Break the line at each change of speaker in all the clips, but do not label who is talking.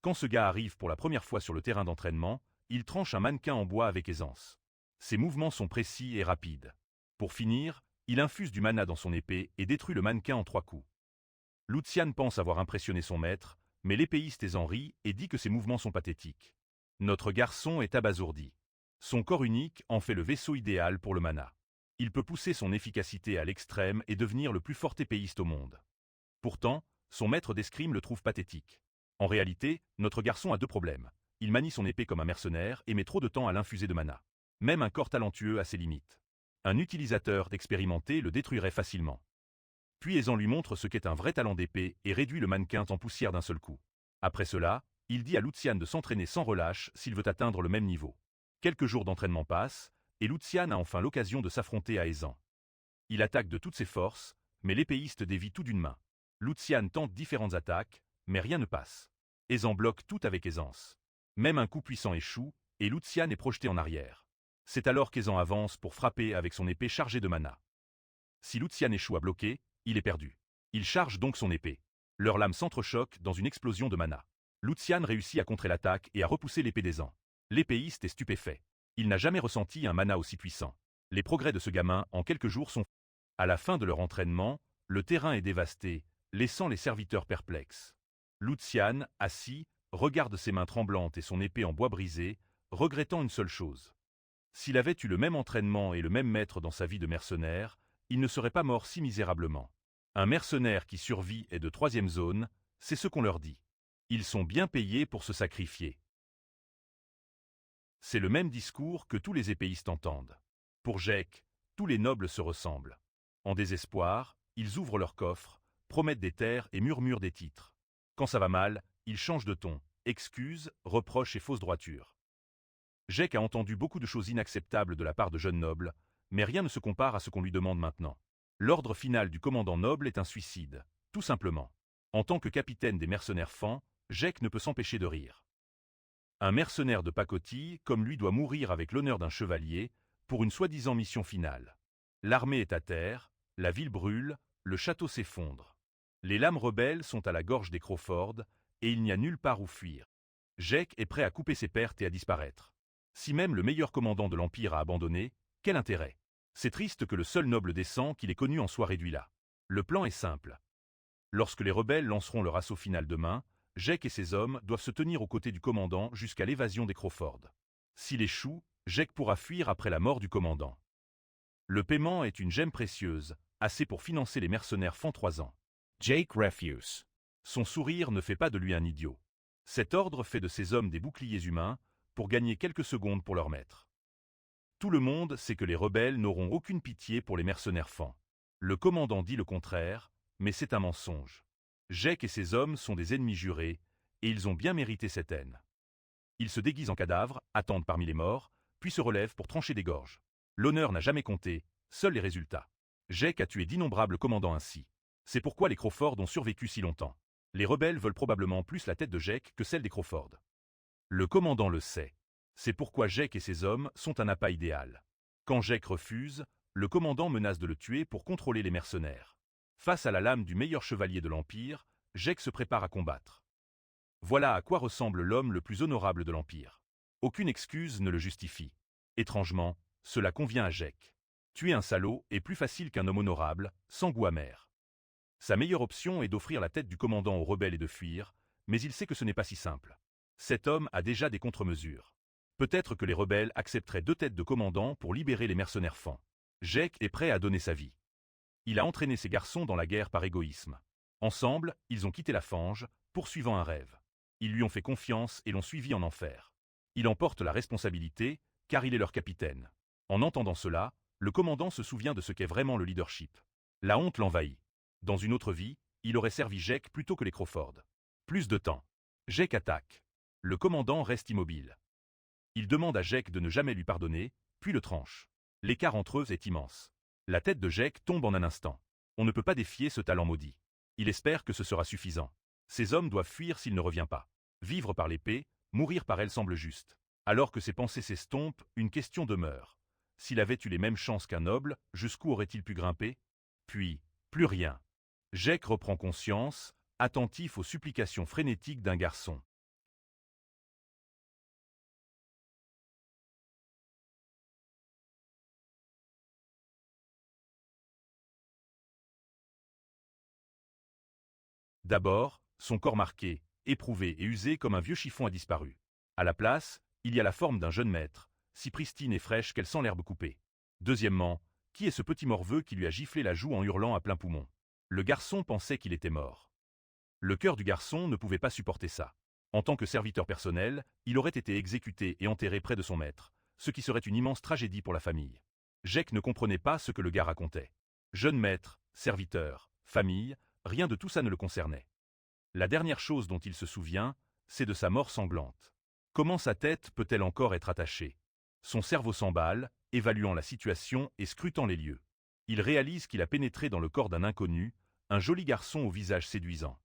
Quand ce gars arrive pour la première fois sur le terrain d'entraînement, il tranche un mannequin en bois avec aisance. Ses mouvements sont précis et rapides. Pour finir, il infuse du mana dans son épée et détruit le mannequin en 3 coups. Lucian pense avoir impressionné son maître, mais l'épéiste en rit et dit que ses mouvements sont pathétiques. Notre garçon est abasourdi. Son corps unique en fait le vaisseau idéal pour le mana. Il peut pousser son efficacité à l'extrême et devenir le plus fort épéiste au monde. Pourtant, son maître d'escrime le trouve pathétique. En réalité, notre garçon a 2 problèmes. Il manie son épée comme un mercenaire et met trop de temps à l'infuser de mana. Même un corps talentueux a ses limites. Un utilisateur expérimenté le détruirait facilement. Puis Aizan lui montre ce qu'est un vrai talent d'épée et réduit le mannequin en poussière d'un seul coup. Après cela, il dit à Lucian de s'entraîner sans relâche s'il veut atteindre le même niveau. Quelques jours d'entraînement passent, et Lucian a enfin l'occasion de s'affronter à Aizan. Il attaque de toutes ses forces, mais l'épéiste dévie tout d'une main. Lucian tente différentes attaques, mais rien ne passe. Aizan bloque tout avec aisance. Même un coup puissant échoue, et Lucian est projeté en arrière. C'est alors qu'Aizan avance pour frapper avec son épée chargée de mana. Si Lucian échoue à bloquer, il est perdu. Il charge donc son épée. Leurs lames s'entrechoquent dans une explosion de mana. Lucian réussit à contrer l'attaque et à repousser l'épée d'Aizan. L'épéiste est stupéfait. Il n'a jamais ressenti un mana aussi puissant. Les progrès de ce gamin en quelques jours sont... À la fin de leur entraînement, le terrain est dévasté, laissant les serviteurs perplexes. Lucian, assis, regarde ses mains tremblantes et son épée en bois brisé, regrettant une seule chose. S'il avait eu le même entraînement et le même maître dans sa vie de mercenaire, il ne serait pas mort si misérablement. Un mercenaire qui survit est de 3e zone, c'est ce qu'on leur dit. Ils sont bien payés pour se sacrifier. C'est le même discours que tous les épéistes entendent. Pour Jek, tous les nobles se ressemblent. En désespoir, ils ouvrent leurs coffres, promettent des terres et murmurent des titres. Quand ça va mal, ils changent de ton, excuses, reproches et fausses droitures. Jek a entendu beaucoup de choses inacceptables de la part de jeunes nobles, mais rien ne se compare à ce qu'on lui demande maintenant. L'ordre final du commandant noble est un suicide, tout simplement. En tant que capitaine des mercenaires Fan, Jek ne peut s'empêcher de rire. Un mercenaire de pacotille, comme lui, doit mourir avec l'honneur d'un chevalier, pour une soi-disant mission finale. L'armée est à terre, la ville brûle, le château s'effondre. Les lames rebelles sont à la gorge des Crawford, et il n'y a nulle part où fuir. Jek est prêt à couper ses pertes et à disparaître. Si même le meilleur commandant de l'Empire a abandonné, quel intérêt? C'est triste que le seul noble décent qu'il ait connu en soit réduit là. Le plan est simple. Lorsque les rebelles lanceront leur assaut final demain, Jek et ses hommes doivent se tenir aux côtés du commandant jusqu'à l'évasion des Crawford. S'il échoue, Jek pourra fuir après la mort du commandant. Le paiement est une gemme précieuse, assez pour financer les mercenaires Fan 3 ans.
Jake refuse.
Son sourire ne fait pas de lui un idiot. Cet ordre fait de ses hommes des boucliers humains, pour gagner quelques secondes pour leur maître. Tout le monde sait que les rebelles n'auront aucune pitié pour les mercenaires Fan. Le commandant dit le contraire, mais c'est un mensonge. Jek et ses hommes sont des ennemis jurés, et ils ont bien mérité cette haine. Ils se déguisent en cadavres, attendent parmi les morts, puis se relèvent pour trancher des gorges. L'honneur n'a jamais compté, seuls les résultats. Jek a tué d'innombrables commandants ainsi. C'est pourquoi les Crawford ont survécu si longtemps. Les rebelles veulent probablement plus la tête de Jek que celle des Crawford. Le commandant le sait. C'est pourquoi Jek et ses hommes sont un appât idéal. Quand Jek refuse, le commandant menace de le tuer pour contrôler les mercenaires. Face à la lame du meilleur chevalier de l'Empire, Jek se prépare à combattre. Voilà à quoi ressemble l'homme le plus honorable de l'Empire. Aucune excuse ne le justifie. Étrangement, cela convient à Jek. Tuer un salaud est plus facile qu'un homme honorable, sans goût amer. Sa meilleure option est d'offrir la tête du commandant aux rebelles et de fuir, mais il sait que ce n'est pas si simple. Cet homme a déjà des contre-mesures. Peut-être que les rebelles accepteraient 2 têtes de commandant pour libérer les mercenaires Fan. Jek est prêt à donner sa vie. Il a entraîné ses garçons dans la guerre par égoïsme. Ensemble, ils ont quitté la fange, poursuivant un rêve. Ils lui ont fait confiance et l'ont suivi en enfer. Il en porte la responsabilité, car il est leur capitaine. En entendant cela, le commandant se souvient de ce qu'est vraiment le leadership. La honte l'envahit. Dans une autre vie, il aurait servi Jek plutôt que les Crawford. Plus de temps. Jek attaque. Le commandant reste immobile. Il demande à Jek de ne jamais lui pardonner, puis le tranche. L'écart entre eux est immense. La tête de Jek tombe en un instant. On ne peut pas défier ce talent maudit. Il espère que ce sera suffisant. Ses hommes doivent fuir s'il ne revient pas. Vivre par l'épée, mourir par elle semble juste. Alors que ses pensées s'estompent, une question demeure. S'il avait eu les mêmes chances qu'un noble, jusqu'où aurait-il pu grimper? Puis, plus rien. Jek reprend conscience, attentif aux supplications frénétiques d'un garçon. D'abord, son corps marqué, éprouvé et usé comme un vieux chiffon a disparu. À la place, il y a la forme d'un jeune maître, si pristine et fraîche qu'elle sent l'herbe coupée. Deuxièmement, qui est ce petit morveux qui lui a giflé la joue en hurlant à plein poumon? Le garçon pensait qu'il était mort. Le cœur du garçon ne pouvait pas supporter ça. En tant que serviteur personnel, il aurait été exécuté et enterré près de son maître, ce qui serait une immense tragédie pour la famille. Jake ne comprenait pas ce que le gars racontait. Jeune maître, serviteur, famille, rien de tout ça ne le concernait. La dernière chose dont il se souvient, c'est de sa mort sanglante. Comment sa tête peut-elle encore être attachée? Son cerveau s'emballe, évaluant la situation et scrutant les lieux. Il réalise qu'il a pénétré dans le corps d'un inconnu, un joli garçon au visage séduisant.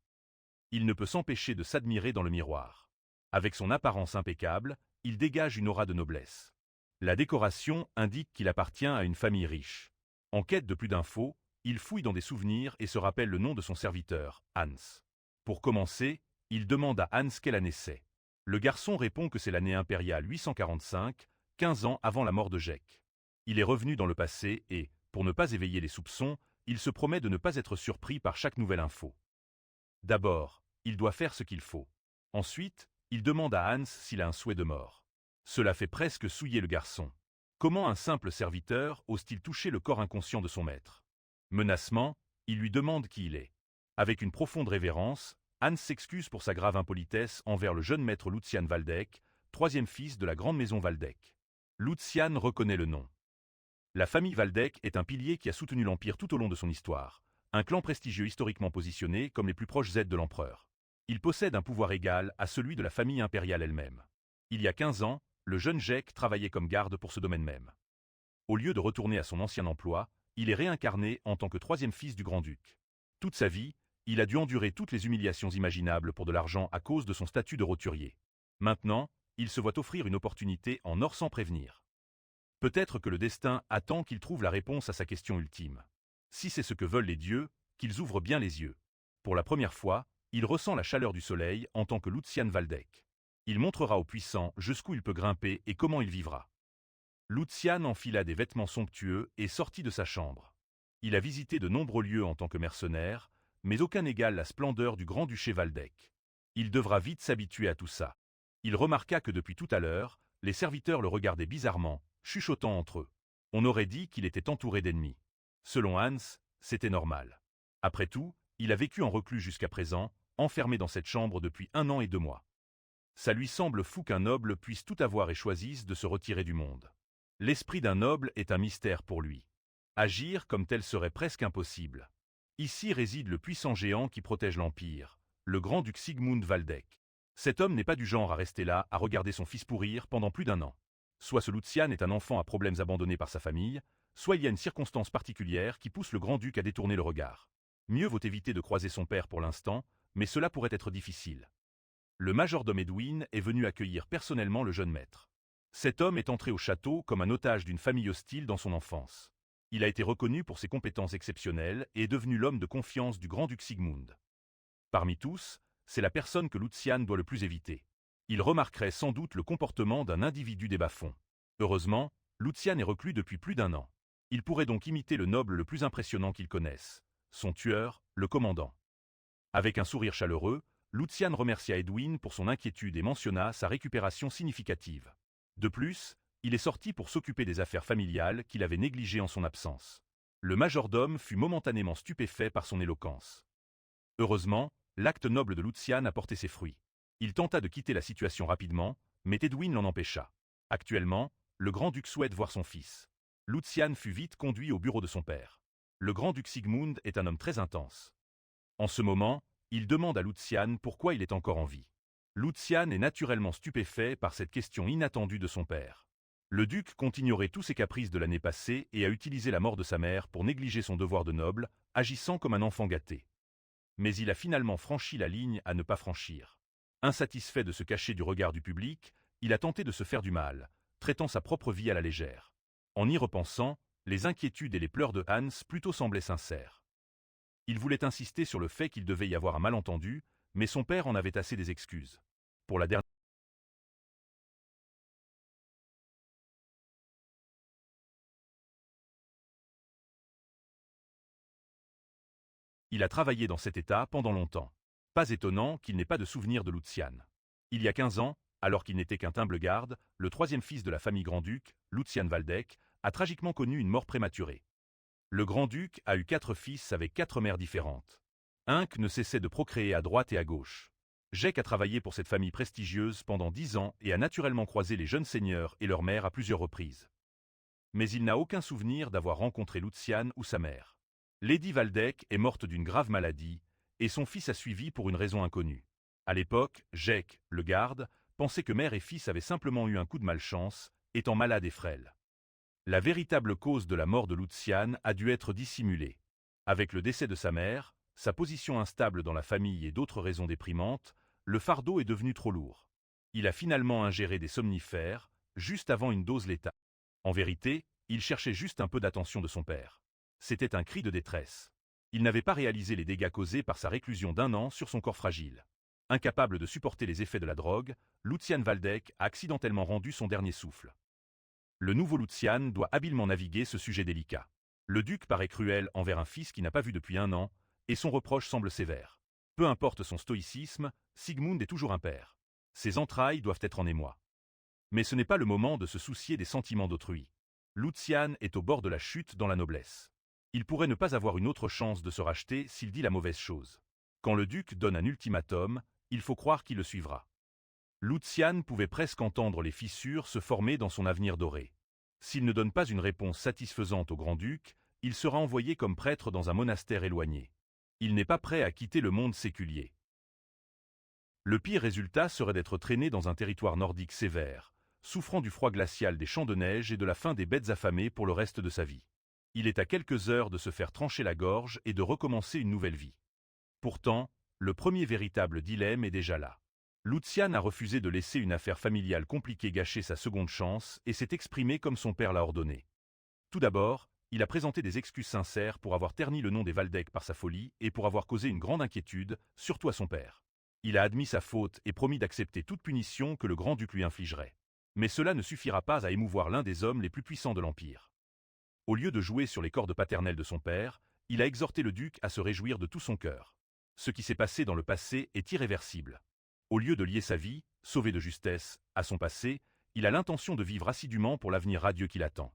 Il ne peut s'empêcher de s'admirer dans le miroir. Avec son apparence impeccable, il dégage une aura de noblesse. La décoration indique qu'il appartient à une famille riche. En quête de plus d'infos, il fouille dans des souvenirs et se rappelle le nom de son serviteur, Hans. Pour commencer, il demande à Hans quelle année c'est. Le garçon répond que c'est l'année impériale 845, 15 ans avant la mort de Jake. Il est revenu dans le passé et, pour ne pas éveiller les soupçons, il se promet de ne pas être surpris par chaque nouvelle info. D'abord, il doit faire ce qu'il faut. Ensuite, il demande à Hans s'il a un souhait de mort. Cela fait presque souiller le garçon. Comment un simple serviteur ose-t-il toucher le corps inconscient de son maître? Menacement, il lui demande qui il est. Avec une profonde révérence, Hans s'excuse pour sa grave impolitesse envers le jeune maître Lucian Waldeck, troisième fils de la grande maison Waldeck. Lucian reconnaît le nom. La famille Waldeck est un pilier qui a soutenu l'Empire tout au long de son histoire, un clan prestigieux historiquement positionné comme les plus proches aides de l'empereur. Il possède un pouvoir égal à celui de la famille impériale elle-même. Il y a 15 ans, le jeune Jake travaillait comme garde pour ce domaine même. Au lieu de retourner à son ancien emploi, il est réincarné en tant que troisième fils du grand-duc. Toute sa vie, il a dû endurer toutes les humiliations imaginables pour de l'argent à cause de son statut de roturier. Maintenant, il se voit offrir une opportunité en or sans prévenir. Peut-être que le destin attend qu'il trouve la réponse à sa question ultime. Si c'est ce que veulent les dieux, qu'ils ouvrent bien les yeux. Pour la première fois, il ressent la chaleur du soleil en tant que Lucian Waldeck. Il montrera aux puissants jusqu'où il peut grimper et comment il vivra. Lucian enfila des vêtements somptueux et sortit de sa chambre. Il a visité de nombreux lieux en tant que mercenaire, mais aucun n'égale la splendeur du grand-duché Waldeck. Il devra vite s'habituer à tout ça. Il remarqua que depuis tout à l'heure, les serviteurs le regardaient bizarrement, chuchotant entre eux. On aurait dit qu'il était entouré d'ennemis. Selon Hans, c'était normal. Après tout, il a vécu en reclus jusqu'à présent, enfermé dans cette chambre depuis 1 an et 2 mois. Ça lui semble fou qu'un noble puisse tout avoir et choisisse de se retirer du monde. L'esprit d'un noble est un mystère pour lui. Agir comme tel serait presque impossible. Ici réside le puissant géant qui protège l'Empire, le grand-duc Sigmund Waldeck. Cet homme n'est pas du genre à rester là, à regarder son fils pourrir pendant plus d'1 an. Soit ce Lucian est un enfant à problèmes abandonné par sa famille, soit il y a une circonstance particulière qui pousse le grand-duc à détourner le regard. Mieux vaut éviter de croiser son père pour l'instant, mais cela pourrait être difficile. Le majordome Edwin est venu accueillir personnellement le jeune maître. Cet homme est entré au château comme un otage d'une famille hostile dans son enfance. Il a été reconnu pour ses compétences exceptionnelles et est devenu l'homme de confiance du grand-duc Sigmund. Parmi tous, c'est la personne que Lucian doit le plus éviter. Il remarquerait sans doute le comportement d'un individu des bas-fonds. Heureusement, Lucian est reclus depuis plus d'1 an. Il pourrait donc imiter le noble le plus impressionnant qu'il connaisse, son tueur, le commandant. Avec un sourire chaleureux, Lucian remercia Edwin pour son inquiétude et mentionna sa récupération significative. De plus, il est sorti pour s'occuper des affaires familiales qu'il avait négligées en son absence. Le majordome fut momentanément stupéfait par son éloquence. Heureusement, l'acte noble de Lucian a porté ses fruits. Il tenta de quitter la situation rapidement, mais Edwin l'en empêcha. Actuellement, le grand-duc souhaite voir son fils. Lucian fut vite conduit au bureau de son père. Le grand-duc Sigmund est un homme très intense. En ce moment, il demande à Lucian pourquoi il est encore en vie. Lucian est naturellement stupéfait par cette question inattendue de son père. Le duc compte ignorer tous ses caprices de l'année passée et a utilisé la mort de sa mère pour négliger son devoir de noble, agissant comme un enfant gâté. Mais il a finalement franchi la ligne à ne pas franchir. Insatisfait de se cacher du regard du public, il a tenté de se faire du mal, traitant sa propre vie à la légère. En y repensant, les inquiétudes et les pleurs de Hans plutôt semblaient sincères. Il voulait insister sur le fait qu'il devait y avoir un malentendu, mais son père en avait assez des excuses. Pour la dernière il a travaillé dans cet état pendant longtemps. Pas étonnant qu'il n'ait pas de souvenir de Lucian. Il y a 15 ans, alors qu'il n'était qu'un humble garde, le troisième fils de la famille Grand-Duc, Lucian Waldeck, a tragiquement connu une mort prématurée. Le Grand-Duc a eu 4 fils avec 4 mères différentes. Inc ne cessait de procréer à droite et à gauche. Jake a travaillé pour cette famille prestigieuse pendant 10 ans et a naturellement croisé les jeunes seigneurs et leur mère à plusieurs reprises. Mais il n'a aucun souvenir d'avoir rencontré Lucian ou sa mère. Lady Waldeck est morte d'une grave maladie, et son fils a suivi pour une raison inconnue. À l'époque, Jake, le garde, pensait que mère et fils avaient simplement eu un coup de malchance, étant malades et frêles. La véritable cause de la mort de Lucian a dû être dissimulée. Avec le décès de sa mère, sa position instable dans la famille et d'autres raisons déprimantes, le fardeau est devenu trop lourd. Il a finalement ingéré des somnifères, juste avant une dose létale. En vérité, il cherchait juste un peu d'attention de son père. C'était un cri de détresse. Il n'avait pas réalisé les dégâts causés par sa réclusion d'1 an sur son corps fragile. Incapable de supporter les effets de la drogue, Lucian Waldeck a accidentellement rendu son dernier souffle. Le nouveau Lucian doit habilement naviguer ce sujet délicat. Le duc paraît cruel envers un fils qu'il n'a pas vu depuis 1 an, et son reproche semble sévère. Peu importe son stoïcisme, Sigmund est toujours un père. Ses entrailles doivent être en émoi. Mais ce n'est pas le moment de se soucier des sentiments d'autrui. Lucian est au bord de la chute dans la noblesse. Il pourrait ne pas avoir une autre chance de se racheter s'il dit la mauvaise chose. Quand le duc donne un ultimatum, il faut croire qu'il le suivra. Lucian pouvait presque entendre les fissures se former dans son avenir doré. S'il ne donne pas une réponse satisfaisante au grand-duc, il sera envoyé comme prêtre dans un monastère éloigné. Il n'est pas prêt à quitter le monde séculier. Le pire résultat serait d'être traîné dans un territoire nordique sévère, souffrant du froid glacial des champs de neige et de la faim des bêtes affamées pour le reste de sa vie. Il est à quelques heures de se faire trancher la gorge et de recommencer une nouvelle vie. Pourtant, le premier véritable dilemme est déjà là. Lucian a refusé de laisser une affaire familiale compliquée gâcher sa seconde chance et s'est exprimé comme son père l'a ordonné. Tout d'abord, il a présenté des excuses sincères pour avoir terni le nom des Waldeck par sa folie et pour avoir causé une grande inquiétude, surtout à son père. Il a admis sa faute et promis d'accepter toute punition que le grand-duc lui infligerait. Mais cela ne suffira pas à émouvoir l'un des hommes les plus puissants de l'Empire. Au lieu de jouer sur les cordes paternelles de son père, il a exhorté le duc à se réjouir de tout son cœur. Ce qui s'est passé dans le passé est irréversible. Au lieu de lier sa vie, sauvée de justesse, à son passé, il a l'intention de vivre assidûment pour l'avenir radieux qui l'attend.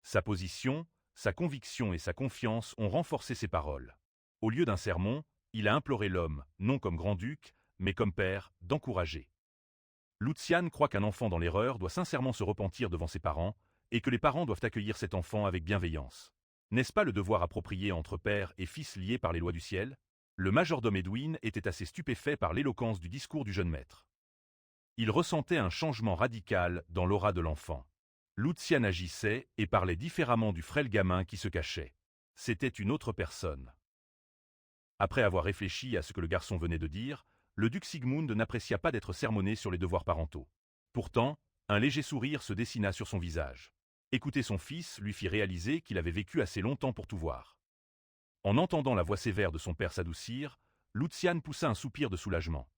Sa position, sa conviction et sa confiance ont renforcé ses paroles. Au lieu d'un sermon, il a imploré l'homme, non comme grand-duc, mais comme père, d'encourager. Lucian croit qu'un enfant dans l'erreur doit sincèrement se repentir devant ses parents, et que les parents doivent accueillir cet enfant avec bienveillance. N'est-ce pas le devoir approprié entre père et fils liés par les lois du ciel ? Le majordome Edwin était assez stupéfait par l'éloquence du discours du jeune maître. Il ressentait un changement radical dans l'aura de l'enfant. Lucian agissait et parlait différemment du frêle gamin qui se cachait. C'était une autre personne. Après avoir réfléchi à ce que le garçon venait de dire, le duc Sigmund n'apprécia pas d'être sermonné sur les devoirs parentaux. Pourtant, un léger sourire se dessina sur son visage. Écouter son fils lui fit réaliser qu'il avait vécu assez longtemps pour tout voir. En entendant la voix sévère de son père s'adoucir, Lucian poussa un soupir de soulagement.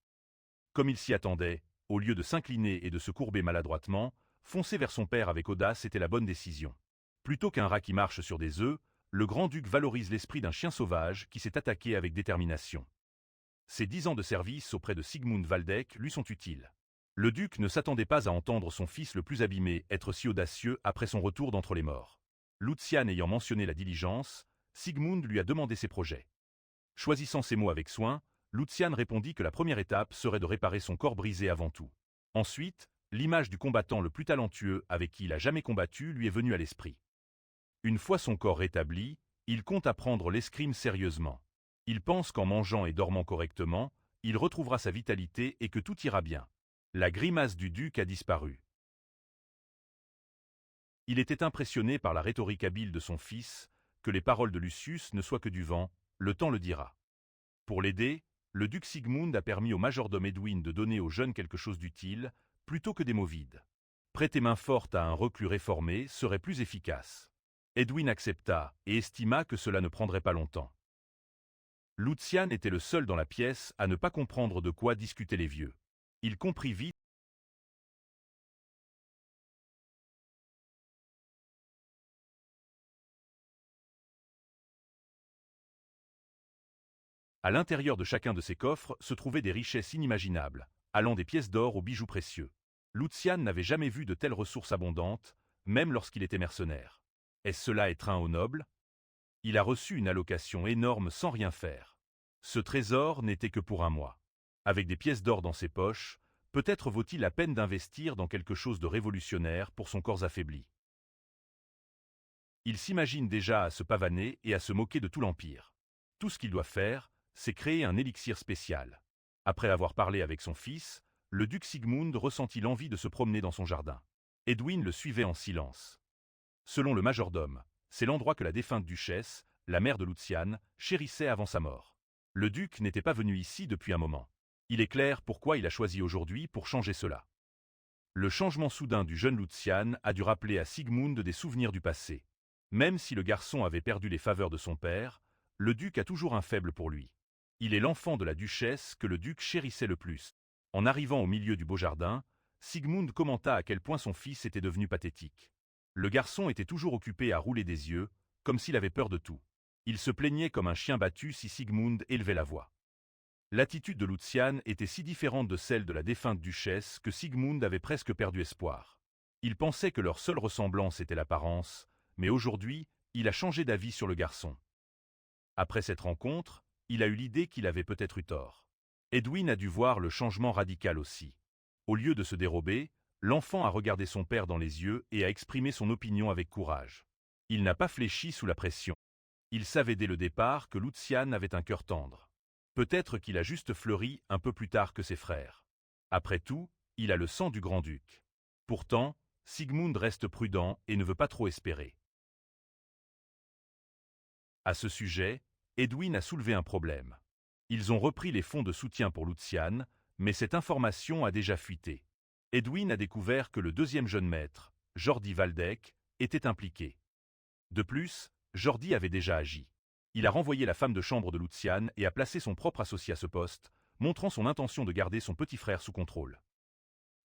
Comme il s'y attendait, au lieu de s'incliner et de se courber maladroitement, foncer vers son père avec audace était la bonne décision. Plutôt qu'un rat qui marche sur des œufs, le grand-duc valorise l'esprit d'un chien sauvage qui s'est attaqué avec détermination. Ses 10 ans de service auprès de Sigmund Waldeck lui sont utiles. Le duc ne s'attendait pas à entendre son fils le plus abîmé être si audacieux après son retour d'entre les morts. Lucian ayant mentionné la diligence, Sigmund lui a demandé ses projets. Choisissant ses mots avec soin, Lucian répondit que la première étape serait de réparer son corps brisé avant tout. Ensuite, l'image du combattant le plus talentueux avec qui il a jamais combattu lui est venue à l'esprit. Une fois son corps rétabli, il compte apprendre l'escrime sérieusement. Il pense qu'en mangeant et dormant correctement, il retrouvera sa vitalité et que tout ira bien. La grimace du duc a disparu. Il était impressionné par la rhétorique habile de son fils, que les paroles de Lucius ne soient que du vent, le temps le dira. Pour l'aider, le duc Sigmund a permis au majordome Edwin de donner au jeune quelque chose d'utile, plutôt que des mots vides. Prêter main forte à un reclus réformé serait plus efficace. Edwin accepta et estima que cela ne prendrait pas longtemps. Lucian était le seul dans la pièce à ne pas comprendre de quoi discutaient les vieux. Il comprit vite À l'intérieur de chacun de ces coffres se trouvaient des richesses inimaginables, allant des pièces d'or aux bijoux précieux. Lucian n'avait jamais vu de telles ressources abondantes, même lorsqu'il était mercenaire. Est-ce cela être un haut noble? Il a reçu une allocation énorme sans rien faire. Ce trésor n'était que pour un mois. Avec des pièces d'or dans ses poches, peut-être vaut-il la peine d'investir dans quelque chose de révolutionnaire pour son corps affaibli. Il s'imagine déjà à se pavaner et à se moquer de tout l'Empire. Tout ce qu'il doit faire, c'est créer un élixir spécial. Après avoir parlé avec son fils, le duc Sigmund ressentit l'envie de se promener dans son jardin. Edwin le suivait en silence. Selon le majordome, c'est l'endroit que la défunte duchesse, la mère de Lucian, chérissait avant sa mort. Le duc n'était pas venu ici depuis un moment. Il est clair pourquoi il a choisi aujourd'hui pour changer cela. Le changement soudain du jeune Lucian a dû rappeler à Sigmund des souvenirs du passé. Même si le garçon avait perdu les faveurs de son père, le duc a toujours un faible pour lui. Il est l'enfant de la duchesse que le duc chérissait le plus. En arrivant au milieu du beau jardin, Sigmund commenta à quel point son fils était devenu pathétique. Le garçon était toujours occupé à rouler des yeux, comme s'il avait peur de tout. Il se plaignait comme un chien battu si Sigmund élevait la voix. L'attitude de Lucian était si différente de celle de la défunte duchesse que Sigmund avait presque perdu espoir. Il pensait que leur seule ressemblance était l'apparence, mais aujourd'hui, il a changé d'avis sur le garçon. Après cette rencontre, il a eu l'idée qu'il avait peut-être eu tort. Edwin a dû voir le changement radical aussi. Au lieu de se dérober, l'enfant a regardé son père dans les yeux et a exprimé son opinion avec courage. Il n'a pas fléchi sous la pression. Il savait dès le départ que Lucian avait un cœur tendre. Peut-être qu'il a juste fleuri un peu plus tard que ses frères. Après tout, il a le sang du grand-duc. Pourtant, Sigmund reste prudent et ne veut pas trop espérer. À ce sujet, Edwin a soulevé un problème. Ils ont repris les fonds de soutien pour Lucian, mais cette information a déjà fuité. Edwin a découvert que le deuxième jeune maître, Jordi Waldeck, était impliqué. De plus, Jordi avait déjà agi. Il a renvoyé la femme de chambre de Lucian et a placé son propre associé à ce poste, montrant son intention de garder son petit frère sous contrôle.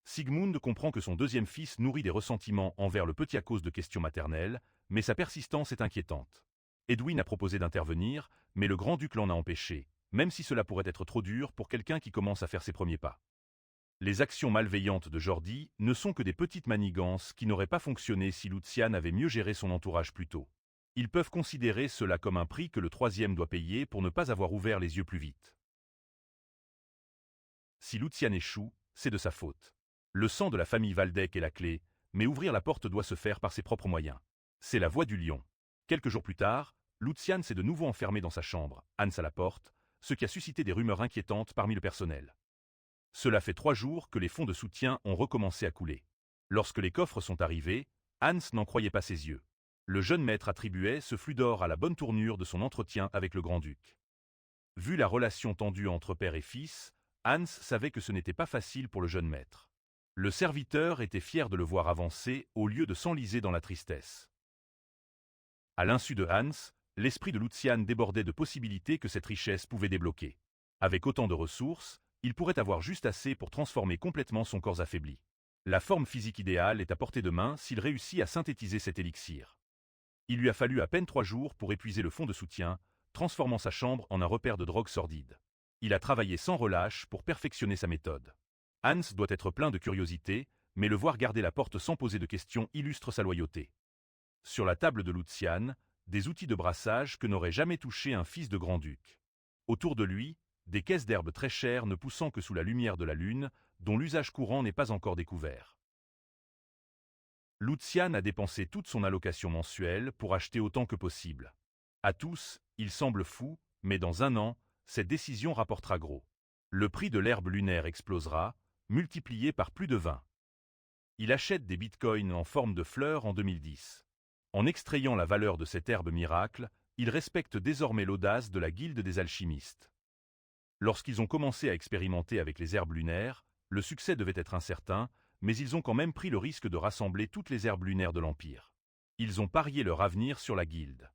Sigmund comprend que son deuxième fils nourrit des ressentiments envers le petit à cause de questions maternelles, mais sa persistance est inquiétante. Edwin a proposé d'intervenir, mais le grand-duc l'en a empêché, même si cela pourrait être trop dur pour quelqu'un qui commence à faire ses premiers pas. Les actions malveillantes de Jordi ne sont que des petites manigances qui n'auraient pas fonctionné si Lucian avait mieux géré son entourage plus tôt. Ils peuvent considérer cela comme un prix que le troisième doit payer pour ne pas avoir ouvert les yeux plus vite. Si Lucian échoue, c'est de sa faute. Le sang de la famille Waldeck est la clé, mais ouvrir la porte doit se faire par ses propres moyens. C'est la voie du lion. Quelques jours plus tard, Lucian s'est de nouveau enfermé dans sa chambre, Hans à la porte, ce qui a suscité des rumeurs inquiétantes parmi le personnel. Cela fait 3 jours que les fonds de soutien ont recommencé à couler. Lorsque les coffres sont arrivés, Hans n'en croyait pas ses yeux. Le jeune maître attribuait ce flux d'or à la bonne tournure de son entretien avec le grand-duc. Vu la relation tendue entre père et fils, Hans savait que ce n'était pas facile pour le jeune maître. Le serviteur était fier de le voir avancer au lieu de s'enliser dans la tristesse. À l'insu de Hans, l'esprit de Lucian débordait de possibilités que cette richesse pouvait débloquer. Avec autant de ressources, il pourrait avoir juste assez pour transformer complètement son corps affaibli. La forme physique idéale est à portée de main s'il réussit à synthétiser cet élixir. Il lui a fallu à peine 3 jours pour épuiser le fonds de soutien, transformant sa chambre en un repère de drogue sordide. Il a travaillé sans relâche pour perfectionner sa méthode. Hans doit être plein de curiosité, mais le voir garder la porte sans poser de questions illustre sa loyauté. Sur la table de Lucian, des outils de brassage que n'aurait jamais touché un fils de grand-duc. Autour de lui, des caisses d'herbes très chères ne poussant que sous la lumière de la lune, dont l'usage courant n'est pas encore découvert. Lucian a dépensé toute son allocation mensuelle pour acheter autant que possible. À tous, il semble fou, mais dans 1 an, cette décision rapportera gros. Le prix de l'herbe lunaire explosera, multiplié par plus de 20. Il achète des bitcoins en forme de fleurs en 2010. En extrayant la valeur de cette herbe miracle, il respecte désormais l'audace de la guilde des alchimistes. Lorsqu'ils ont commencé à expérimenter avec les herbes lunaires, le succès devait être incertain, mais ils ont quand même pris le risque de rassembler toutes les herbes lunaires de l'Empire. Ils ont parié leur avenir sur la guilde.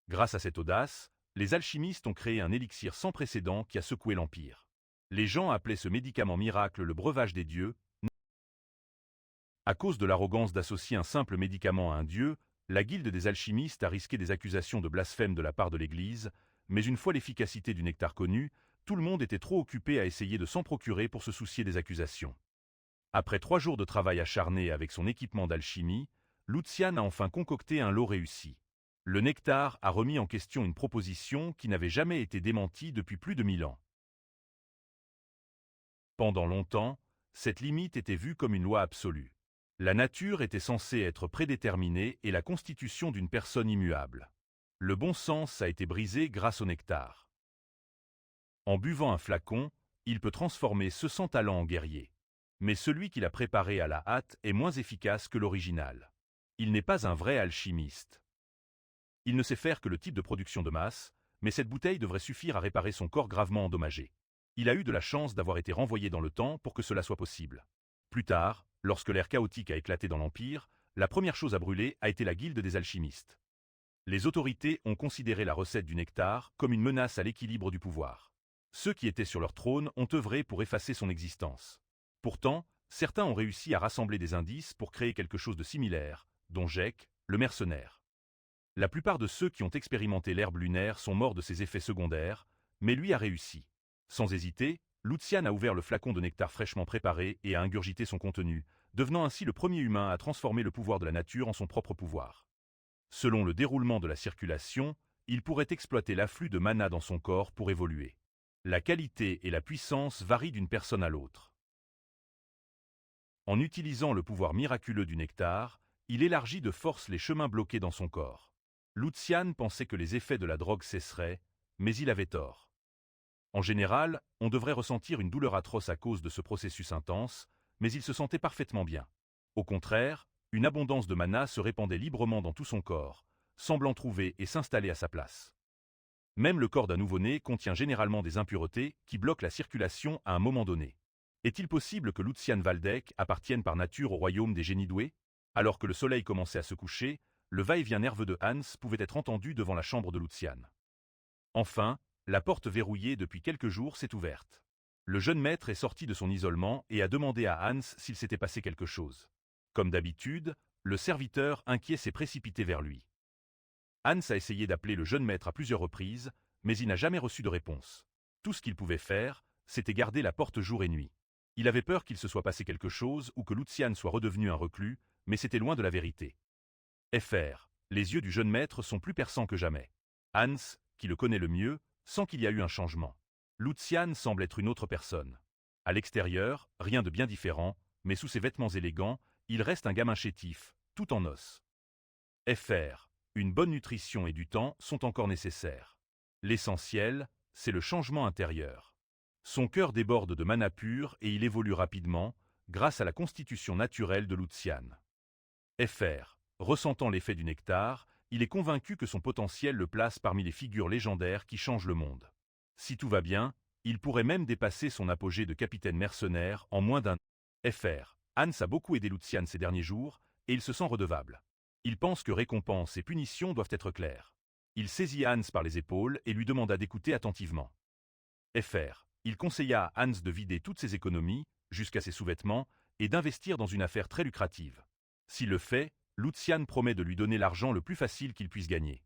Grâce à cette audace, les alchimistes ont créé un élixir sans précédent qui a secoué l'Empire. Les gens appelaient ce médicament miracle le breuvage des dieux. À cause de l'arrogance d'associer un simple médicament à un dieu, la guilde des alchimistes a risqué des accusations de blasphème de la part de l'Église, mais une fois l'efficacité du nectar connue, tout le monde était trop occupé à essayer de s'en procurer pour se soucier des accusations. Après 3 jours de travail acharné avec son équipement d'alchimie, Lucian a enfin concocté un lot réussi. Le nectar a remis en question une proposition qui n'avait jamais été démentie depuis plus de 1000 ans. Pendant longtemps, cette limite était vue comme une loi absolue. La nature était censée être prédéterminée et la constitution d'une personne immuable. Le bon sens a été brisé grâce au nectar. En buvant un flacon, il peut transformer ce sans talent en guerrier. Mais celui qui l'a préparé à la hâte est moins efficace que l'original. Il n'est pas un vrai alchimiste. Il ne sait faire que le type de production de masse, mais cette bouteille devrait suffire à réparer son corps gravement endommagé. Il a eu de la chance d'avoir été renvoyé dans le temps pour que cela soit possible. Plus tard, lorsque l'ère chaotique a éclaté dans l'Empire, la première chose à brûler a été la guilde des alchimistes. Les autorités ont considéré la recette du nectar comme une menace à l'équilibre du pouvoir. Ceux qui étaient sur leur trône ont œuvré pour effacer son existence. Pourtant, certains ont réussi à rassembler des indices pour créer quelque chose de similaire, dont Jek, le mercenaire. La plupart de ceux qui ont expérimenté l'herbe lunaire sont morts de ses effets secondaires, mais lui a réussi. Sans hésiter, Lucian a ouvert le flacon de nectar fraîchement préparé et a ingurgité son contenu, devenant ainsi le premier humain à transformer le pouvoir de la nature en son propre pouvoir. Selon le déroulement de la circulation, il pourrait exploiter l'afflux de mana dans son corps pour évoluer. La qualité et la puissance varient d'une personne à l'autre. En utilisant le pouvoir miraculeux du nectar, il élargit de force les chemins bloqués dans son corps. Lucian pensait que les effets de la drogue cesseraient, mais il avait tort. En général, on devrait ressentir une douleur atroce à cause de ce processus intense, mais il se sentait parfaitement bien. Au contraire, une abondance de mana se répandait librement dans tout son corps, semblant trouver et s'installer à sa place. Même le corps d'un nouveau-né contient généralement des impuretés qui bloquent la circulation à un moment donné. Est-il possible que Lucian Waldeck appartienne par nature au royaume des génies doués? Alors que le soleil commençait à se coucher, le va-et-vient nerveux de Hans pouvait être entendu devant la chambre de Lucian. Enfin, la porte verrouillée depuis quelques jours s'est ouverte. Le jeune maître est sorti de son isolement et a demandé à Hans s'il s'était passé quelque chose. Comme d'habitude, le serviteur inquiet s'est précipité vers lui. Hans a essayé d'appeler le jeune maître à plusieurs reprises, mais il n'a jamais reçu de réponse. Tout ce qu'il pouvait faire, c'était garder la porte jour et nuit. Il avait peur qu'il se soit passé quelque chose ou que Lucian soit redevenu un reclus, mais c'était loin de la vérité. Fr. Les yeux du jeune maître sont plus perçants que jamais. Hans, qui le connaît le mieux, sent qu'il y a eu un changement. Lucian semble être une autre personne. À l'extérieur, rien de bien différent, mais sous ses vêtements élégants, il reste un gamin chétif, tout en os. Fr. Une bonne nutrition et du temps sont encore nécessaires. L'essentiel, c'est le changement intérieur. Son cœur déborde de mana pur et il évolue rapidement, grâce à la constitution naturelle de Lucian. Fr. Ressentant l'effet du nectar, il est convaincu que son potentiel le place parmi les figures légendaires qui changent le monde. Si tout va bien, il pourrait même dépasser son apogée de capitaine mercenaire en moins d'un. Fr. Hans a beaucoup aidé Lucian ces derniers jours, et il se sent redevable. Il pense que récompense et punition doivent être claires. Il saisit Hans par les épaules et lui demanda d'écouter attentivement. Fr. Il conseilla à Hans de vider toutes ses économies, jusqu'à ses sous-vêtements, et d'investir dans une affaire très lucrative. S'il le fait, Lucian promet de lui donner l'argent le plus facile qu'il puisse gagner.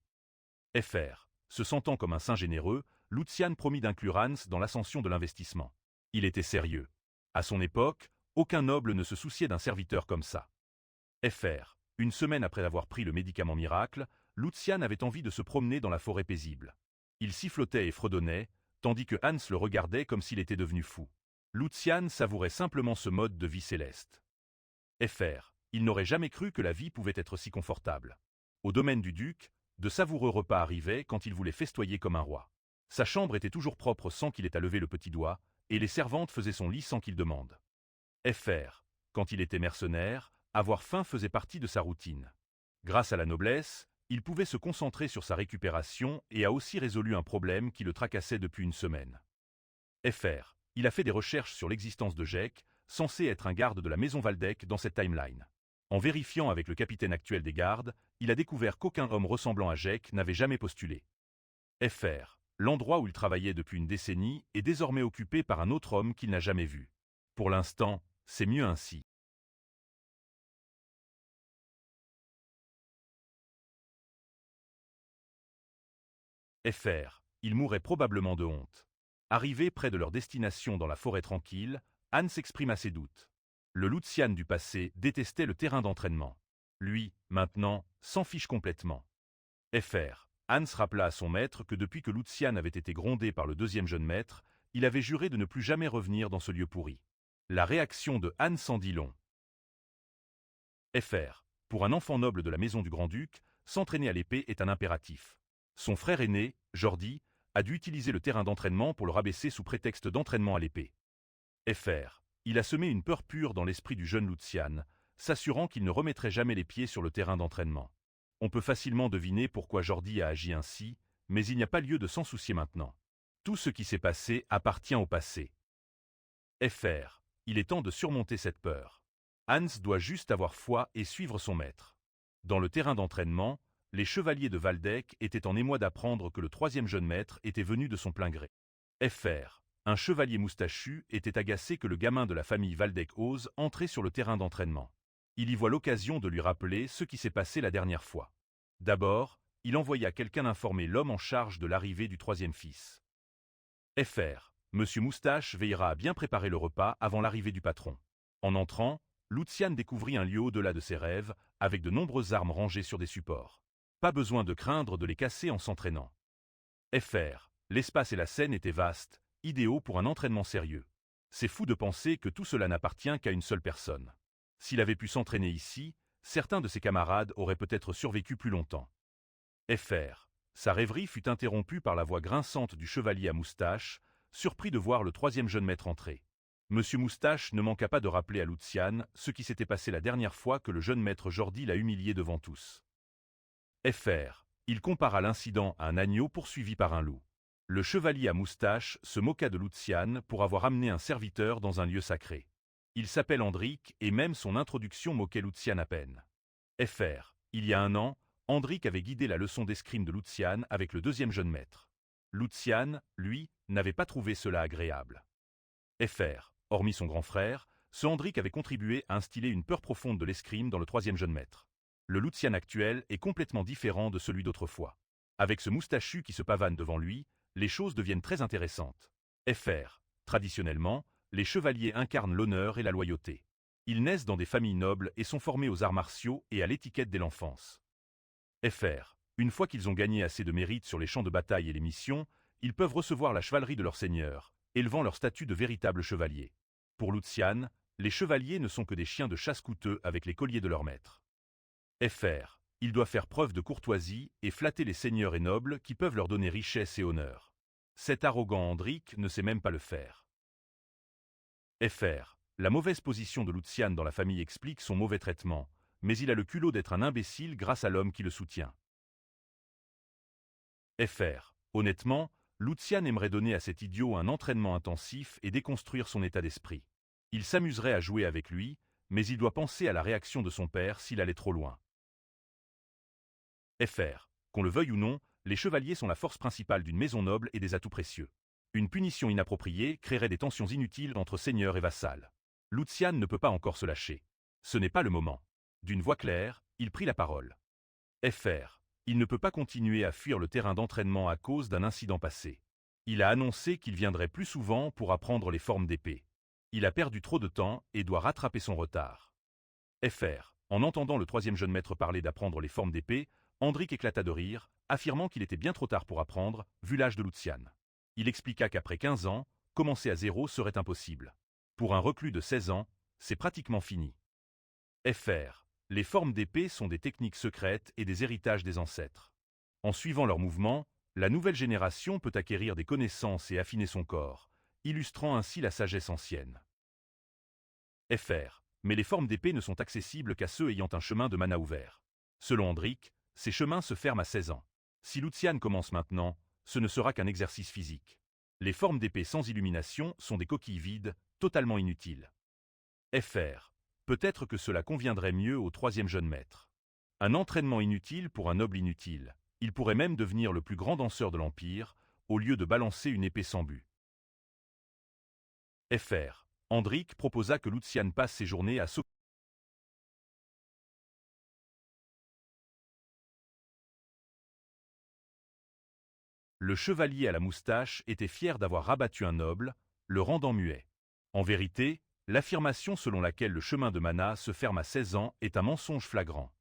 Fr. Se sentant comme un saint généreux, Lucian promit d'inclure Hans dans l'ascension de l'investissement. Il était sérieux. À son époque, aucun noble ne se souciait d'un serviteur comme ça. Fr. Une semaine après avoir pris le médicament miracle, Lucian avait envie de se promener dans la forêt paisible. Il sifflotait et fredonnait, tandis que Hans le regardait comme s'il était devenu fou. Lucian savourait simplement ce mode de vie céleste. Fr. Il n'aurait jamais cru que la vie pouvait être si confortable. Au domaine du duc, de savoureux repas arrivaient quand il voulait festoyer comme un roi. Sa chambre était toujours propre sans qu'il ait à lever le petit doigt, et les servantes faisaient son lit sans qu'il demande. Fr. Quand il était mercenaire, avoir faim faisait partie de sa routine. Grâce à la noblesse, il pouvait se concentrer sur sa récupération et a aussi résolu un problème qui le tracassait depuis une semaine. Fr. Il a fait des recherches sur l'existence de Jek, censé être un garde de la maison Waldeck dans cette timeline. En vérifiant avec le capitaine actuel des gardes, il a découvert qu'aucun homme ressemblant à Jek n'avait jamais postulé. Fr. L'endroit où il travaillait depuis une décennie est désormais occupé par un autre homme qu'il n'a jamais vu. Pour l'instant, c'est mieux ainsi. Fr. ils mourraient probablement de honte. Arrivés près de leur destination dans la forêt tranquille, Hans exprima ses doutes. Le Lucian du passé détestait le terrain d'entraînement. Lui, maintenant, s'en fiche complètement. Fr. Hans rappela à son maître que depuis que Lucian avait été grondé par le deuxième jeune maître, il avait juré de ne plus jamais revenir dans ce lieu pourri. La réaction de Hans en dit long. Fr. Pour un enfant noble de la maison du grand-duc, s'entraîner à l'épée est un impératif. Son frère aîné, Jordi, a dû utiliser le terrain d'entraînement pour le rabaisser sous prétexte d'entraînement à l'épée. Fr. Il a semé une peur pure dans l'esprit du jeune Lucian, s'assurant qu'il ne remettrait jamais les pieds sur le terrain d'entraînement. On peut facilement deviner pourquoi Jordi a agi ainsi, mais il n'y a pas lieu de s'en soucier maintenant. Tout ce qui s'est passé appartient au passé. Fr. Il est temps de surmonter cette peur. Hans doit juste avoir foi et suivre son maître. Dans le terrain d'entraînement, les chevaliers de Waldeck étaient en émoi d'apprendre que le troisième jeune maître était venu de son plein gré. Fr. Un chevalier moustachu était agacé que le gamin de la famille Waldeck ose entrer sur le terrain d'entraînement. Il y voit l'occasion de lui rappeler ce qui s'est passé la dernière fois. D'abord, il envoya quelqu'un informer l'homme en charge de l'arrivée du troisième fils. Fr. Monsieur Moustache veillera à bien préparer le repas avant l'arrivée du patron. En entrant, Lucian découvrit un lieu au-delà de ses rêves, avec de nombreuses armes rangées sur des supports. Pas besoin de craindre de les casser en s'entraînant. Fr. L'espace et la scène étaient vastes, idéaux pour un entraînement sérieux. C'est fou de penser que tout cela n'appartient qu'à une seule personne. S'il avait pu s'entraîner ici, certains de ses camarades auraient peut-être survécu plus longtemps. Fr. Sa rêverie fut interrompue par la voix grinçante du chevalier à moustache, surpris de voir le troisième jeune maître entrer. Monsieur Moustache ne manqua pas de rappeler à Lucian ce qui s'était passé la dernière fois que le jeune maître Jordi l'a humilié devant tous. Fr. Il compara l'incident à un agneau poursuivi par un loup. Le chevalier à moustache se moqua de Lucian pour avoir amené un serviteur dans un lieu sacré. Il s'appelle Andrik et même son introduction moquait Lucian à peine. Fr. Il y a un an, Andrik avait guidé la leçon d'escrime de Lucian avec le deuxième jeune maître. Lucian, lui, n'avait pas trouvé cela agréable. Fr. Hormis son grand frère, ce Andrik avait contribué à instiller une peur profonde de l'escrime dans le troisième jeune maître. Le Lucian actuel est complètement différent de celui d'autrefois. Avec ce moustachu qui se pavane devant lui, les choses deviennent très intéressantes. Fr. Traditionnellement, les chevaliers incarnent l'honneur et la loyauté. Ils naissent dans des familles nobles et sont formés aux arts martiaux et à l'étiquette dès l'enfance. Fr. Une fois qu'ils ont gagné assez de mérite sur les champs de bataille et les missions, ils peuvent recevoir la chevalerie de leur seigneur, élevant leur statut de véritable chevalier. Pour Lucian, les chevaliers ne sont que des chiens de chasse coûteux avec les colliers de leur maître. Fr. Il doit faire preuve de courtoisie et flatter les seigneurs et nobles qui peuvent leur donner richesse et honneur. Cet arrogant Andrik ne sait même pas le faire. Fr. La mauvaise position de Lucian dans la famille explique son mauvais traitement, mais il a le culot d'être un imbécile grâce à l'homme qui le soutient. Fr. Honnêtement, Lucian aimerait donner à cet idiot un entraînement intensif et déconstruire son état d'esprit. Il s'amuserait à jouer avec lui, mais il doit penser à la réaction de son père s'il allait trop loin. Fr. Qu'on le veuille ou non, les chevaliers sont la force principale d'une maison noble et des atouts précieux. Une punition inappropriée créerait des tensions inutiles entre seigneur et vassal. Lucian ne peut pas encore se lâcher. Ce n'est pas le moment. D'une voix claire, il prit la parole. Fr. Il ne peut pas continuer à fuir le terrain d'entraînement à cause d'un incident passé. Il a annoncé qu'il viendrait plus souvent pour apprendre les formes d'épée. Il a perdu trop de temps et doit rattraper son retard. Fr. En entendant le troisième jeune maître parler d'apprendre les formes d'épée, Andrik éclata de rire, affirmant qu'il était bien trop tard pour apprendre, vu l'âge de Lucian. Il expliqua qu'après 15 ans, commencer à zéro serait impossible. Pour un reclus de 16 ans, c'est pratiquement fini. Fr. Les formes d'épée sont des techniques secrètes et des héritages des ancêtres. En suivant leurs mouvements, la nouvelle génération peut acquérir des connaissances et affiner son corps, illustrant ainsi la sagesse ancienne. Fr. Mais les formes d'épée ne sont accessibles qu'à ceux ayant un chemin de mana ouvert. Selon Andrik, ces chemins se ferment à 16 ans. Si Lucian commence maintenant, ce ne sera qu'un exercice physique. Les formes d'épée sans illumination sont des coquilles vides, totalement inutiles. Fr. Peut-être que cela conviendrait mieux au troisième jeune maître. Un entraînement inutile pour un noble inutile. Il pourrait même devenir le plus grand danseur de l'Empire, au lieu de balancer une épée sans but. Fr. Andrik proposa que Lucian passe ses journées à s'occuper. Le chevalier à la moustache était fier d'avoir rabattu un noble, le rendant muet. En vérité, l'affirmation selon laquelle le chemin de Mana se ferme à 16 ans est un mensonge flagrant.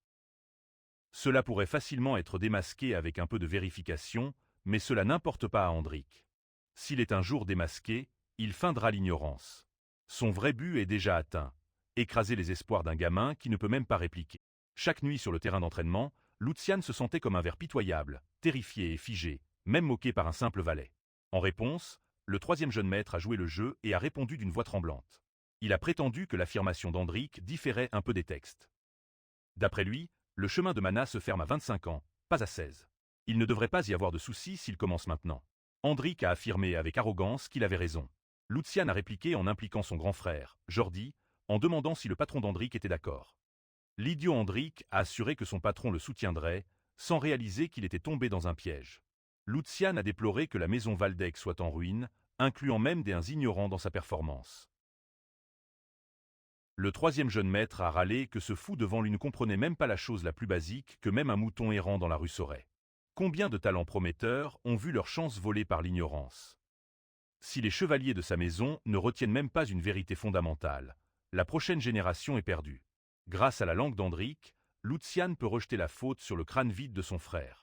Cela pourrait facilement être démasqué avec un peu de vérification, mais cela n'importe pas à Andrik. S'il est un jour démasqué, il feindra l'ignorance. Son vrai but est déjà atteint, écraser les espoirs d'un gamin qui ne peut même pas répliquer. Chaque nuit sur le terrain d'entraînement, Lucian se sentait comme un ver pitoyable, terrifié et figé, même moqué par un simple valet. En réponse, le troisième jeune maître a joué le jeu et a répondu d'une voix tremblante. Il a prétendu que l'affirmation d'Andrik différait un peu des textes. D'après lui, le chemin de Mana se ferme à 25 ans, pas à 16. Il ne devrait pas y avoir de soucis s'il commence maintenant. Andrik a affirmé avec arrogance qu'il avait raison. Lucian a répliqué en impliquant son grand frère, Jordi, en demandant si le patron d'Andrik était d'accord. L'idiot Andrik a assuré que son patron le soutiendrait, sans réaliser qu'il était tombé dans un piège. Lucian a déploré que la maison Waldeck soit en ruine, incluant même des ignorants dans sa performance. Le troisième jeune maître a râlé que ce fou devant lui ne comprenait même pas la chose la plus basique que même un mouton errant dans la rue saurait. Combien de talents prometteurs ont vu leur chance volée par l'ignorance? Si les chevaliers de sa maison ne retiennent même pas une vérité fondamentale, la prochaine génération est perdue. Grâce à la langue d'Andrik, Lucian peut rejeter la faute sur le crâne vide de son frère.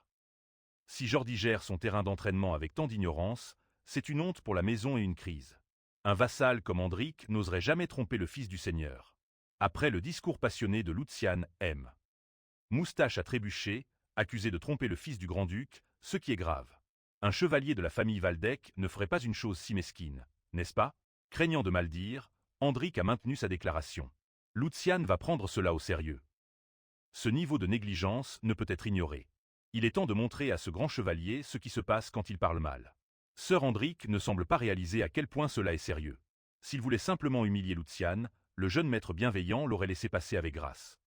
Si Jordi gère son terrain d'entraînement avec tant d'ignorance, c'est une honte pour la maison et une crise. Un vassal comme Andrik n'oserait jamais tromper le fils du seigneur. Après le discours passionné de Lucian M. Moustache a trébuché, accusé de tromper le fils du grand-duc, ce qui est grave. Un chevalier de la famille Waldeck ne ferait pas une chose si mesquine, n'est-ce pas? Craignant de mal dire, Andrik a maintenu sa déclaration. Lucian va prendre cela au sérieux. Ce niveau de négligence ne peut être ignoré. Il est temps de montrer à ce grand chevalier ce qui se passe quand il parle mal. Sir Andrik ne semble pas réaliser à quel point cela est sérieux. S'il voulait simplement humilier Lucian, le jeune maître bienveillant l'aurait laissé passer avec grâce.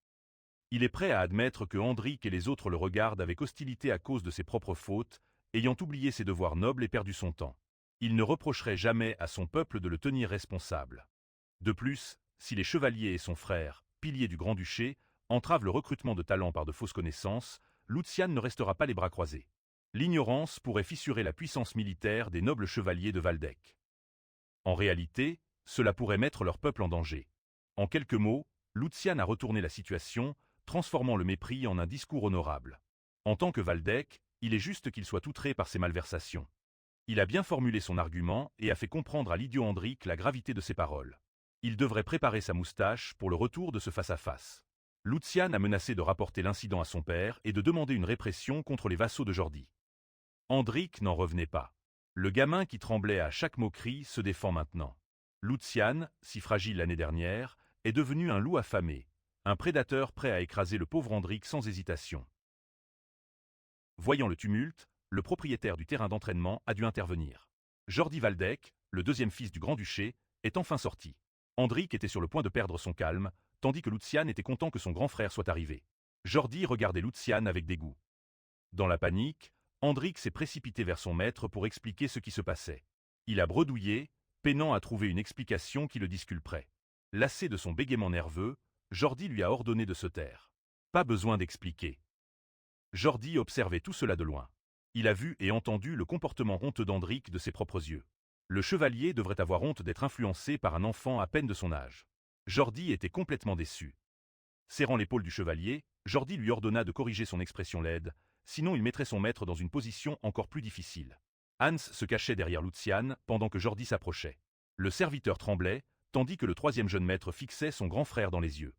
Il est prêt à admettre que Andrik et les autres le regardent avec hostilité à cause de ses propres fautes, ayant oublié ses devoirs nobles et perdu son temps. Il ne reprocherait jamais à son peuple de le tenir responsable. De plus, si les chevaliers et son frère, pilier du Grand-Duché, entravent le recrutement de talents par de fausses connaissances, Lucian ne restera pas les bras croisés. L'ignorance pourrait fissurer la puissance militaire des nobles chevaliers de Waldeck. En réalité, cela pourrait mettre leur peuple en danger. En quelques mots, Lucian a retourné la situation, transformant le mépris en un discours honorable. En tant que Waldeck, il est juste qu'il soit outré par ses malversations. Il a bien formulé son argument et a fait comprendre à l'idiot Andrik la gravité de ses paroles. Il devrait préparer sa moustache pour le retour de ce face-à-face. Lucian a menacé de rapporter l'incident à son père et de demander une répression contre les vassaux de Jordi. Andrik n'en revenait pas. Le gamin qui tremblait à chaque moquerie se défend maintenant. Lucian, si fragile l'année dernière, est devenu un loup affamé, un prédateur prêt à écraser le pauvre Andrik sans hésitation. Voyant le tumulte, le propriétaire du terrain d'entraînement a dû intervenir. Jordi Waldeck, le deuxième fils du Grand-Duché, est enfin sorti. Andrik était sur le point de perdre son calme, tandis que Lucian était content que son grand frère soit arrivé. Jordi regardait Lucian avec dégoût. Dans la panique, Andrik s'est précipité vers son maître pour expliquer ce qui se passait. Il a bredouillé, peinant à trouver une explication qui le disculperait. Lassé de son bégaiement nerveux, Jordi lui a ordonné de se taire. Pas besoin d'expliquer. Jordi observait tout cela de loin. Il a vu et entendu le comportement honteux d'Andrik de ses propres yeux. Le chevalier devrait avoir honte d'être influencé par un enfant à peine de son âge. Jordi était complètement déçu. Serrant l'épaule du chevalier, Jordi lui ordonna de corriger son expression laide, sinon il mettrait son maître dans une position encore plus difficile. Hans se cachait derrière Lucian pendant que Jordi s'approchait. Le serviteur tremblait, tandis que le troisième jeune maître fixait son grand frère dans les yeux.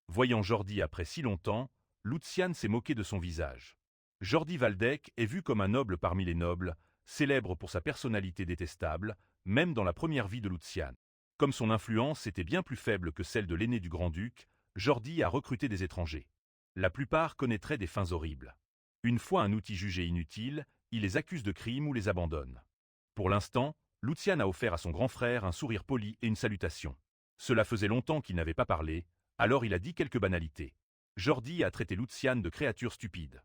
Voyant Jordi après si longtemps, Lucian s'est moqué de son visage. Jordi Waldeck est vu comme un noble parmi les nobles, célèbre pour sa personnalité détestable, même dans la première vie de Lucian. Comme son influence était bien plus faible que celle de l'aîné du grand-duc, Jordi a recruté des étrangers. La plupart connaîtraient des fins horribles. Une fois un outil jugé inutile, il les accuse de crime ou les abandonne. Pour l'instant, Lucian a offert à son grand frère un sourire poli et une salutation. Cela faisait longtemps qu'il n'avait pas parlé, alors il a dit quelques banalités. Jordi a traité Lucian de créature stupide.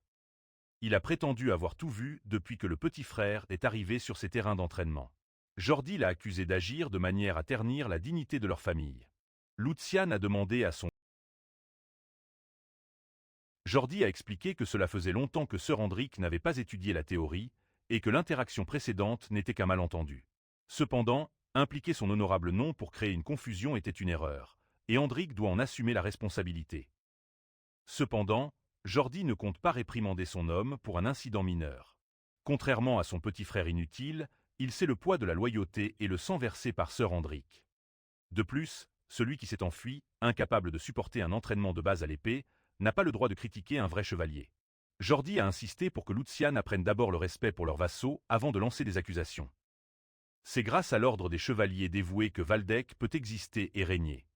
Il a prétendu avoir tout vu depuis que le petit frère est arrivé sur ses terrains d'entraînement. Jordi l'a accusé d'agir de manière à ternir la dignité de leur famille. Lucian a demandé à son Jordi a expliqué que cela faisait longtemps que Sir Andrik n'avait pas étudié la théorie, et que l'interaction précédente n'était qu'un malentendu. Cependant, impliquer son honorable nom pour créer une confusion était une erreur, et Hendrik doit en assumer la responsabilité. Cependant, Jordi ne compte pas réprimander son homme pour un incident mineur. Contrairement à son petit frère inutile, il sait le poids de la loyauté et le sang versé par sœur Hendrik. De plus, celui qui s'est enfui, incapable de supporter un entraînement de base à l'épée, n'a pas le droit de critiquer un vrai chevalier. Jordi a insisté pour que Lucian apprenne d'abord le respect pour leurs vassaux avant de lancer des accusations. C'est grâce à l'ordre des chevaliers dévoués que Valdec peut exister et régner.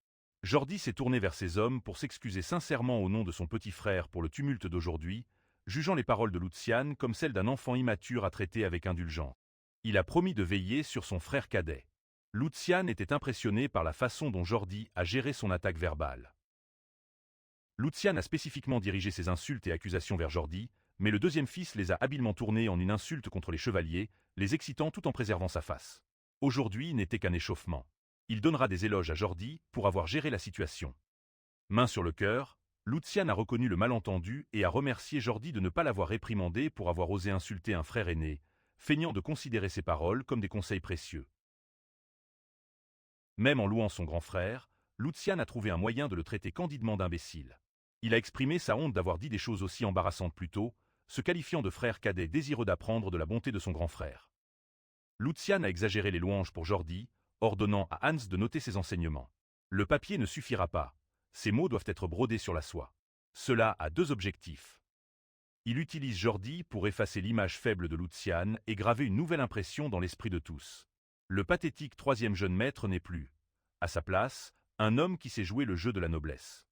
Jordi s'est tourné vers ses hommes pour s'excuser sincèrement au nom de son petit frère pour le tumulte d'aujourd'hui, jugeant les paroles de Lucian comme celles d'un enfant immature à traiter avec indulgence. Il a promis de veiller sur son frère cadet. Lucian était impressionné par la façon dont Jordi a géré son attaque verbale. Lucian a spécifiquement dirigé ses insultes et accusations vers Jordi, mais le deuxième fils les a habilement tournées en une insulte contre les chevaliers, les excitant tout en préservant sa face. Aujourd'hui n'était qu'un échauffement. Il donnera des éloges à Jordi pour avoir géré la situation. Main sur le cœur, Lucian a reconnu le malentendu et a remercié Jordi de ne pas l'avoir réprimandé pour avoir osé insulter un frère aîné, feignant de considérer ses paroles comme des conseils précieux. Même en louant son grand frère, Lucian a trouvé un moyen de le traiter candidement d'imbécile. Il a exprimé sa honte d'avoir dit des choses aussi embarrassantes plus tôt, se qualifiant de frère cadet désireux d'apprendre de la bonté de son grand frère. Lucian a exagéré les louanges pour Jordi, ordonnant à Hans de noter ses enseignements. Le papier ne suffira pas. Ces mots doivent être brodés sur la soie. Cela a deux objectifs. Il utilise Jordi pour effacer l'image faible de Lucian et graver une nouvelle impression dans l'esprit de tous. Le pathétique troisième jeune maître n'est plus. À sa place, un homme qui sait jouer le jeu de la noblesse.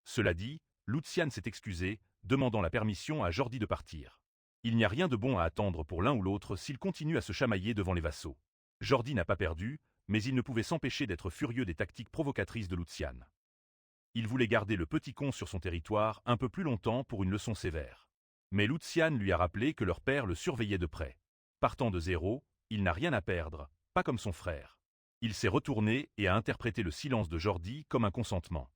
Cela dit, Lucian s'est excusé, demandant la permission à Jordi de partir. Il n'y a rien de bon à attendre pour l'un ou l'autre s'il continue à se chamailler devant les vassaux. Jordi n'a pas perdu, mais il ne pouvait s'empêcher d'être furieux des tactiques provocatrices de Lucian. Il voulait garder le petit con sur son territoire un peu plus longtemps pour une leçon sévère. Mais Lucian lui a rappelé que leur père le surveillait de près. Partant de zéro, il n'a rien à perdre, pas comme son frère. Il s'est retourné et a interprété le silence de Jordi comme un consentement.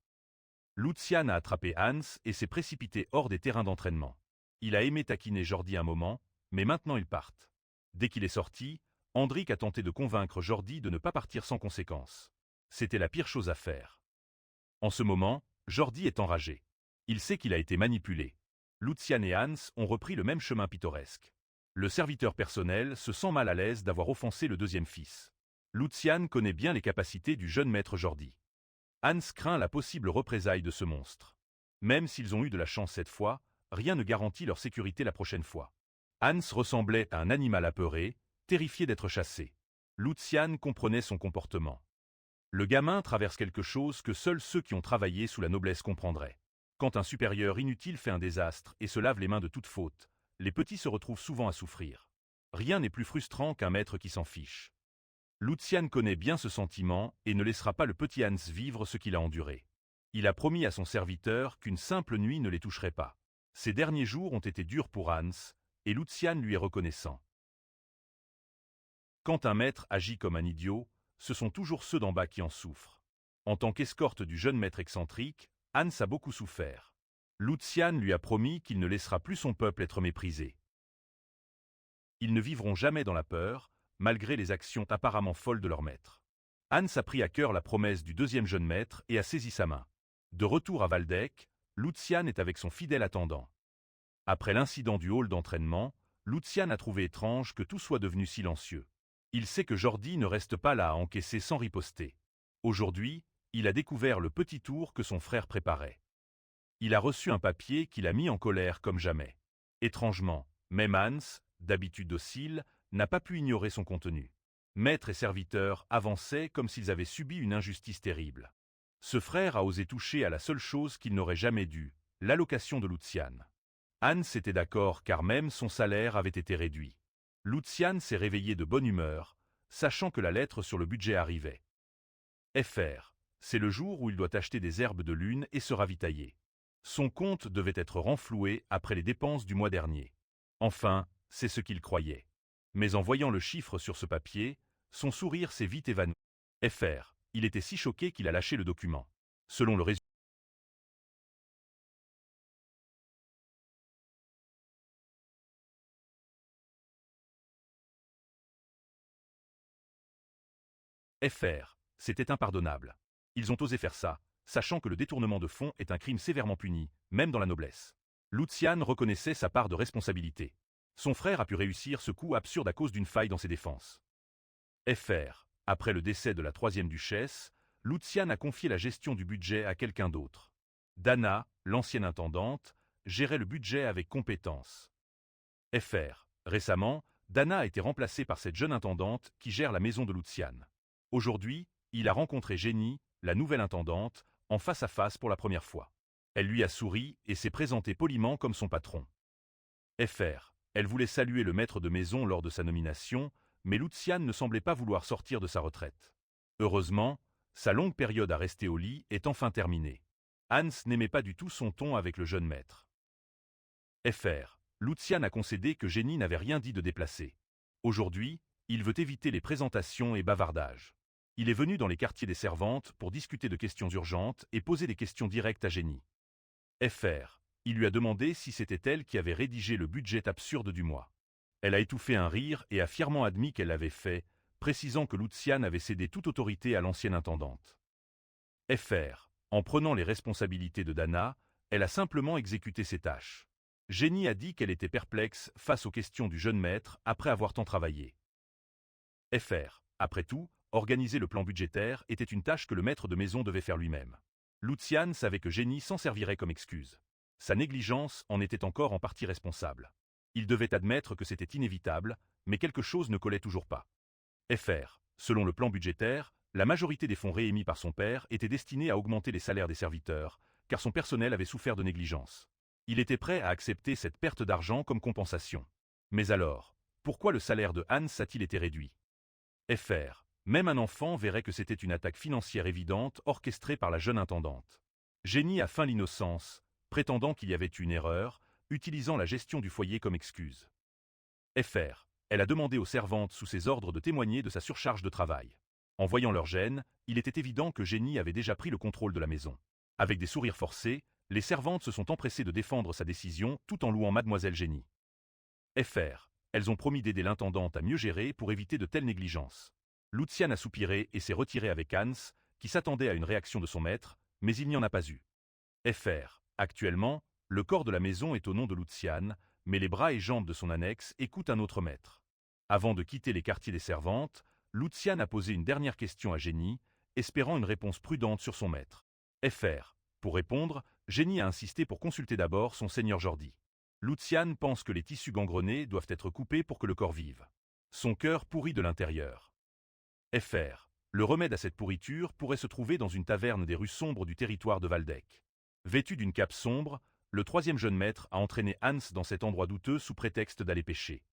Lucian a attrapé Hans et s'est précipité hors des terrains d'entraînement. Il a aimé taquiner Jordi un moment, mais maintenant ils partent. Dès qu'il est sorti, Hendrik a tenté de convaincre Jordi de ne pas partir sans conséquence. C'était la pire chose à faire. En ce moment, Jordi est enragé. Il sait qu'il a été manipulé. Lucian et Hans ont repris le même chemin pittoresque. Le serviteur personnel se sent mal à l'aise d'avoir offensé le deuxième fils. Lucian connaît bien les capacités du jeune maître Jordi. Hans craint la possible représaille de ce monstre. Même s'ils ont eu de la chance cette fois, rien ne garantit leur sécurité la prochaine fois. Hans ressemblait à un animal apeuré, terrifié d'être chassé. Lucian comprenait son comportement. Le gamin traverse quelque chose que seuls ceux qui ont travaillé sous la noblesse comprendraient. Quand un supérieur inutile fait un désastre et se lave les mains de toute faute, les petits se retrouvent souvent à souffrir. Rien n'est plus frustrant qu'un maître qui s'en fiche. Lucian connaît bien ce sentiment et ne laissera pas le petit Hans vivre ce qu'il a enduré. Il a promis à son serviteur qu'une simple nuit ne les toucherait pas. Ces derniers jours ont été durs pour Hans, et Lucian lui est reconnaissant. Quand un maître agit comme un idiot, ce sont toujours ceux d'en bas qui en souffrent. En tant qu'escorte du jeune maître excentrique, Hans a beaucoup souffert. Lucian lui a promis qu'il ne laissera plus son peuple être méprisé. Ils ne vivront jamais dans la peur, malgré les actions apparemment folles de leur maître. Hans a pris à cœur la promesse du deuxième jeune maître et a saisi sa main. De retour à Valdec, Lucian est avec son fidèle attendant. Après l'incident du hall d'entraînement, Lucian a trouvé étrange que tout soit devenu silencieux. Il sait que Jordi ne reste pas là à encaisser sans riposter. Aujourd'hui, il a découvert le petit tour que son frère préparait. Il a reçu un papier qui l'a mis en colère comme jamais. Étrangement, même Hans, d'habitude docile, n'a pas pu ignorer son contenu. Maître et serviteur avançaient comme s'ils avaient subi une injustice terrible. Ce frère a osé toucher à la seule chose qu'il n'aurait jamais dû, l'allocation de Lucian. Hans était d'accord car même son salaire avait été réduit. Lucian s'est réveillé de bonne humeur, sachant que la lettre sur le budget arrivait. Fr. C'est le jour où il doit acheter des herbes de lune et se ravitailler. Son compte devait être renfloué après les dépenses du mois dernier. Enfin, c'est ce qu'il croyait. Mais en voyant le chiffre sur ce papier, son sourire s'est vite évanoui. Fr. Il était si choqué qu'il a lâché le document. Selon le résumé FR. C'était impardonnable. Ils ont osé faire ça, sachant que le détournement de fonds est un crime sévèrement puni, même dans la noblesse. Lucian reconnaissait sa part de responsabilité. Son frère a pu réussir ce coup absurde à cause d'une faille dans ses défenses. FR. Après le décès de la troisième duchesse, Lucian a confié la gestion du budget à quelqu'un d'autre. Dana, l'ancienne intendante, gérait le budget avec compétence. FR. Récemment, Dana a été remplacée par cette jeune intendante qui gère la maison de Lucian. Aujourd'hui, il a rencontré Jenny, la nouvelle intendante, en face à face pour la première fois. Elle lui a souri et s'est présentée poliment comme son patron. FR. Elle voulait saluer le maître de maison lors de sa nomination, mais Lucian ne semblait pas vouloir sortir de sa retraite. Heureusement, sa longue période à rester au lit est enfin terminée. Hans n'aimait pas du tout son ton avec le jeune maître. FR. Lucian a concédé que Jenny n'avait rien dit de déplacé. Aujourd'hui, il veut éviter les présentations et bavardages. Il est venu dans les quartiers des servantes pour discuter de questions urgentes et poser des questions directes à Jenny. FR. Il lui a demandé si c'était elle qui avait rédigé le budget absurde du mois. Elle a étouffé un rire et a fièrement admis qu'elle l'avait fait, précisant que Lucian avait cédé toute autorité à l'ancienne intendante. FR. En prenant les responsabilités de Dana, elle a simplement exécuté ses tâches. Jenny a dit qu'elle était perplexe face aux questions du jeune maître après avoir tant travaillé. FR. Après tout, organiser le plan budgétaire était une tâche que le maître de maison devait faire lui-même. Lucian savait que Jenny s'en servirait comme excuse. Sa négligence en était encore en partie responsable. Il devait admettre que c'était inévitable, mais quelque chose ne collait toujours pas. FR. Selon le plan budgétaire, la majorité des fonds réémis par son père étaient destinés à augmenter les salaires des serviteurs, car son personnel avait souffert de négligence. Il était prêt à accepter cette perte d'argent comme compensation. Mais alors, pourquoi le salaire de Hans a-t-il été réduit? FR. Même un enfant verrait que c'était une attaque financière évidente orchestrée par la jeune intendante. Jenny a feint l'innocence, prétendant qu'il y avait une erreur, utilisant la gestion du foyer comme excuse. FR. Elle a demandé aux servantes sous ses ordres de témoigner de sa surcharge de travail. En voyant leur gêne, il était évident que Jenny avait déjà pris le contrôle de la maison. Avec des sourires forcés, les servantes se sont empressées de défendre sa décision tout en louant Mademoiselle Jenny. FR. Elles ont promis d'aider l'intendante à mieux gérer pour éviter de telles négligences. Lucian a soupiré et s'est retiré avec Hans, qui s'attendait à une réaction de son maître, mais il n'y en a pas eu. FR. Actuellement, le corps de la maison est au nom de Lucian, mais les bras et jambes de son annexe écoutent un autre maître. Avant de quitter les quartiers des servantes, Lucian a posé une dernière question à Jenny, espérant une réponse prudente sur son maître. FR. Pour répondre, Jenny a insisté pour consulter d'abord son seigneur Jordi. Lucian pense que les tissus gangrenés doivent être coupés pour que le corps vive. Son cœur pourrit de l'intérieur. FR. Le remède à cette pourriture pourrait se trouver dans une taverne des rues sombres du territoire de Waldeck. Vêtu d'une cape sombre, le troisième jeune maître a entraîné Hans dans cet endroit douteux sous prétexte d'aller pêcher.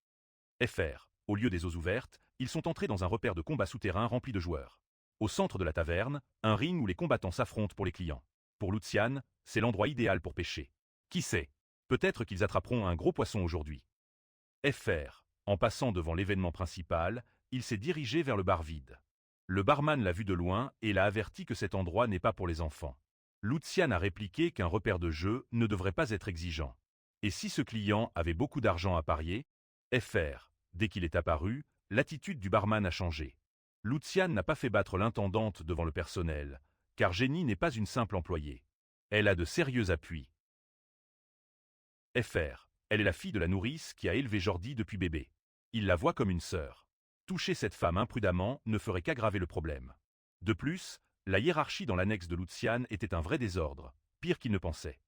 FR. Au lieu des eaux ouvertes, ils sont entrés dans un repère de combat souterrain rempli de joueurs. Au centre de la taverne, un ring où les combattants s'affrontent pour les clients. Pour Lucian, c'est l'endroit idéal pour pêcher. Qui sait? Peut-être qu'ils attraperont un gros poisson aujourd'hui. FR. En passant devant l'événement principal, il s'est dirigé vers le bar vide. Le barman l'a vu de loin et l'a averti que cet endroit n'est pas pour les enfants. Lucian a répliqué qu'un repère de jeu ne devrait pas être exigeant. Et si ce client avait beaucoup d'argent à parier? FR. Dès qu'il est apparu, l'attitude du barman a changé. Lucian n'a pas fait battre l'intendante devant le personnel, car Jenny n'est pas une simple employée. Elle a de sérieux appuis. FR. Elle est la fille de la nourrice qui a élevé Jordi depuis bébé. Il la voit comme une sœur. Toucher cette femme imprudemment ne ferait qu'aggraver le problème. De plus, la hiérarchie dans l'annexe de Lucian était un vrai désordre, pire qu'il ne pensait.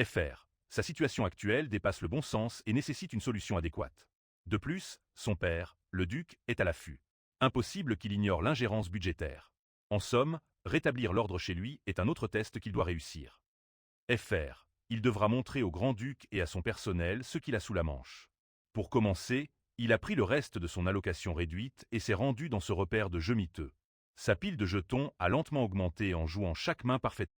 FR. Sa situation actuelle dépasse le bon sens et nécessite une solution adéquate. De plus, son père, le duc, est à l'affût. Impossible qu'il ignore l'ingérence budgétaire. En somme, rétablir l'ordre chez lui est un autre test qu'il doit réussir. FR. Il devra montrer au grand-duc et à son personnel ce qu'il a sous la manche. Pour commencer, il a pris le reste de son allocation réduite et s'est rendu dans ce repère de jeux miteux. Sa pile de jetons a lentement augmenté en jouant chaque main parfaitement.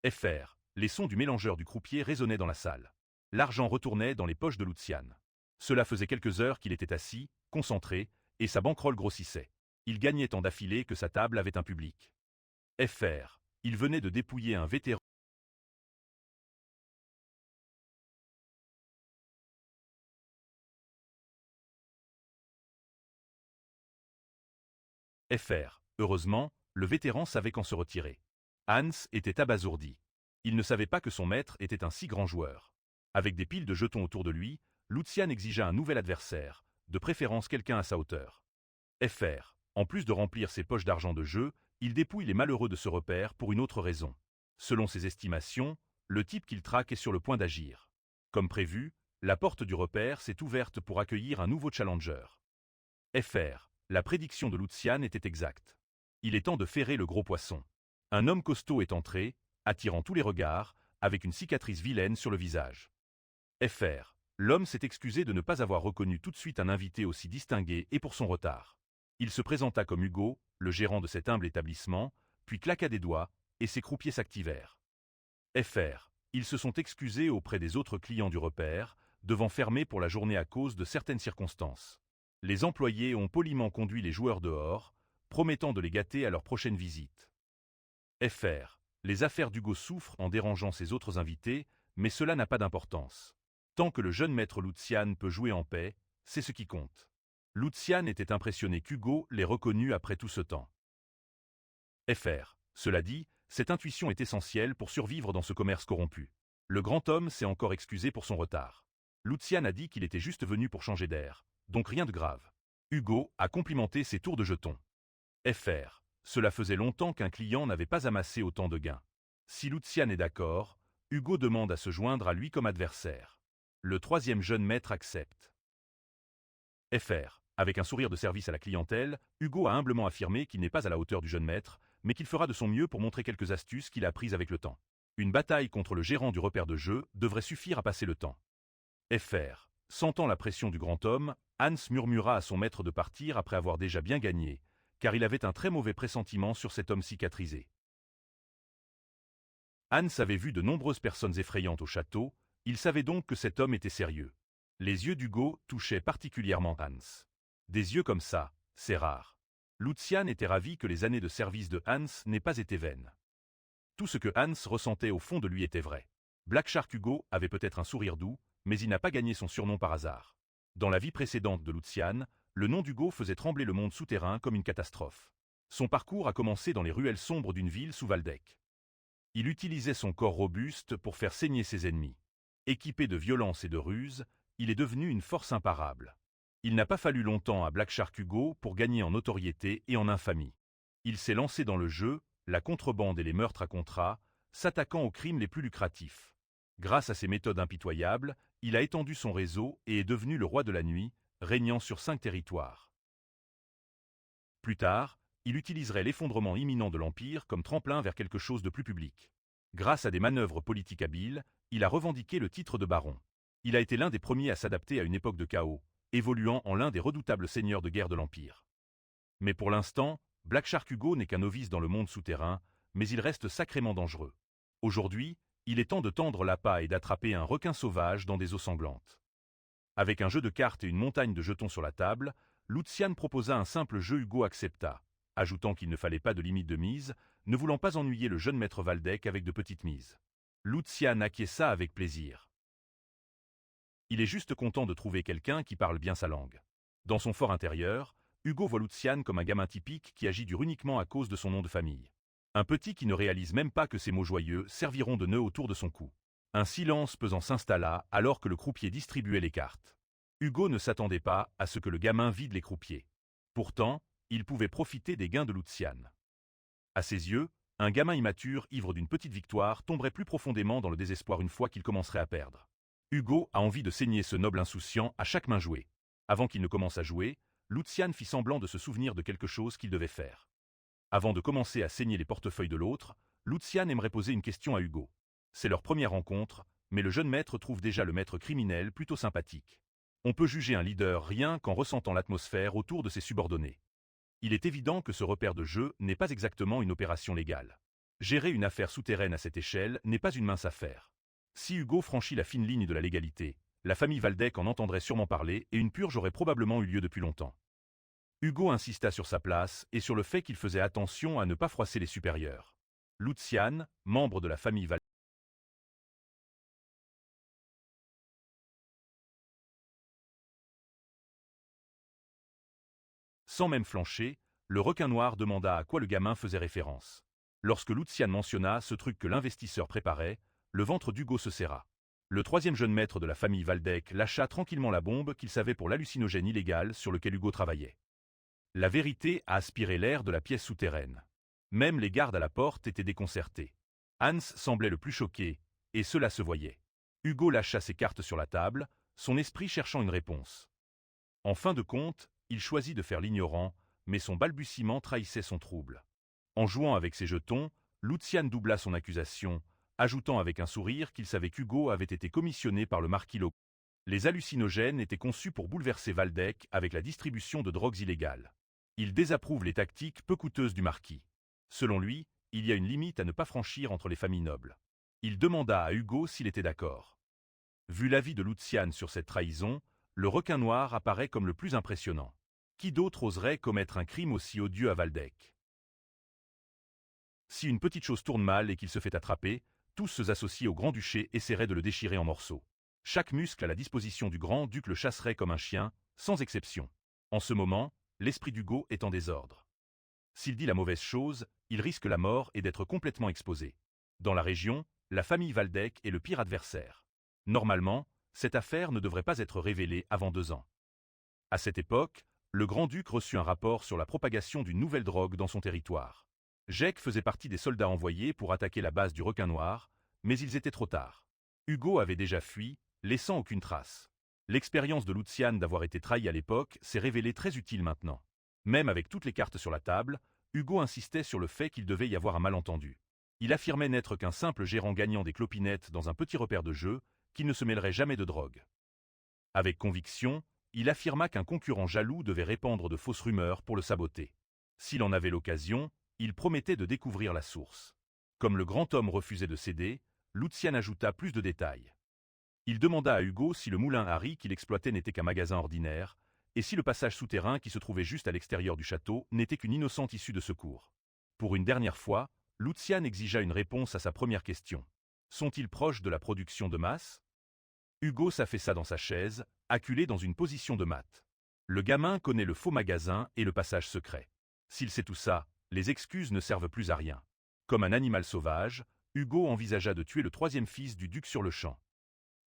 FR. Les sons du mélangeur du croupier résonnaient dans la salle. L'argent retournait dans les poches de Lucian. Cela faisait quelques heures qu'il était assis, concentré, et sa banquerolle grossissait. Il gagnait tant d'affilée que sa table avait un public. FR. Il venait de dépouiller un vétéran. FR. Heureusement, le vétéran savait quand se retirer. Hans était abasourdi. Il ne savait pas que son maître était un si grand joueur. Avec des piles de jetons autour de lui, Lucian exigea un nouvel adversaire, de préférence quelqu'un à sa hauteur. Fr. En plus de remplir ses poches d'argent de jeu, il dépouille les malheureux de ce repère pour une autre raison. Selon ses estimations, le type qu'il traque est sur le point d'agir. Comme prévu, la porte du repère s'est ouverte pour accueillir un nouveau challenger. Fr. La prédiction de Lucian était exacte. Il est temps de ferrer le gros poisson. Un homme costaud est entré, attirant tous les regards, avec une cicatrice vilaine sur le visage. Fr. L'homme s'est excusé de ne pas avoir reconnu tout de suite un invité aussi distingué et pour son retard. Il se présenta comme Hugo, le gérant de cet humble établissement, puis claqua des doigts, et ses croupiers s'activèrent. Fr. Ils se sont excusés auprès des autres clients du repère, devant fermer pour la journée à cause de certaines circonstances. Les employés ont poliment conduit les joueurs dehors, promettant de les gâter à leur prochaine visite. Fr. Les affaires d'Hugo souffrent en dérangeant ses autres invités, mais cela n'a pas d'importance. Tant que le jeune maître Lucian peut jouer en paix, c'est ce qui compte. Lucian était impressionné qu'Hugo l'ait reconnu après tout ce temps. Fr. Cela dit, cette intuition est essentielle pour survivre dans ce commerce corrompu. Le grand homme s'est encore excusé pour son retard. Lucian a dit qu'il était juste venu pour changer d'air, donc rien de grave. Hugo a complimenté ses tours de jetons. Fr. Cela faisait longtemps qu'un client n'avait pas amassé autant de gains. Si Lucian est d'accord, Hugo demande à se joindre à lui comme adversaire. Le troisième jeune maître accepte. Fr. Avec un sourire de service à la clientèle, Hugo a humblement affirmé qu'il n'est pas à la hauteur du jeune maître, mais qu'il fera de son mieux pour montrer quelques astuces qu'il a apprises avec le temps. Une bataille contre le gérant du repère de jeu devrait suffire à passer le temps. Fr. Sentant la pression du grand homme, Hans murmura à son maître de partir après avoir déjà bien gagné, car il avait un très mauvais pressentiment sur cet homme cicatrisé. Hans avait vu de nombreuses personnes effrayantes au château, il savait donc que cet homme était sérieux. Les yeux d'Hugo touchaient particulièrement Hans. Des yeux comme ça, c'est rare. Lucian était ravi que les années de service de Hans n'aient pas été vaines. Tout ce que Hans ressentait au fond de lui était vrai. Black Shark Hugo avait peut-être un sourire doux, mais il n'a pas gagné son surnom par hasard. Dans la vie précédente de Lucian, le nom d'Hugo faisait trembler le monde souterrain comme une catastrophe. Son parcours a commencé dans les ruelles sombres d'une ville sous Waldeck. Il utilisait son corps robuste pour faire saigner ses ennemis. Équipé de violence et de ruse, il est devenu une force imparable. Il n'a pas fallu longtemps à Black Shark Hugo pour gagner en notoriété et en infamie. Il s'est lancé dans le jeu, la contrebande et les meurtres à contrat, s'attaquant aux crimes les plus lucratifs. Grâce à ses méthodes impitoyables, il a étendu son réseau et est devenu le roi de la nuit, régnant sur 5 territoires. Plus tard, il utiliserait l'effondrement imminent de l'Empire comme tremplin vers quelque chose de plus public. Grâce à des manœuvres politiques habiles, il a revendiqué le titre de baron. Il a été l'un des premiers à s'adapter à une époque de chaos, évoluant en l'un des redoutables seigneurs de guerre de l'Empire. Mais pour l'instant, Black Shark Hugo n'est qu'un novice dans le monde souterrain, mais il reste sacrément dangereux. Aujourd'hui, il est temps de tendre l'appât et d'attraper un requin sauvage dans des eaux sanglantes. Avec un jeu de cartes et une montagne de jetons sur la table, Lucian proposa un simple jeu. Hugo accepta, ajoutant qu'il ne fallait pas de limite de mise, ne voulant pas ennuyer le jeune maître Waldeck avec de petites mises. Lucian acquiesça avec plaisir. Il est juste content de trouver quelqu'un qui parle bien sa langue. Dans son fort intérieur, Hugo voit Lucian comme un gamin typique qui agit dur uniquement à cause de son nom de famille. Un petit qui ne réalise même pas que ses mots joyeux serviront de nœud autour de son cou. Un silence pesant s'installa alors que le croupier distribuait les cartes. Hugo ne s'attendait pas à ce que le gamin vide les croupiers. Pourtant, il pouvait profiter des gains de Lucian. À ses yeux, un gamin immature ivre d'une petite victoire tomberait plus profondément dans le désespoir une fois qu'il commencerait à perdre. Hugo a envie de saigner ce noble insouciant à chaque main jouée. Avant qu'il ne commence à jouer, Lucian fit semblant de se souvenir de quelque chose qu'il devait faire. Avant de commencer à saigner les portefeuilles de l'autre, Lucian aimerait poser une question à Hugo. C'est leur première rencontre, mais le jeune maître trouve déjà le maître criminel plutôt sympathique. On peut juger un leader rien qu'en ressentant l'atmosphère autour de ses subordonnés. Il est évident que ce repère de jeu n'est pas exactement une opération légale. Gérer une affaire souterraine à cette échelle n'est pas une mince affaire. Si Hugo franchit la fine ligne de la légalité, la famille Waldeck en entendrait sûrement parler et une purge aurait probablement eu lieu depuis longtemps. Hugo insista sur sa place et sur le fait qu'il faisait attention à ne pas froisser les supérieurs. Lucian, membre de la famille Waldeck, sans même flancher, Le requin noir demanda à quoi le gamin faisait référence. Lorsque Lucian mentionna ce truc que l'investisseur préparait, le ventre d'Hugo se serra. Le troisième jeune maître de la famille Valdec lâcha tranquillement la bombe qu'il savait pour l'hallucinogène illégal sur lequel Hugo travaillait. La vérité a aspiré l'air de la pièce souterraine. Même les gardes à la porte étaient déconcertés. Hans semblait le plus choqué, et cela se voyait. Hugo lâcha ses cartes sur la table, son esprit cherchant une réponse. En fin de compte, il choisit de faire l'ignorant, mais son balbutiement trahissait son trouble. En jouant avec ses jetons, Lucian doubla son accusation, ajoutant avec un sourire qu'il savait qu'Hugo avait été commissionné par le marquis Loco. Les hallucinogènes étaient conçus pour bouleverser Valdec avec la distribution de drogues illégales. Il désapprouve les tactiques peu coûteuses du marquis. Selon lui, il y a une limite à ne pas franchir entre les familles nobles. Il demanda à Hugo s'il était d'accord. Vu l'avis de Lucian sur cette trahison, le requin noir apparaît comme le plus impressionnant. Qui d'autre oserait commettre un crime aussi odieux à Valdec? Si une petite chose tourne mal et qu'il se fait attraper, tous ceux associés au grand-duché essaieraient de le déchirer en morceaux. Chaque muscle à la disposition du grand-duc le chasserait comme un chien, sans exception. En ce moment, l'esprit d'Hugo est en désordre. S'il dit la mauvaise chose, il risque la mort et d'être complètement exposé. Dans la région, la famille Valdec est le pire adversaire. Normalement, cette affaire ne devrait pas être révélée avant 2 ans. À cette époque, le grand-duc reçut un rapport sur la propagation d'une nouvelle drogue dans son territoire. Jake faisait partie des soldats envoyés pour attaquer la base du requin noir, mais ils étaient trop tard. Hugo avait déjà fui, laissant aucune trace. L'expérience de Lucian d'avoir été trahi à l'époque s'est révélée très utile maintenant. Même avec toutes les cartes sur la table, Hugo insistait sur le fait qu'il devait y avoir un malentendu. Il affirmait n'être qu'un simple gérant gagnant des clopinettes dans un petit repère de jeu, qu'il ne se mêlerait jamais de drogue. Avec conviction, il affirma qu'un concurrent jaloux devait répandre de fausses rumeurs pour le saboter. S'il en avait l'occasion, il promettait de découvrir la source. Comme le grand homme refusait de céder, Lucian ajouta plus de détails. Il demanda à Hugo si le moulin à riz qu'il exploitait n'était qu'un magasin ordinaire, et si le passage souterrain qui se trouvait juste à l'extérieur du château n'était qu'une innocente issue de secours. Pour une dernière fois, Lucian exigea une réponse à sa première question. Sont-ils proches de la production de masse? Hugo s'affaissa dans sa chaise, acculé dans une position de mat. Le gamin connaît le faux magasin et le passage secret. S'il sait tout ça, les excuses ne servent plus à rien. Comme un animal sauvage, Hugo envisagea de tuer le troisième fils du duc sur le champ.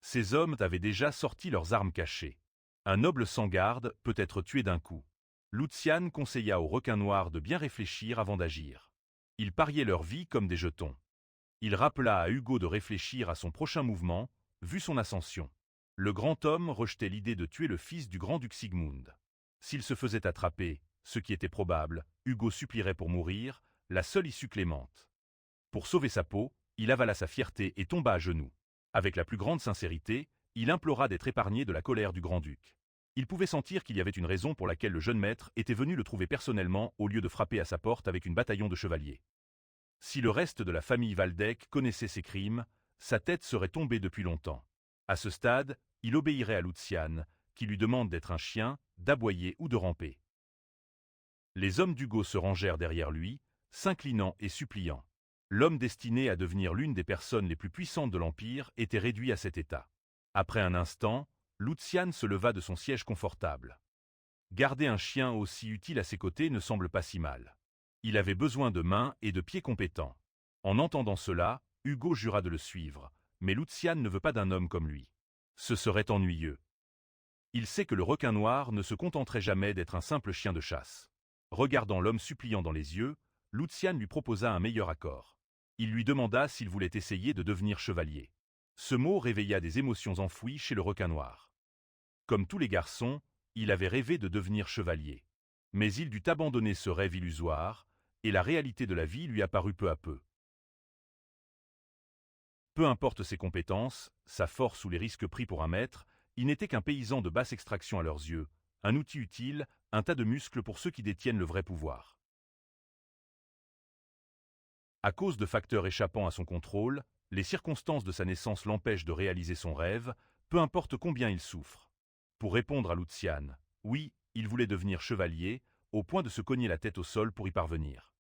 Ces hommes avaient déjà sorti leurs armes cachées. Un noble sans garde peut être tué d'un coup. Lucian conseilla au requin noir de bien réfléchir avant d'agir. Ils pariaient leur vie comme des jetons. Il rappela à Hugo de réfléchir à son prochain mouvement, vu son ascension. Le grand homme rejetait l'idée de tuer le fils du grand-duc Sigmund. S'il se faisait attraper, ce qui était probable, Hugo supplierait pour mourir, la seule issue clémente. Pour sauver sa peau, il avala sa fierté et tomba à genoux. Avec la plus grande sincérité, il implora d'être épargné de la colère du grand-duc. Il pouvait sentir qu'il y avait une raison pour laquelle le jeune maître était venu le trouver personnellement au lieu de frapper à sa porte avec une bataillon de chevaliers. Si le reste de la famille Valdec connaissait ses crimes, sa tête serait tombée depuis longtemps. À ce stade, il obéirait à Lucian, qui lui demande d'être un chien, d'aboyer ou de ramper. Les hommes d'Hugo se rangèrent derrière lui, s'inclinant et suppliant. L'homme destiné à devenir l'une des personnes les plus puissantes de l'Empire était réduit à cet état. Après un instant, Lucian se leva de son siège confortable. Garder un chien aussi utile à ses côtés ne semble pas si mal. Il avait besoin de mains et de pieds compétents. En entendant cela, Hugo jura de le suivre, mais Lucian ne veut pas d'un homme comme lui. Ce serait ennuyeux. Il sait que le requin noir ne se contenterait jamais d'être un simple chien de chasse. Regardant l'homme suppliant dans les yeux, Lucian lui proposa un meilleur accord. Il lui demanda s'il voulait essayer de devenir chevalier. Ce mot réveilla des émotions enfouies chez le requin noir. Comme tous les garçons, il avait rêvé de devenir chevalier. Mais il dut abandonner ce rêve illusoire, et la réalité de la vie lui apparut peu à peu. Peu importe ses compétences, sa force ou les risques pris pour un maître, il n'était qu'un paysan de basse extraction à leurs yeux, un outil utile, un tas de muscles pour ceux qui détiennent le vrai pouvoir. À cause de facteurs échappant à son contrôle, les circonstances de sa naissance l'empêchent de réaliser son rêve, peu importe combien il souffre. Pour répondre à Lucian, oui, il voulait devenir chevalier, au point de se cogner la tête au sol pour y parvenir.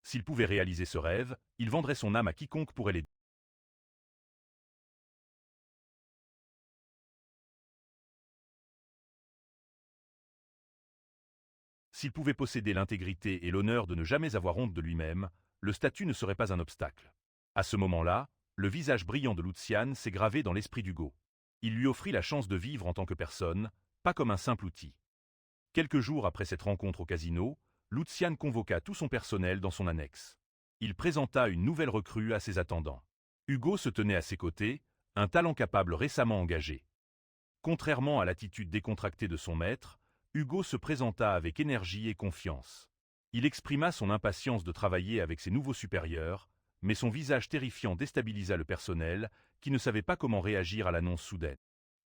S'il pouvait réaliser ce rêve, il vendrait son âme à quiconque pourrait l'aider. S'il pouvait posséder l'intégrité et l'honneur de ne jamais avoir honte de lui-même, le statut ne serait pas un obstacle. À ce moment-là, le visage brillant de Lucian s'est gravé dans l'esprit d'Hugo. Il lui offrit la chance de vivre en tant que personne, pas comme un simple outil. Quelques jours après cette rencontre au casino, Lucian convoqua tout son personnel dans son annexe. Il présenta une nouvelle recrue à ses attendants. Hugo se tenait à ses côtés, un talent capable récemment engagé. Contrairement à l'attitude décontractée de son maître, Hugo se présenta avec énergie et confiance. Il exprima son impatience de travailler avec ses nouveaux supérieurs, mais son visage terrifiant déstabilisa le personnel, qui ne savait pas comment réagir à l'annonce soudaine.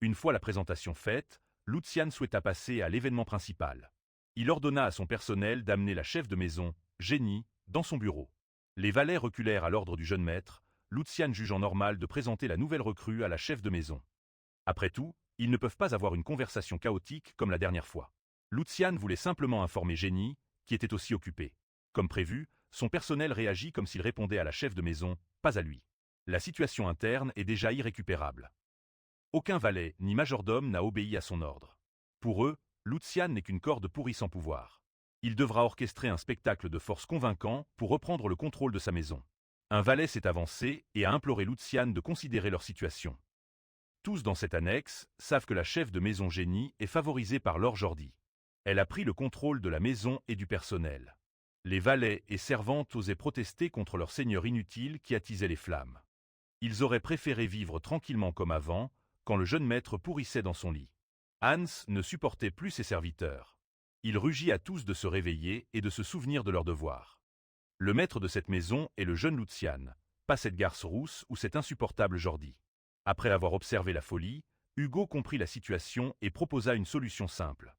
Une fois la présentation faite, Lucian souhaita passer à l'événement principal. Il ordonna à son personnel d'amener la chef de maison, Jenny, dans son bureau. Les valets reculèrent à l'ordre du jeune maître, Lucian jugeant normal de présenter la nouvelle recrue à la chef de maison. Après tout, ils ne peuvent pas avoir une conversation chaotique comme la dernière fois. Lucian voulait simplement informer Jenny, qui était aussi occupée. Comme prévu, son personnel réagit comme s'il répondait à la chef de maison, pas à lui. La situation interne est déjà irrécupérable. Aucun valet ni majordome n'a obéi à son ordre. Pour eux, Lucian n'est qu'une corde pourrie sans pouvoir. Il devra orchestrer un spectacle de force convaincant pour reprendre le contrôle de sa maison. Un valet s'est avancé et a imploré Lucian de considérer leur situation. Tous dans cette annexe savent que la chef de maison Jenny est favorisée par Laure Jordi. Elle a pris le contrôle de la maison et du personnel. Les valets et servantes osaient protester contre leur seigneur inutile qui attisait les flammes. Ils auraient préféré vivre tranquillement comme avant, quand le jeune maître pourrissait dans son lit. Hans ne supportait plus ses serviteurs. Il rugit à tous de se réveiller et de se souvenir de leurs devoirs. Le maître de cette maison est le jeune Lucian, pas cette garce rousse ou cet insupportable Jordi. Après avoir observé la folie, Hugo comprit la situation et proposa une solution simple.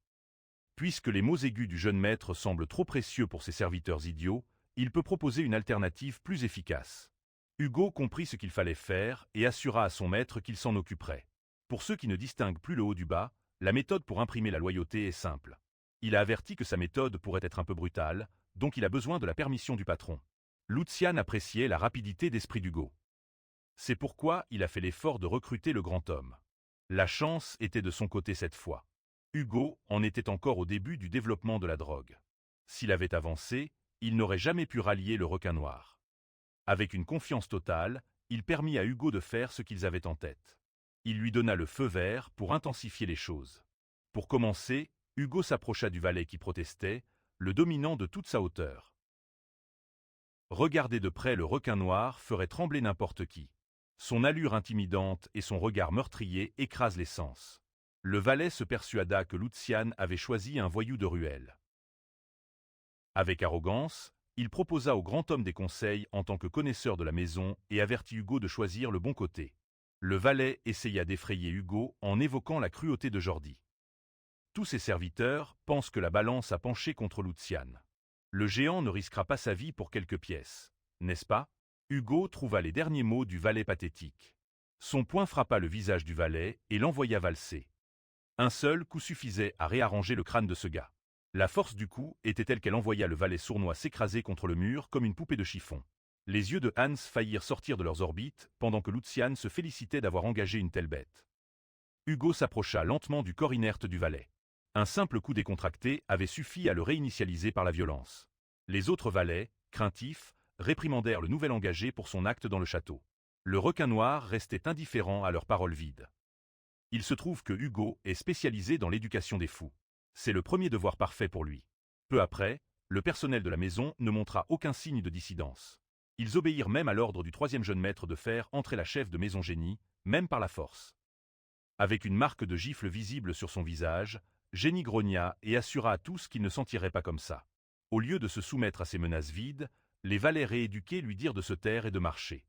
Puisque les mots aigus du jeune maître semblent trop précieux pour ses serviteurs idiots, il peut proposer une alternative plus efficace. Hugo comprit ce qu'il fallait faire et assura à son maître qu'il s'en occuperait. Pour ceux qui ne distinguent plus le haut du bas, la méthode pour imprimer la loyauté est simple. Il a averti que sa méthode pourrait être un peu brutale, donc il a besoin de la permission du patron. Lucian appréciait la rapidité d'esprit d'Hugo. C'est pourquoi il a fait l'effort de recruter le grand homme. La chance était de son côté cette fois. Hugo en était encore au début du développement de la drogue. S'il avait avancé, il n'aurait jamais pu rallier le requin noir. Avec une confiance totale, il permit à Hugo de faire ce qu'ils avaient en tête. Il lui donna le feu vert pour intensifier les choses. Pour commencer, Hugo s'approcha du valet qui protestait, le dominant de toute sa hauteur. Regarder de près le requin noir ferait trembler n'importe qui. Son allure intimidante et son regard meurtrier écrasent les sens. Le valet se persuada que Lucian avait choisi un voyou de ruelle. Avec arrogance, il proposa au grand homme des conseils en tant que connaisseur de la maison et avertit Hugo de choisir le bon côté. Le valet essaya d'effrayer Hugo en évoquant la cruauté de Jordi. Tous ses serviteurs pensent que la balance a penché contre Lucian. Le géant ne risquera pas sa vie pour quelques pièces, n'est-ce pas? Hugo trouva les derniers mots du valet pathétique. Son poing frappa le visage du valet et l'envoya valser. Un seul coup suffisait à réarranger le crâne de ce gars. La force du coup était telle qu'elle envoya le valet sournois s'écraser contre le mur comme une poupée de chiffon. Les yeux de Hans faillirent sortir de leurs orbites pendant que Lucian se félicitait d'avoir engagé une telle bête. Hugo s'approcha lentement du corps inerte du valet. Un simple coup décontracté avait suffi à le réinitialiser par la violence. Les autres valets, craintifs, réprimandèrent le nouvel engagé pour son acte dans le château. Le requin noir restait indifférent à leurs paroles vides. Il se trouve que Hugo est spécialisé dans l'éducation des fous. C'est le premier devoir parfait pour lui. Peu après, le personnel de la maison ne montra aucun signe de dissidence. Ils obéirent même à l'ordre du troisième jeune maître de faire entrer la chef de maison Jenny, même par la force. Avec une marque de gifle visible sur son visage, Jenny grogna et assura à tous qu'il ne s'en tirerait pas comme ça. Au lieu de se soumettre à ces menaces vides, les valets rééduqués lui dirent de se taire et de marcher.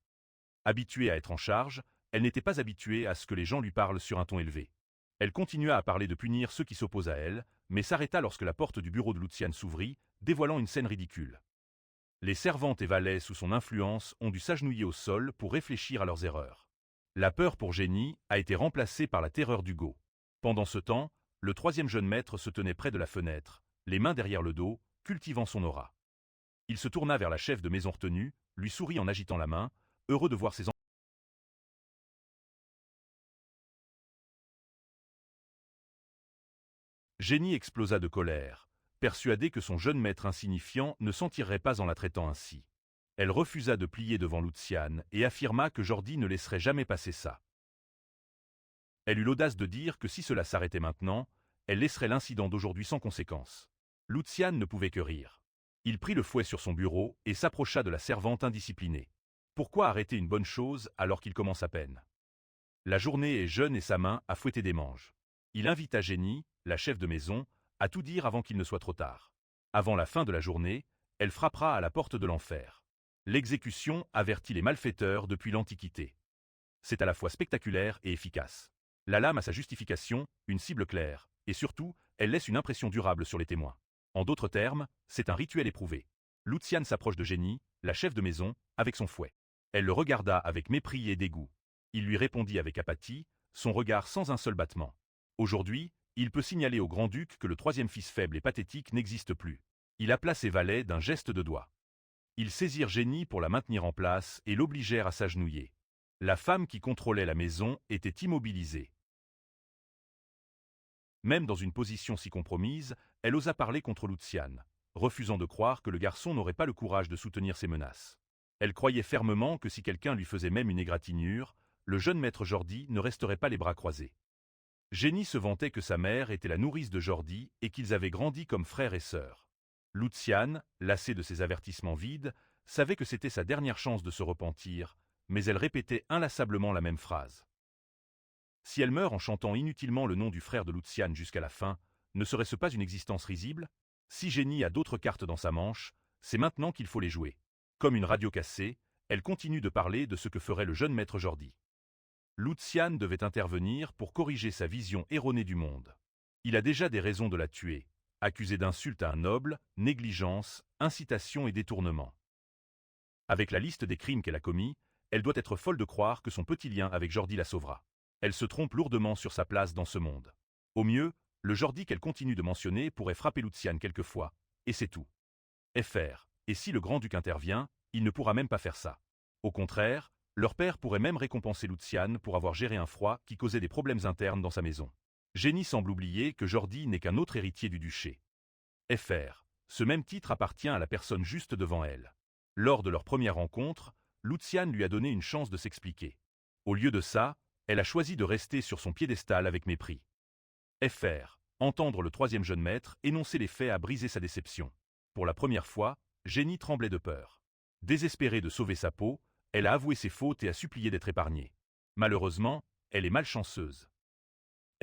Habituée à être en charge, elle n'était pas habituée à ce que les gens lui parlent sur un ton élevé. Elle continua à parler de punir ceux qui s'opposent à elle, mais s'arrêta lorsque la porte du bureau de Lucian s'ouvrit, dévoilant une scène ridicule. Les servantes et valets sous son influence ont dû s'agenouiller au sol pour réfléchir à leurs erreurs. La peur pour Jenny a été remplacée par la terreur d'Hugo. Pendant ce temps, le troisième jeune maître se tenait près de la fenêtre, les mains derrière le dos, cultivant son aura. Il se tourna vers la chef de maison retenue, lui sourit en agitant la main, heureux de voir ses enfants. Jenny explosa de colère. persuadée que son jeune maître insignifiant ne s'en tirerait pas en la traitant ainsi. Elle refusa de plier devant Luciane et affirma que Jordi ne laisserait jamais passer ça. Elle eut l'audace de dire que si cela s'arrêtait maintenant, elle laisserait l'incident d'aujourd'hui sans conséquence. Luciane ne pouvait que rire. Il prit le fouet sur son bureau et s'approcha de la servante indisciplinée. Pourquoi arrêter une bonne chose alors qu'il commence à peine? La journée est jeune et sa main a fouetté des manches. Il invita Jenny, la chef de maison, à tout dire avant qu'il ne soit trop tard. Avant la fin de la journée, elle frappera à la porte de l'enfer. L'exécution avertit les malfaiteurs depuis l'Antiquité. C'est à la fois spectaculaire et efficace. La lame a sa justification, une cible claire, et surtout, elle laisse une impression durable sur les témoins. En d'autres termes, c'est un rituel éprouvé. Luciane s'approche de Jenny, la chef de maison, avec son fouet. Elle le regarda avec mépris et dégoût. Il lui répondit avec apathie, son regard sans un seul battement. Aujourd'hui, il peut signaler au grand-duc que le troisième fils faible et pathétique n'existe plus. Il appela ses valets d'un geste de doigt. Ils saisirent Jenny pour la maintenir en place et l'obligèrent à s'agenouiller. La femme qui contrôlait la maison était immobilisée. Même dans une position si compromise, elle osa parler contre Luciane, refusant de croire que le garçon n'aurait pas le courage de soutenir ses menaces. Elle croyait fermement que si quelqu'un lui faisait même une égratignure, le jeune maître Jordi ne resterait pas les bras croisés. Jenny se vantait que sa mère était la nourrice de Jordi et qu'ils avaient grandi comme frère et sœur. Luciane, lassée de ses avertissements vides, savait que c'était sa dernière chance de se repentir, mais elle répétait inlassablement la même phrase. Si elle meurt en chantant inutilement le nom du frère de Luciane jusqu'à la fin, ne serait-ce pas une existence risible? Si Jenny a d'autres cartes dans sa manche, c'est maintenant qu'il faut les jouer. Comme une radio cassée, elle continue de parler de ce que ferait le jeune maître Jordi. Luciane devait intervenir pour corriger sa vision erronée du monde. Il a déjà des raisons de la tuer, accusée d'insulte à un noble, négligence, incitation et détournement. Avec la liste des crimes qu'elle a commis, elle doit être folle de croire que son petit lien avec Jordi la sauvera. Elle se trompe lourdement sur sa place dans ce monde. Au mieux, le Jordi qu'elle continue de mentionner pourrait frapper Luciane quelquefois, et c'est tout. Fr. Et si le grand-duc intervient, il ne pourra même pas faire ça. Au contraire, leur père pourrait même récompenser Luciane pour avoir géré un froid qui causait des problèmes internes dans sa maison. Jenny semble oublier que Jordi n'est qu'un autre héritier du duché. Fr. Ce même titre appartient à la personne juste devant elle. Lors de leur première rencontre, Luciane lui a donné une chance de s'expliquer. Au lieu de ça, elle a choisi de rester sur son piédestal avec mépris. Fr. Entendre le troisième jeune maître énoncer les faits a brisé sa déception. Pour la première fois, Jenny tremblait de peur. Désespérée de sauver sa peau, elle a avoué ses fautes et a supplié d'être épargnée. Malheureusement, elle est malchanceuse.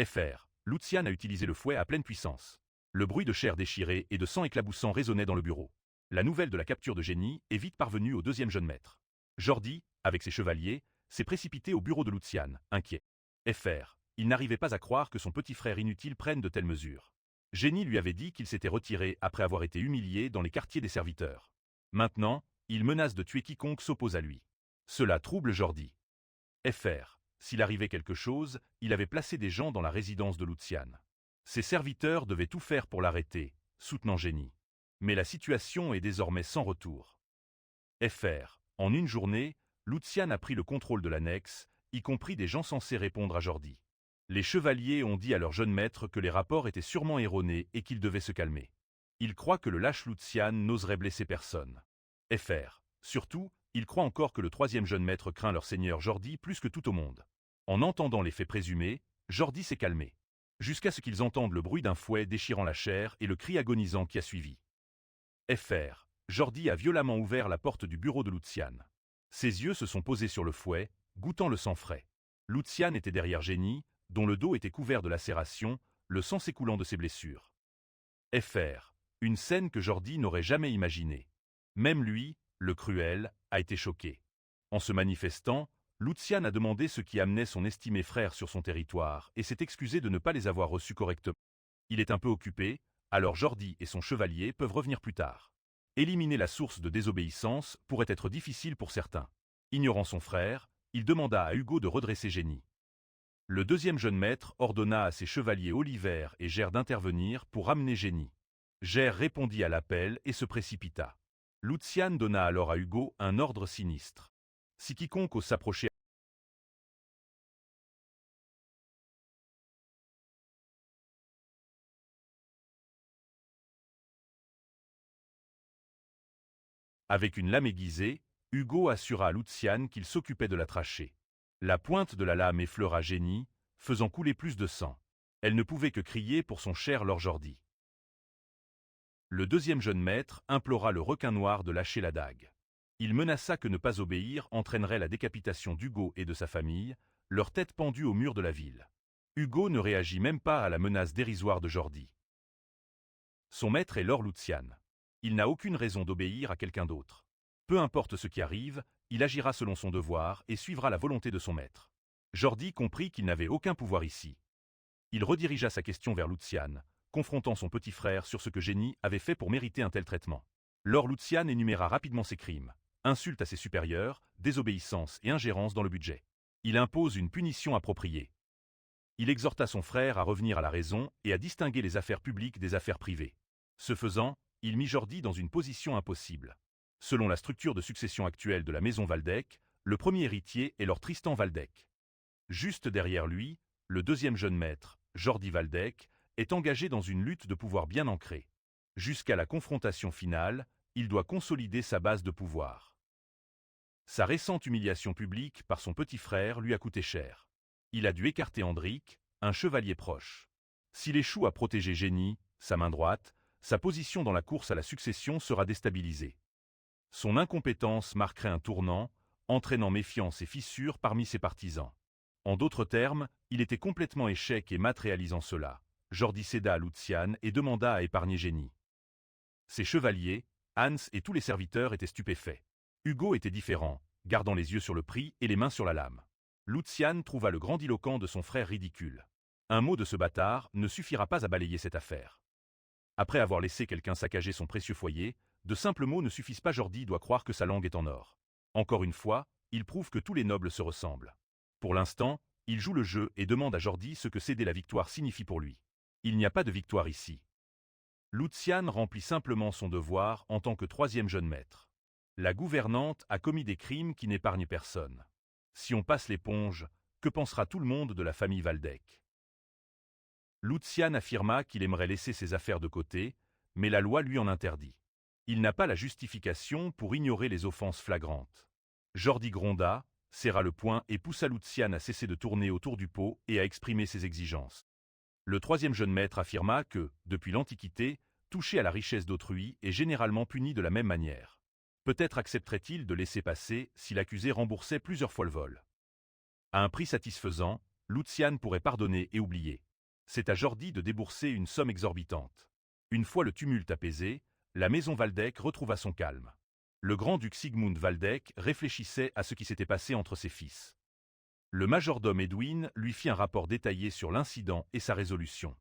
Fr. Luciane a utilisé le fouet à pleine puissance. Le bruit de chair déchirée et de sang éclaboussant résonnait dans le bureau. La nouvelle de la capture de Jenny est vite parvenue au deuxième jeune maître. Jordi, avec ses chevaliers, s'est précipité au bureau de Luciane, inquiet. Fr. Il n'arrivait pas à croire que son petit frère inutile prenne de telles mesures. Jenny lui avait dit qu'il s'était retiré après avoir été humilié dans les quartiers des serviteurs. Maintenant, il menace de tuer quiconque s'oppose à lui. Cela trouble Jordi. Fr. S'il arrivait quelque chose, il avait placé des gens dans la résidence de Luciane. Ses serviteurs devaient tout faire pour l'arrêter, soutenant Jenny. Mais la situation est désormais sans retour. Fr. En une journée, Luciane a pris le contrôle de l'annexe, y compris des gens censés répondre à Jordi. Les chevaliers ont dit à leur jeune maître que les rapports étaient sûrement erronés et qu'ils devaient se calmer. Ils croient que le lâche Luciane n'oserait blesser personne. Fr. Surtout, ils croient encore que le troisième jeune maître craint leur seigneur Jordi plus que tout au monde. En entendant les faits présumés, Jordi s'est calmé. Jusqu'à ce qu'ils entendent le bruit d'un fouet déchirant la chair et le cri agonisant qui a suivi. Fr. Jordi a violemment ouvert la porte du bureau de Luciane. Ses yeux se sont posés sur le fouet, goûtant le sang frais. Luciane était derrière Jenny, dont le dos était couvert de lacérations, le sang s'écoulant de ses blessures. Fr. Une scène que Jordi n'aurait jamais imaginée. Même lui, le cruel, a été choqué. En se manifestant, Luciane a demandé ce qui amenait son estimé frère sur son territoire et s'est excusé de ne pas les avoir reçus correctement. Il est un peu occupé, alors Jordi et son chevalier peuvent revenir plus tard. Éliminer la source de désobéissance pourrait être difficile pour certains. Ignorant son frère, il demanda à Hugo de redresser Jenny. Le deuxième jeune maître ordonna à ses chevaliers Oliver et Gère d'intervenir pour ramener Jenny. Gère répondit à l'appel et se précipita. Luciane donna alors à Hugo un ordre sinistre. Si quiconque ose s'approcher Avec une lame aiguisée, Hugo assura à Luciane qu'il s'occupait de la tracher. La pointe de la lame effleura Jenny, faisant couler plus de sang. Elle ne pouvait que crier pour son cher Lord Jordi. Le deuxième jeune maître implora le requin noir de lâcher la dague. Il menaça que ne pas obéir entraînerait la décapitation d'Hugo et de sa famille, leur tête pendue au mur de la ville. Hugo ne réagit même pas à la menace dérisoire de Jordi. Son maître est Lord Lucian. Il n'a aucune raison d'obéir à quelqu'un d'autre. Peu importe ce qui arrive, il agira selon son devoir et suivra la volonté de son maître. Jordi comprit qu'il n'avait aucun pouvoir ici. Il redirigea sa question vers Lucian, confrontant son petit frère sur ce que Jenny avait fait pour mériter un tel traitement. Lord Lucian énuméra rapidement ses crimes. Insulte à ses supérieurs, désobéissance et ingérence dans le budget. Il impose une punition appropriée. Il exhorta son frère à revenir à la raison et à distinguer les affaires publiques des affaires privées. Ce faisant, il mit Jordi dans une position impossible. Selon la structure de succession actuelle de la maison Valdec, le premier héritier est Lord Tristan Valdec. Juste derrière lui, le deuxième jeune maître, Jordi Valdec, est engagé dans une lutte de pouvoir bien ancrée. Jusqu'à la confrontation finale, il doit consolider sa base de pouvoir. Sa récente humiliation publique par son petit frère lui a coûté cher. Il a dû écarter Andric, un chevalier proche. S'il échoue à protéger Jenny, sa main droite, sa position dans la course à la succession sera déstabilisée. Son incompétence marquerait un tournant, entraînant méfiance et fissure parmi ses partisans. En d'autres termes, il était complètement échec et mat réalisant cela. Jordi céda à Lucian et demanda à épargner Jenny. Ses chevaliers, Hans et tous les serviteurs étaient stupéfaits. Hugo était différent, gardant les yeux sur le prix et les mains sur la lame. Lucian trouva le grandiloquent de son frère ridicule. Un mot de ce bâtard ne suffira pas à balayer cette affaire. Après avoir laissé quelqu'un saccager son précieux foyer, de simples mots ne suffisent pas. Jordi doit croire que sa langue est en or. Encore une fois, il prouve que tous les nobles se ressemblent. Pour l'instant, il joue le jeu et demande à Jordi ce que céder la victoire signifie pour lui. Il n'y a pas de victoire ici. Lucian remplit simplement son devoir en tant que troisième jeune maître. La gouvernante a commis des crimes qui n'épargnent personne. Si on passe l'éponge, que pensera tout le monde de la famille Valdec? Lucian affirma qu'il aimerait laisser ses affaires de côté, mais la loi lui en interdit. Il n'a pas la justification pour ignorer les offenses flagrantes. Jordi gronda, serra le poing et poussa Lucian à cesser de tourner autour du pot et à exprimer ses exigences. Le troisième jeune maître affirma que, depuis l'Antiquité, toucher à la richesse d'autrui est généralement puni de la même manière. Peut-être accepterait-il de laisser passer si l'accusé remboursait plusieurs fois le vol. À un prix satisfaisant, Lucian pourrait pardonner et oublier. C'est à Jordi de débourser une somme exorbitante. Une fois le tumulte apaisé, la maison Valdec retrouva son calme. Le grand-duc Sigmund Valdec réfléchissait à ce qui s'était passé entre ses fils. Le majordome Edwin lui fit un rapport détaillé sur l'incident et sa résolution.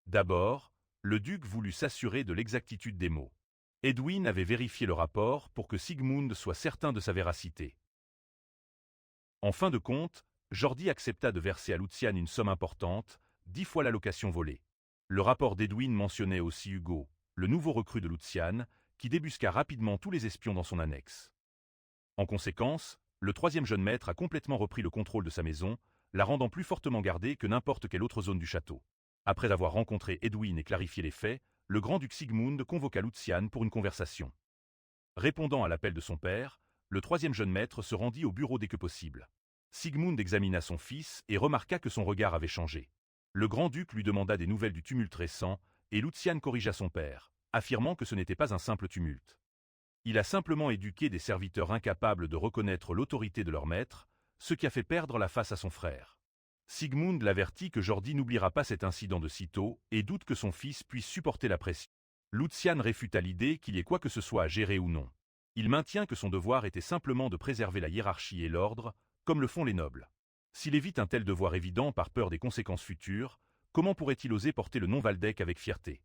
D'abord, le duc voulut s'assurer de l'exactitude des mots. Edwin avait vérifié le rapport pour que Sigmund soit certain de sa véracité. En fin de compte, Jordi accepta de verser à Lucian une somme importante, 10 fois l'allocation volée. Le rapport d'Edwin mentionnait aussi Hugo, le nouveau recrut de Lucian, qui débusqua rapidement tous les espions dans son annexe. En conséquence, le troisième jeune maître a complètement repris le contrôle de sa maison, la rendant plus fortement gardée que n'importe quelle autre zone du château. Après avoir rencontré Edwin et clarifié les faits, le grand-duc Sigmund convoqua Lucian pour une conversation. Répondant à l'appel de son père, le troisième jeune maître se rendit au bureau dès que possible. Sigmund examina son fils et remarqua que son regard avait changé. Le grand-duc lui demanda des nouvelles du tumulte récent, et Lucian corrigea son père, affirmant que ce n'était pas un simple tumulte. Il a simplement éduqué des serviteurs incapables de reconnaître l'autorité de leur maître, ce qui a fait perdre la face à son frère. Sigmund l'avertit que Jordi n'oubliera pas cet incident de sitôt et doute que son fils puisse supporter la pression. Lucian réfuta l'idée qu'il y ait quoi que ce soit à gérer ou non. Il maintient que son devoir était simplement de préserver la hiérarchie et l'ordre, comme le font les nobles. S'il évite un tel devoir évident par peur des conséquences futures, comment pourrait-il oser porter le nom Valdec avec fierté?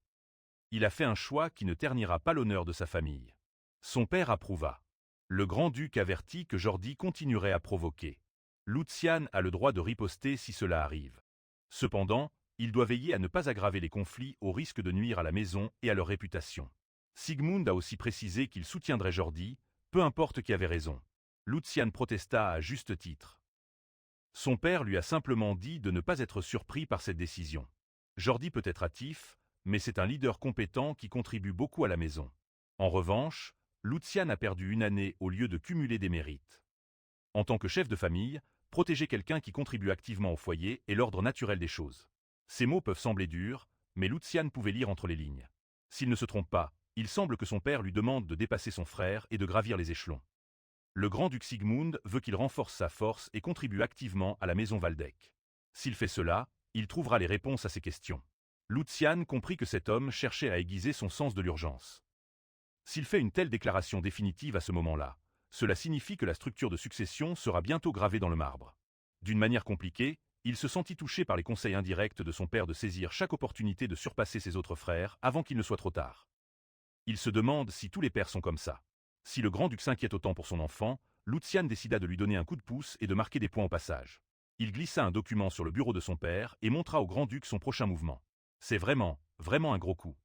Il a fait un choix qui ne ternira pas l'honneur de sa famille. Son père approuva. Le grand-duc avertit que Jordi continuerait à provoquer. Lucian a le droit de riposter si cela arrive. Cependant, il doit veiller à ne pas aggraver les conflits au risque de nuire à la maison et à leur réputation. Sigmund a aussi précisé qu'il soutiendrait Jordi, peu importe qui avait raison. Lucian protesta à juste titre. Son père lui a simplement dit de ne pas être surpris par cette décision. Jordi peut être hâtif, mais c'est un leader compétent qui contribue beaucoup à la maison. En revanche, Lucian a perdu une année au lieu de cumuler des mérites. En tant que chef de famille, protéger quelqu'un qui contribue activement au foyer est l'ordre naturel des choses. Ces mots peuvent sembler durs, mais Lucian pouvait lire entre les lignes. S'il ne se trompe pas, il semble que son père lui demande de dépasser son frère et de gravir les échelons. Le grand-duc Sigmund veut qu'il renforce sa force et contribue activement à la maison Waldeck. S'il fait cela, il trouvera les réponses à ses questions. Lucian comprit que cet homme cherchait à aiguiser son sens de l'urgence. S'il fait une telle déclaration définitive à ce moment-là, cela signifie que la structure de succession sera bientôt gravée dans le marbre. D'une manière compliquée, il se sentit touché par les conseils indirects de son père de saisir chaque opportunité de surpasser ses autres frères avant qu'il ne soit trop tard. Il se demande si tous les pères sont comme ça. Si le grand-duc s'inquiète autant pour son enfant, Lucian décida de lui donner un coup de pouce et de marquer des points au passage. Il glissa un document sur le bureau de son père et montra au grand-duc son prochain mouvement. C'est vraiment un gros coup.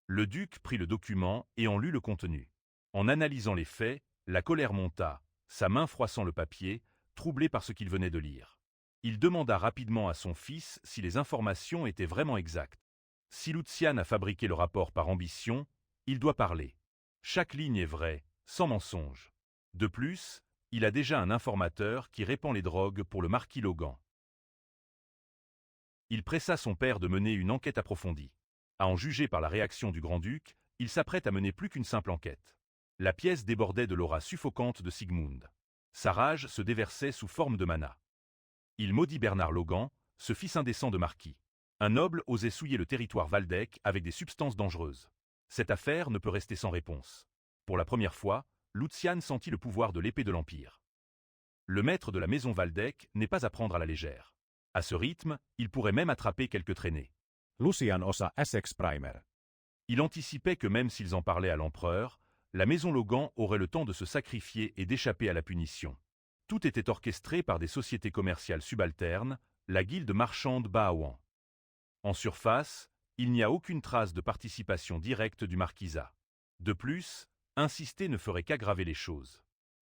Le duc prit le document et en lut le contenu. En analysant les faits, la colère monta, sa main froissant le papier, troublé par ce qu'il venait de lire. Il demanda rapidement à son fils si les informations étaient vraiment exactes. Si Lucian a fabriqué le rapport par ambition, il doit parler. Chaque ligne est vraie, sans mensonge. De plus, il a déjà un informateur qui répand les drogues pour le marquis Logan. Il pressa son père de mener une enquête approfondie. À en juger par la réaction du grand-duc, il s'apprête à mener plus qu'une simple enquête. La pièce débordait de l'aura suffocante de Sigmund. Sa rage se déversait sous forme de mana. Il maudit Bernard Logan, ce fils indécent de marquis. Un noble osait souiller le territoire Waldeck avec des substances dangereuses. Cette affaire ne peut rester sans réponse. Pour la première fois, Lucian sentit le pouvoir de l'épée de l'Empire. Le maître de la maison Waldeck n'est pas à prendre à la légère. À ce rythme, il pourrait même attraper quelques traînées.
Lucian osa Essex Primer.
Il anticipait que même s'ils en parlaient à l'empereur, la maison Logan aurait le temps de se sacrifier et d'échapper à la punition. Tout était orchestré par des sociétés commerciales subalternes, la guilde marchande Baawan. En surface, il n'y a aucune trace de participation directe du marquisat. De plus, insister ne ferait qu'aggraver les choses.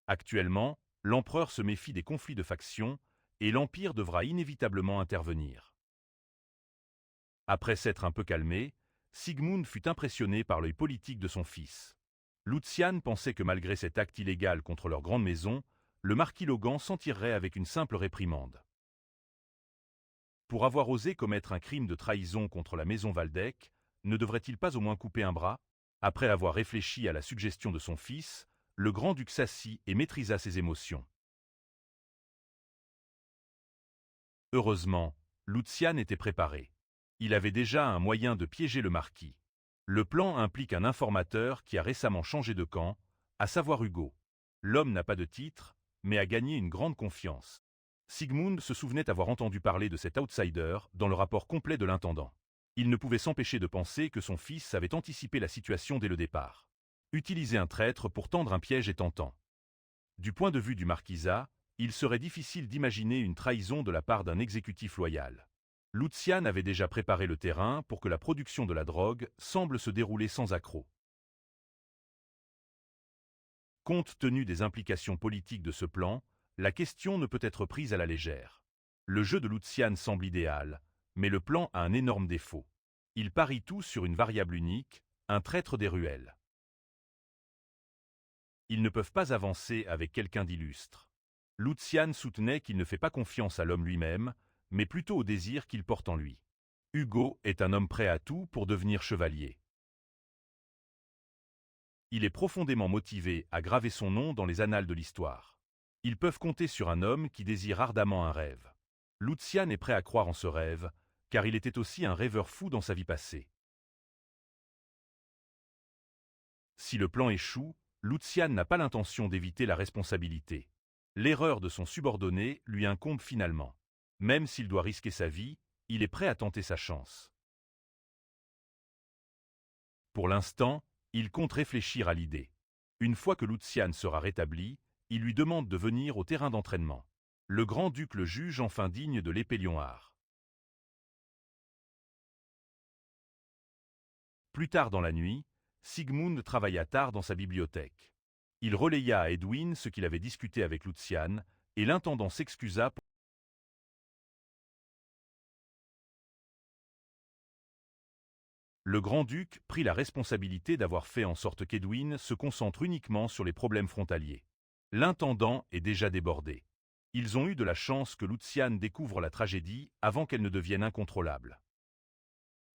Actuellement, l'empereur se méfie des conflits de factions et l'Empire devra inévitablement intervenir. Après s'être un peu calmé, Sigmund fut impressionné par l'œil politique de son fils. Lucian pensait que malgré cet acte illégal contre leur grande maison, le marquis Logan s'en tirerait avec une simple réprimande. Pour avoir osé commettre un crime de trahison contre la maison Waldeck, ne devrait-il pas au moins couper un bras? Après avoir réfléchi à la suggestion de son fils, le grand-duc s'assit et maîtrisa ses émotions. Heureusement, Lucian était préparé. Il avait déjà un moyen de piéger le marquis. Le plan implique un informateur qui a récemment changé de camp, à savoir Hugo. L'homme n'a pas de titre, mais a gagné une grande confiance. Sigmund se souvenait avoir entendu parler de cet outsider dans le rapport complet de l'intendant. Il ne pouvait s'empêcher de penser que son fils avait anticipé la situation dès le départ. Utiliser un traître pour tendre un piège est tentant. Du point de vue du marquisat, il serait difficile d'imaginer une trahison de la part d'un exécutif loyal. Lucian avait déjà préparé le terrain pour que la production de la drogue semble se dérouler sans accroc. Compte tenu des implications politiques de ce plan, la question ne peut être prise à la légère. Le jeu de Lucian semble idéal, mais le plan a un énorme défaut. Il parie tout sur une variable unique, un traître des ruelles. Ils ne peuvent pas avancer avec quelqu'un d'illustre. Lucian soutenait qu'il ne fait pas confiance à l'homme lui-même, mais plutôt au désir qu'il porte en lui. Hugo est un homme prêt à tout pour devenir chevalier. Il est profondément motivé à graver son nom dans les annales de l'histoire. Ils peuvent compter sur un homme qui désire ardemment un rêve. Lucian est prêt à croire en ce rêve, car il était aussi un rêveur fou dans sa vie passée. Si le plan échoue, Lucian n'a pas l'intention d'éviter la responsabilité. L'erreur de son subordonné lui incombe finalement. Même s'il doit risquer sa vie, il est prêt à tenter sa chance. Pour l'instant, il compte réfléchir à l'idée. Une fois que Lucian sera rétabli, il lui demande de venir au terrain d'entraînement. Le grand-duc le juge enfin digne de l'épée Lionheart. Plus tard dans la nuit, Sigmund travailla tard dans sa bibliothèque. Il relaya à Edwin ce qu'il avait discuté avec Lucian, et l'intendant s'excusa pour... Le grand-duc prit la responsabilité d'avoir fait en sorte qu'Edwin se concentre uniquement sur les problèmes frontaliers. L'intendant est déjà débordé. Ils ont eu de la chance que Luciane découvre la tragédie avant qu'elle ne devienne incontrôlable.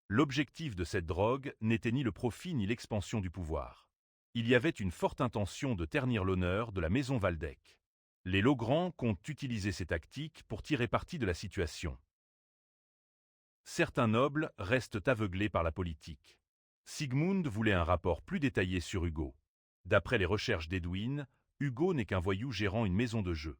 L'objectif de cette drogue n'était ni le profit ni l'expansion du pouvoir. Il y avait une forte intention de ternir l'honneur de la maison Waldeck. Les Logrands comptent utiliser ces tactiques pour tirer parti de la situation. Certains nobles restent aveuglés par la politique. Sigmund voulait un rapport plus détaillé sur Hugo. D'après les recherches d'Edwin, Hugo n'est qu'un voyou gérant une maison de jeu.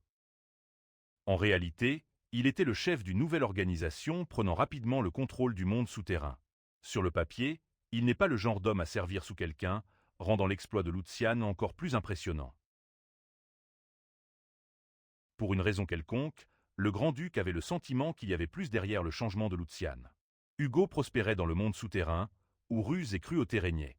En réalité, il était le chef d'une nouvelle organisation prenant rapidement le contrôle du monde souterrain. Sur le papier, il n'est pas le genre d'homme à servir sous quelqu'un, rendant l'exploit de Luciane encore plus impressionnant. Pour une raison quelconque, le grand-duc avait le sentiment qu'il y avait plus derrière le changement de Luciane. Hugo prospérait dans le monde souterrain, où ruse et cruauté régnaient.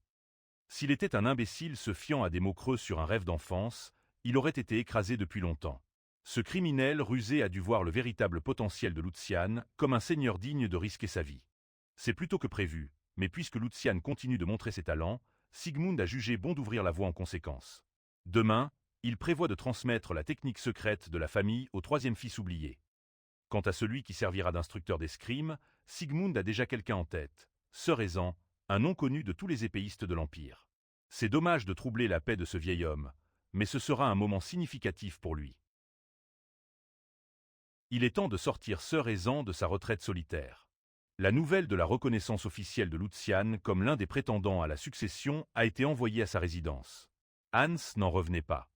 S'il était un imbécile se fiant à des mots creux sur un rêve d'enfance, il aurait été écrasé depuis longtemps. Ce criminel rusé a dû voir le véritable potentiel de Luciane comme un seigneur digne de risquer sa vie. C'est plutôt que prévu, mais puisque Luciane continue de montrer ses talents, Sigmund a jugé bon d'ouvrir la voie en conséquence. Demain, il prévoit de transmettre la technique secrète de la famille au troisième fils oublié. Quant à celui qui servira d'instructeur d'escrime, Sigmund a déjà quelqu'un en tête, Sir Ezan, un nom connu de tous les épéistes de l'Empire. C'est dommage de troubler la paix de ce vieil homme, mais ce sera un moment significatif pour lui. Il est temps de sortir Sir Ezan de sa retraite solitaire. La nouvelle de la reconnaissance officielle de Luciane comme l'un des prétendants à la succession a été envoyée à sa résidence. Hans n'en revenait pas.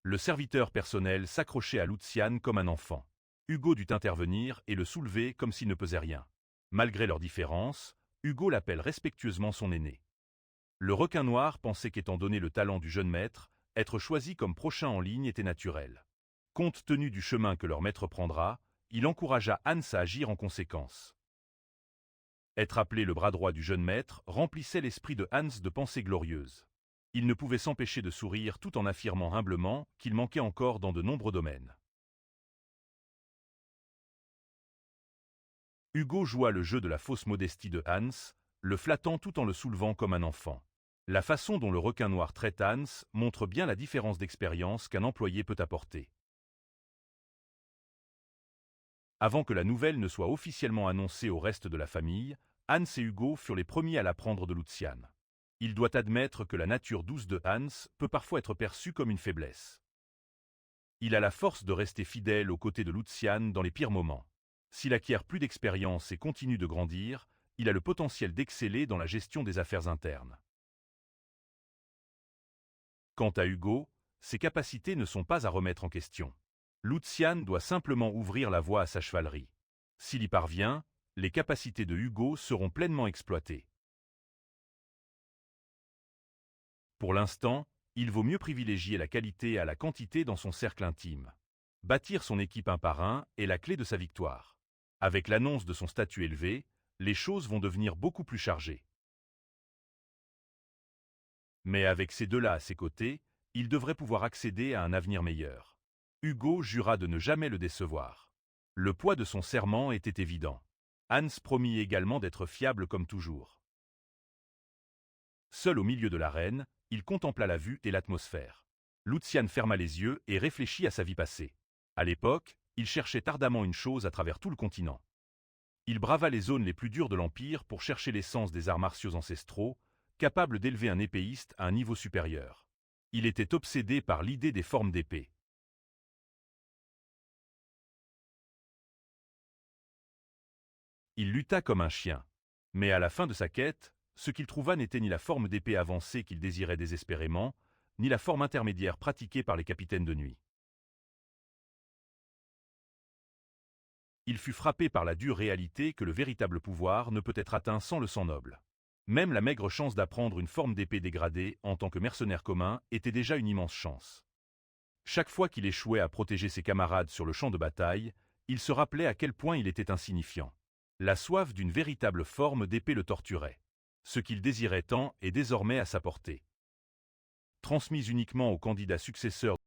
Le serviteur personnel s'accrochait à Luciane comme un enfant. Hugo dut intervenir et le soulever comme s'il ne pesait rien. Malgré leurs différences, Hugo l'appelle respectueusement son aîné. Le requin noir pensait qu'étant donné le talent du jeune maître, être choisi comme prochain en ligne était naturel. Compte tenu du chemin que leur maître prendra, il encouragea Hans à agir en conséquence. Être appelé le bras droit du jeune maître remplissait l'esprit de Hans de pensées glorieuses. Il ne pouvait s'empêcher de sourire tout en affirmant humblement qu'il manquait encore dans de nombreux domaines. Hugo joua le jeu de la fausse modestie de Hans, le flattant tout en le soulevant comme un enfant. La façon dont le requin noir traite Hans montre bien la différence d'expérience qu'un employé peut apporter. Avant que la nouvelle ne soit officiellement annoncée au reste de la famille, Hans et Hugo furent les premiers à l'apprendre de Luciane. Il doit admettre que la nature douce de Hans peut parfois être perçue comme une faiblesse. Il a la force de rester fidèle aux côtés de Luciane dans les pires moments. S'il acquiert plus d'expérience et continue de grandir, il a le potentiel d'exceller dans la gestion des affaires internes. Quant à Hugo, ses capacités ne sont pas à remettre en question. Luciane doit simplement ouvrir la voie à sa chevalerie. S'il y parvient, les capacités de Hugo seront pleinement exploitées. Pour l'instant, il vaut mieux privilégier la qualité à la quantité dans son cercle intime. Bâtir son équipe un par un est la clé de sa victoire. Avec l'annonce de son statut élevé, les choses vont devenir beaucoup plus chargées. Mais avec ces deux-là à ses côtés, il devrait pouvoir accéder à un avenir meilleur. Hugo jura de ne jamais le décevoir. Le poids de son serment était évident. Hans promit également d'être fiable comme toujours. Seul au milieu de l'arène, il contempla la vue et l'atmosphère. Luciane ferma les yeux et réfléchit à sa vie passée. À l'époque, il cherchait ardemment une chose à travers tout le continent. Il brava les zones les plus dures de l'Empire pour chercher l'essence des arts martiaux ancestraux, capable d'élever un épéiste à un niveau supérieur. Il était obsédé par l'idée des formes d'épée. Il lutta comme un chien. Mais à la fin de sa quête, ce qu'il trouva n'était ni la forme d'épée avancée qu'il désirait désespérément, ni la forme intermédiaire pratiquée par les capitaines de nuit. Il fut frappé par la dure réalité que le véritable pouvoir ne peut être atteint sans le sang noble. Même la maigre chance d'apprendre une forme d'épée dégradée en tant que mercenaire commun était déjà une immense chance. Chaque fois qu'il échouait à protéger ses camarades sur le champ de bataille, il se rappelait à quel point il était insignifiant. La soif d'une véritable forme d'épée le torturait. Ce qu'il désirait tant est désormais à sa portée. Transmise uniquement aux candidats successeurs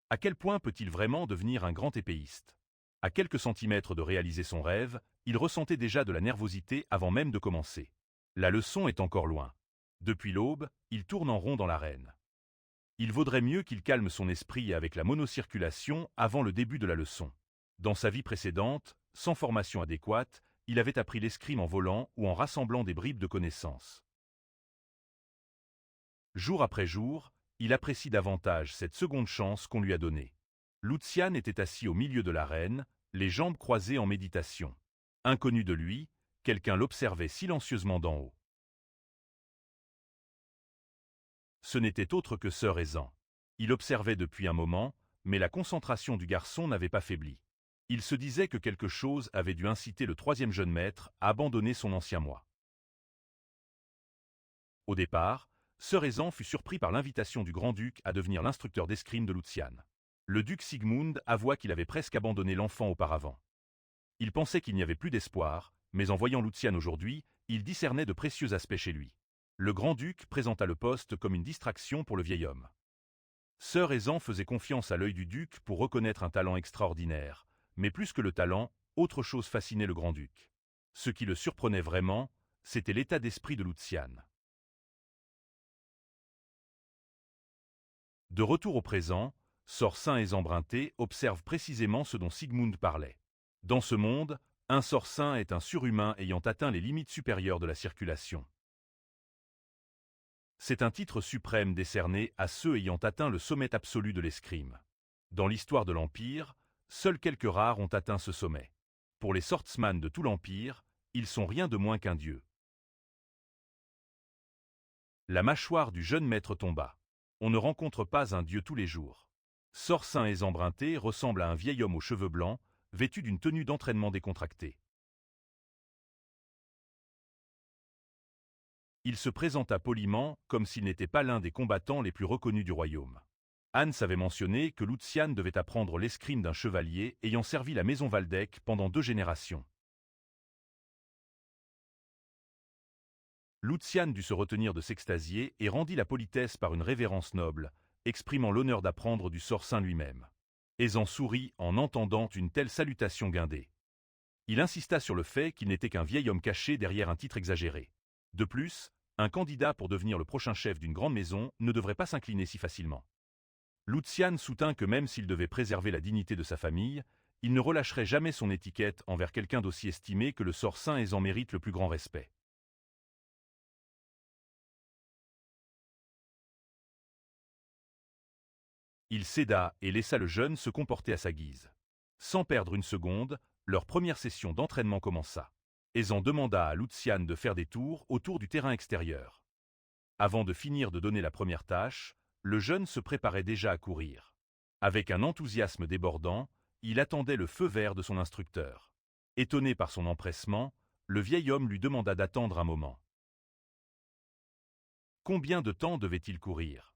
À quel point peut-il vraiment devenir un grand épéiste? À quelques centimètres de réaliser son rêve, il ressentait déjà de la nervosité avant même de commencer. La leçon est encore loin. Depuis l'aube, il tourne en rond dans l'arène. Il vaudrait mieux qu'il calme son esprit avec la monocirculation avant le début de la leçon. Dans sa vie précédente, sans formation adéquate, il avait appris l'escrime en volant ou en rassemblant des bribes de connaissances. Jour après jour, il apprécie davantage cette seconde chance qu'on lui a donnée. Lucian était assis au milieu de l'arène, les jambes croisées en méditation. Inconnu de lui, quelqu'un l'observait silencieusement d'en haut. Ce n'était autre que Sir Ezan. Il observait depuis un moment, mais la concentration du garçon n'avait pas faibli. Il se disait que quelque chose avait dû inciter le troisième jeune maître à abandonner son ancien moi. Au départ, Sir Ezan fut surpris par l'invitation du grand-duc à devenir l'instructeur d'escrime de Lucian. Le duc Sigmund avoua qu'il avait presque abandonné l'enfant auparavant. Il pensait qu'il n'y avait plus d'espoir, mais en voyant Lucian aujourd'hui, il discernait de précieux aspects chez lui. Le grand-duc présenta le poste comme une distraction pour le vieil homme. Sir Ezan faisait confiance à l'œil du duc pour reconnaître un talent extraordinaire, mais plus que le talent, autre chose fascinait le grand-duc. Ce qui le surprenait vraiment, c'était l'état d'esprit de Lucian. De retour au présent, sort sain et emprunté observe précisément ce dont Sigmund parlait. Dans ce monde, un sort sain est un surhumain ayant atteint les limites supérieures de la circulation. C'est un titre suprême décerné à ceux ayant atteint le sommet absolu de l'escrime. Dans l'histoire de l'Empire, seuls quelques rares ont atteint ce sommet. Pour les swordsman de tout l'Empire, ils sont rien de moins qu'un dieu. La mâchoire du jeune maître tomba. On ne rencontre pas un dieu tous les jours. Sort sain et emprunté ressemble à un vieil homme aux cheveux blancs, vêtu d'une tenue d'entraînement décontractée. Il se présenta poliment, comme s'il n'était pas l'un des combattants les plus reconnus du royaume. Hans avait mentionné que Lucian devait apprendre l'escrime d'un chevalier ayant servi la maison Waldeck pendant 2 générations. Lucian dut se retenir de s'extasier et rendit la politesse par une révérence noble, exprimant l'honneur d'apprendre du sort saint lui-même. Ezan sourit en entendant une telle salutation guindée. Il insista sur le fait qu'il n'était qu'un vieil homme caché derrière un titre exagéré. De plus, un candidat pour devenir le prochain chef d'une grande maison ne devrait pas s'incliner si facilement. Lucian soutint que même s'il devait préserver la dignité de sa famille, il ne relâcherait jamais son étiquette envers quelqu'un d'aussi estimé que le sort saint Ezan mérite le plus grand respect. Il céda et laissa le jeune se comporter à sa guise. Sans perdre une seconde, leur première session d'entraînement commença. Ezan demanda à Lucian de faire des tours autour du terrain extérieur. Avant de finir de donner la première tâche, le jeune se préparait déjà à courir. Avec un enthousiasme débordant, il attendait le feu vert de son instructeur. Étonné par son empressement, le vieil homme lui demanda d'attendre un moment. Combien de temps devait-il courir?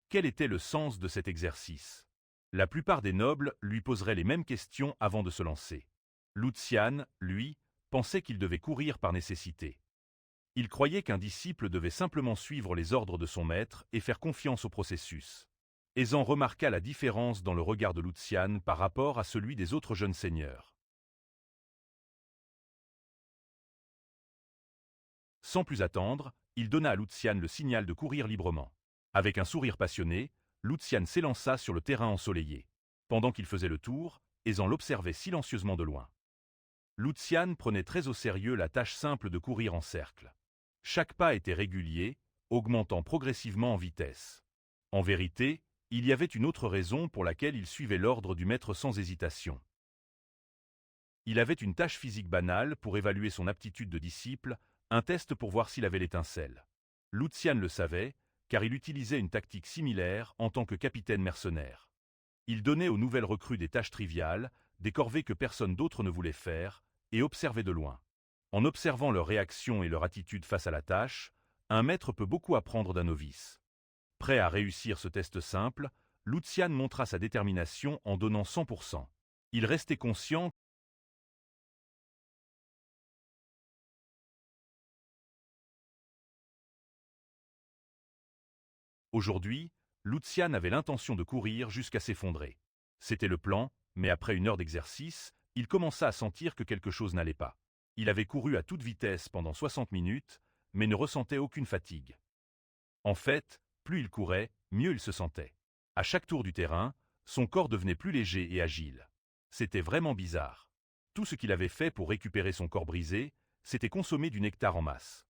Quel était le sens de cet exercice? La plupart des nobles lui poseraient les mêmes questions avant de se lancer. Lucian, lui, pensait qu'il devait courir par nécessité. Il croyait qu'un disciple devait simplement suivre les ordres de son maître et faire confiance au processus. Ezan remarqua la différence dans le regard de Lucian par rapport à celui des autres jeunes seigneurs. Sans plus attendre, il donna à Lucian le signal de courir librement. Avec un sourire passionné, Lucian s'élança sur le terrain ensoleillé. Pendant qu'il faisait le tour, Ezan l'observait silencieusement de loin. Lucian prenait très au sérieux la tâche simple de courir en cercle. Chaque pas était régulier, augmentant progressivement en vitesse. En vérité, il y avait une autre raison pour laquelle il suivait l'ordre du maître sans hésitation. Il avait une tâche physique banale pour évaluer son aptitude de disciple, un test pour voir s'il avait l'étincelle. Lucian le savait, car il utilisait une tactique similaire en tant que capitaine mercenaire. Il donnait aux nouvelles recrues des tâches triviales, des corvées que personne d'autre ne voulait faire, et observait de loin. En observant leur réaction et leur attitude face à la tâche, un maître peut beaucoup apprendre d'un novice. Prêt à réussir ce test simple, Lucian montra sa détermination en donnant 100%. Il restait conscient. Aujourd'hui, Lucian avait l'intention de courir jusqu'à s'effondrer. C'était le plan, mais après une heure d'exercice, il commença à sentir que quelque chose n'allait pas. Il avait couru à toute vitesse pendant 60 minutes, mais ne ressentait aucune fatigue. En fait, plus il courait, mieux il se sentait. À chaque tour du terrain, son corps devenait plus léger et agile. C'était vraiment bizarre. Tout ce qu'il avait fait pour récupérer son corps brisé, c'était consommer du nectar en masse.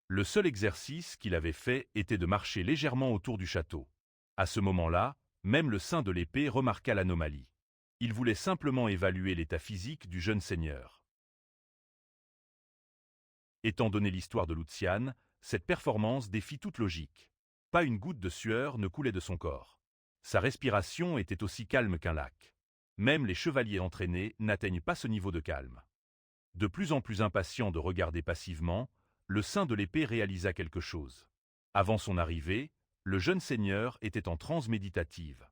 Le seul exercice qu'il avait fait était de marcher légèrement autour du château. À ce moment-là, même le saint de l'épée remarqua l'anomalie. Il voulait simplement évaluer l'état physique du jeune seigneur. Étant donné l'histoire de Lucian, cette performance défie toute logique. Pas une goutte de sueur ne coulait de son corps. Sa respiration était aussi calme qu'un lac. Même les chevaliers entraînés n'atteignent pas ce niveau de calme. De plus en plus impatient de regarder passivement, le saint de l'épée réalisa quelque chose. Avant son arrivée, le jeune seigneur était en transe méditative.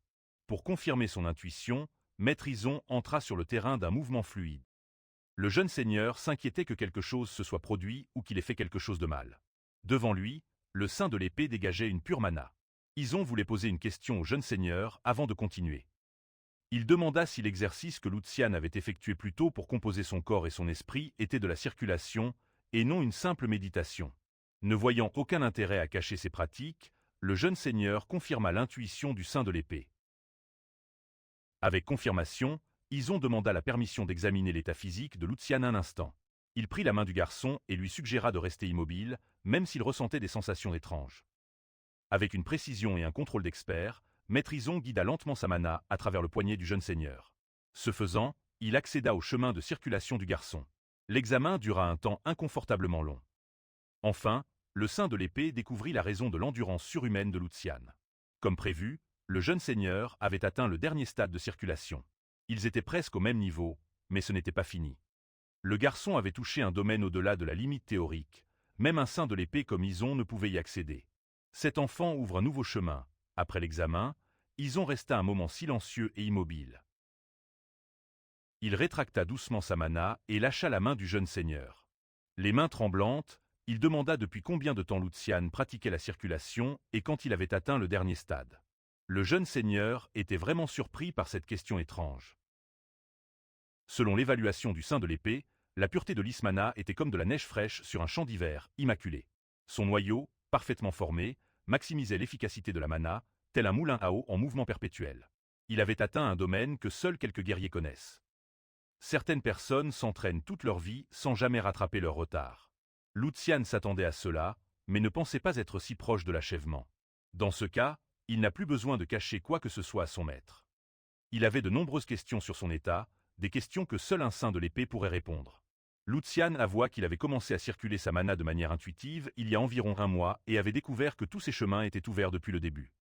Pour confirmer son intuition, Maître Ison entra sur le terrain d'un mouvement fluide. Le jeune seigneur s'inquiétait que quelque chose se soit produit ou qu'il ait fait quelque chose de mal. Devant lui, le saint de l'épée dégageait une pure mana. Ison voulait poser une question au jeune seigneur avant de continuer. Il demanda si l'exercice que Lucian avait effectué plus tôt pour composer son corps et son esprit était de la circulation, et non une simple méditation. Ne voyant aucun intérêt à cacher ses pratiques, le jeune seigneur confirma l'intuition du saint de l'épée. Avec confirmation, Ison demanda la permission d'examiner l'état physique de Lucian un instant. Il prit la main du garçon et lui suggéra de rester immobile, même s'il ressentait des sensations étranges. Avec une précision et un contrôle d'expert, Maître Ison guida lentement sa mana à travers le poignet du jeune seigneur. Ce faisant, il accéda au chemin de circulation du garçon. L'examen dura un temps inconfortablement long. Enfin, le saint de l'épée découvrit la raison de l'endurance surhumaine de Lucian. Comme prévu, le jeune seigneur avait atteint le dernier stade de circulation. Ils étaient presque au même niveau, mais ce n'était pas fini. Le garçon avait touché un domaine au-delà de la limite théorique. Même un saint de l'épée comme Ison ne pouvait y accéder. Cet enfant ouvre un nouveau chemin. Après l'examen, Ison resta un moment silencieux et immobile. Il rétracta doucement sa mana et lâcha la main du jeune seigneur. Les mains tremblantes, il demanda depuis combien de temps Lucian pratiquait la circulation et quand il avait atteint le dernier stade. Le jeune seigneur était vraiment surpris par cette question étrange. Selon l'évaluation du saint de l'épée, la pureté de l'Ismana était comme de la neige fraîche sur un champ d'hiver, immaculé. Son noyau, parfaitement formé, maximisait l'efficacité de la mana, tel un moulin à eau en mouvement perpétuel. Il avait atteint un domaine que seuls quelques guerriers connaissent. Certaines personnes s'entraînent toute leur vie sans jamais rattraper leur retard. Lucian s'attendait à cela, mais ne pensait pas être si proche de l'achèvement. Dans ce cas, il n'a plus besoin de cacher quoi que ce soit à son maître. Il avait de nombreuses questions sur son état, des questions que seul un saint de l'épée pourrait répondre. Lucian avoua qu'il avait commencé à circuler sa mana de manière intuitive il y a environ un mois et avait découvert que tous ses chemins étaient ouverts depuis le début.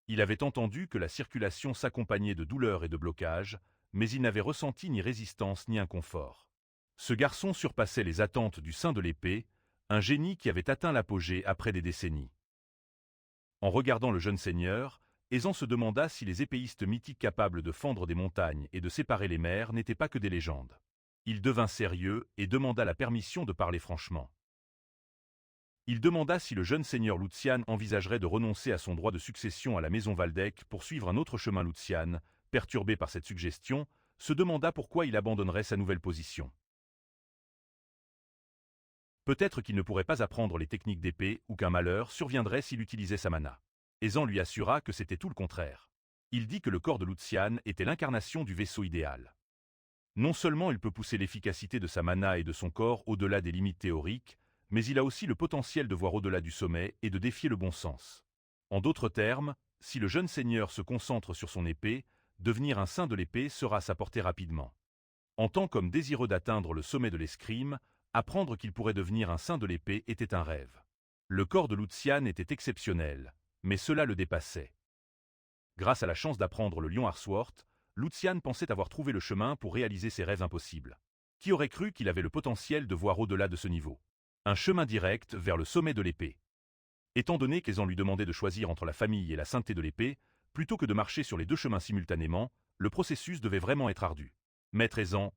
Il avait entendu que la circulation s'accompagnait de douleurs et de blocages, mais il n'avait ressenti ni résistance ni inconfort. Ce garçon surpassait les attentes du saint de l'épée, un génie qui avait atteint l'apogée après des décennies. En regardant le jeune seigneur, Ison se demanda si les épéistes mythiques capables de fendre des montagnes et de séparer les mers n'étaient pas que des légendes. Il devint sérieux et demanda la permission de parler franchement. Il demanda si le jeune seigneur Lucian envisagerait de renoncer à son droit de succession à la maison Valdec pour suivre un autre chemin. Lucian, perturbé par cette suggestion, se demanda pourquoi il abandonnerait sa nouvelle position. Peut-être qu'il ne pourrait pas apprendre les techniques d'épée ou qu'un malheur surviendrait s'il utilisait sa mana. Ison lui assura que c'était tout le contraire. Il dit que le corps de Lucian était l'incarnation du vaisseau idéal. Non seulement il peut pousser l'efficacité de sa mana et de son corps au-delà des limites théoriques, mais il a aussi le potentiel de voir au-delà du sommet et de défier le bon sens. En d'autres termes, si le jeune seigneur se concentre sur son épée, devenir un saint de l'épée sera à sa portée rapidement. En tant qu'homme désireux d'atteindre le sommet de l'escrime, apprendre qu'il pourrait devenir un saint de l'épée était un rêve. Le corps de Lucian était exceptionnel, mais cela le dépassait. Grâce à la chance d'apprendre le lion Harsworth, Lucian pensait avoir trouvé le chemin pour réaliser ses rêves impossibles. Qui aurait cru qu'il avait le potentiel de voir au-delà de ce niveau? Un chemin direct vers le sommet de l'épée. Étant donné qu'Aisan lui demandait de choisir entre la famille et la sainteté de l'épée, plutôt que de marcher sur les deux chemins simultanément, le processus devait vraiment être ardu. Maître Aisan.